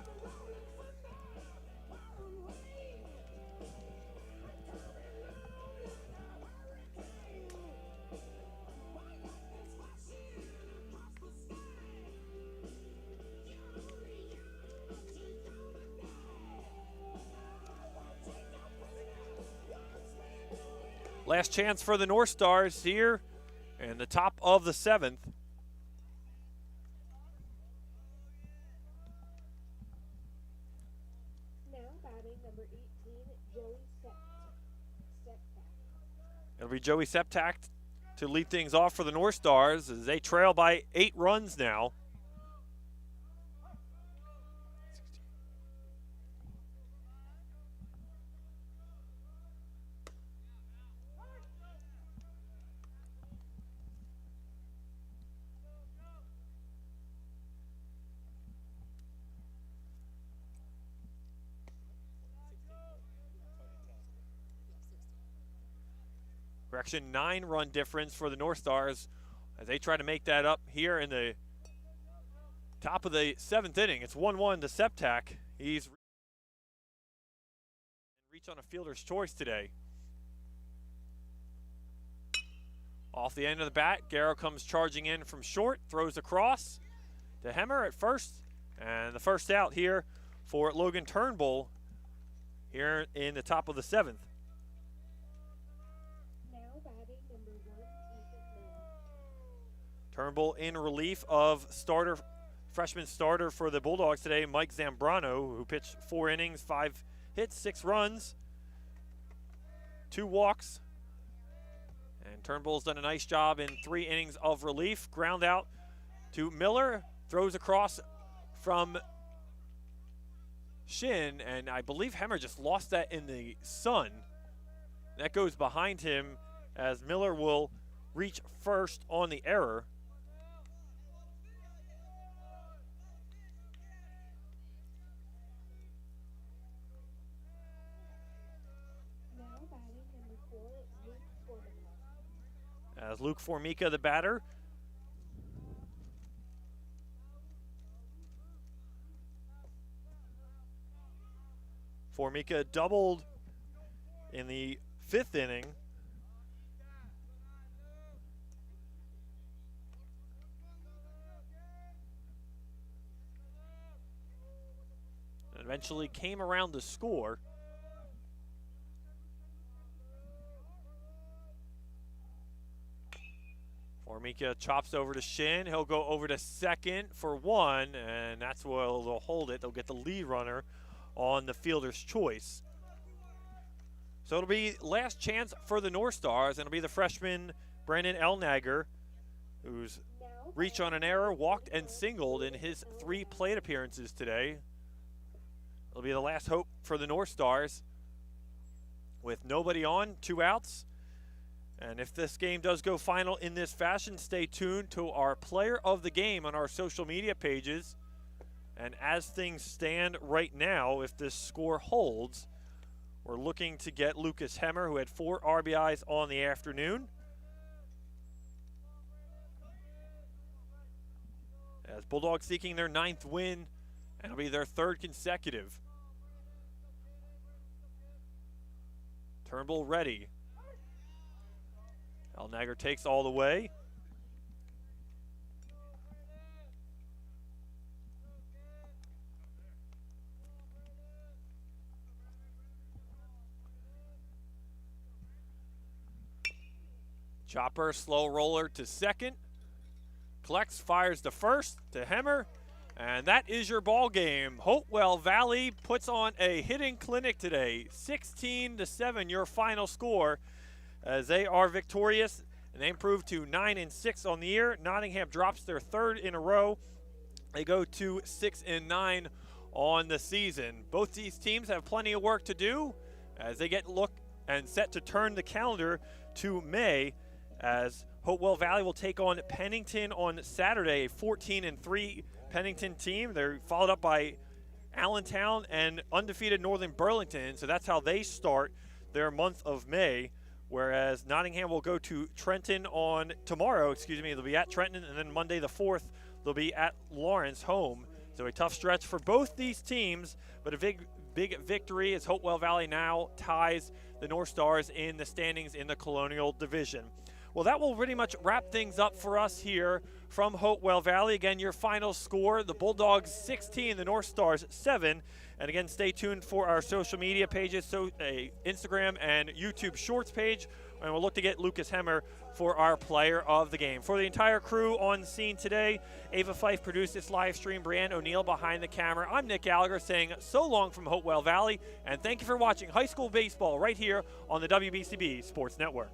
Last chance for the North Stars here in the top of the 7th. Now batting number 18, Joey Septak. It'll be Joey Septak to lead things off for the North Stars as they trail by 8 runs now. Correction, 9-run difference for the North Stars as they try to make that up here in the top of the 7th inning. It's 1-1 to Septak. He's reach on a fielder's choice today. Off the end of the bat, Garrow comes charging in from short, throws across to Hemmer at first, and the first out here for Logan Turnbull here in the top of the 7th. Now batting number 1, Ethan Miller. Turnbull in relief of freshman starter for the Bulldogs today, Mike Zambrano, who pitched 4 innings, 5 hits, 6 runs, 2 walks. And Turnbull's done a nice job in 3 innings of relief. Ground out to Miller, throws across from Shin, and I believe Hemmer just lost that in the sun. That goes behind him as Miller will reach first on the error. Now batting number 4, Luke Formica. As Luke Formica, the batter. Formica doubled in the 5th inning. And eventually came around to score. Formica chops over to Shin. He'll go over to second for 1, and that's where they'll hold it. They'll get the lead runner on the fielder's choice. So it'll be last chance for the Northstars, and it'll be the freshman Brandon Elnager, who's reached on an error, walked and singled in his 3 plate appearances today. It'll be the last hope for the Northstars with nobody on, 2 outs. And if this game does go final in this fashion, stay tuned to our player of the game on our social media pages. And as things stand right now, if this score holds, we're looking to get Lucas Hemmer, who had 4 RBIs on the afternoon. As Bulldogs seeking their 9th win, and it'll be their 3rd consecutive. Turnbull ready. Elnager takes all the way. Chopper, slow roller to second. Collects, fires to first to Hemmer. And that is your ball game. Hopewell Valley puts on a hitting clinic today. 16-7 your final score as they are victorious. And they improve to 9-6 on the year. Nottingham drops their 3rd in a row. They go to 6-9 on the season. Both these teams have plenty of work to do as they get look and set to turn the calendar to May, as Hopewell Valley will take on Pennington on Saturday, a 14-3 Pennington team. They're followed up by Allentown and undefeated Northern Burlington, so that's how they start their month of May, whereas Nottingham will go to Trenton on tomorrow, they'll be at Trenton, and then Monday the 4th, they'll be at Lawrence home. So a tough stretch for both these teams, but a big victory as Hopewell Valley now ties the Northstars in the standings in the Colonial Division. Well, that will pretty much wrap things up for us here from Hopewell Valley. Again, your final score, the Bulldogs 16, the Northstars 7. And again, stay tuned for our social media pages, so Instagram and YouTube Shorts page, and we'll look to get Lucas Hemmer for our player of the game. For the entire crew on scene today, Ava Fife produced this live stream, Brianne O'Neill behind the camera. I'm Nick Gallagher saying so long from Hopewell Valley, and thank you for watching high school baseball right here on the WBCB Sports Network.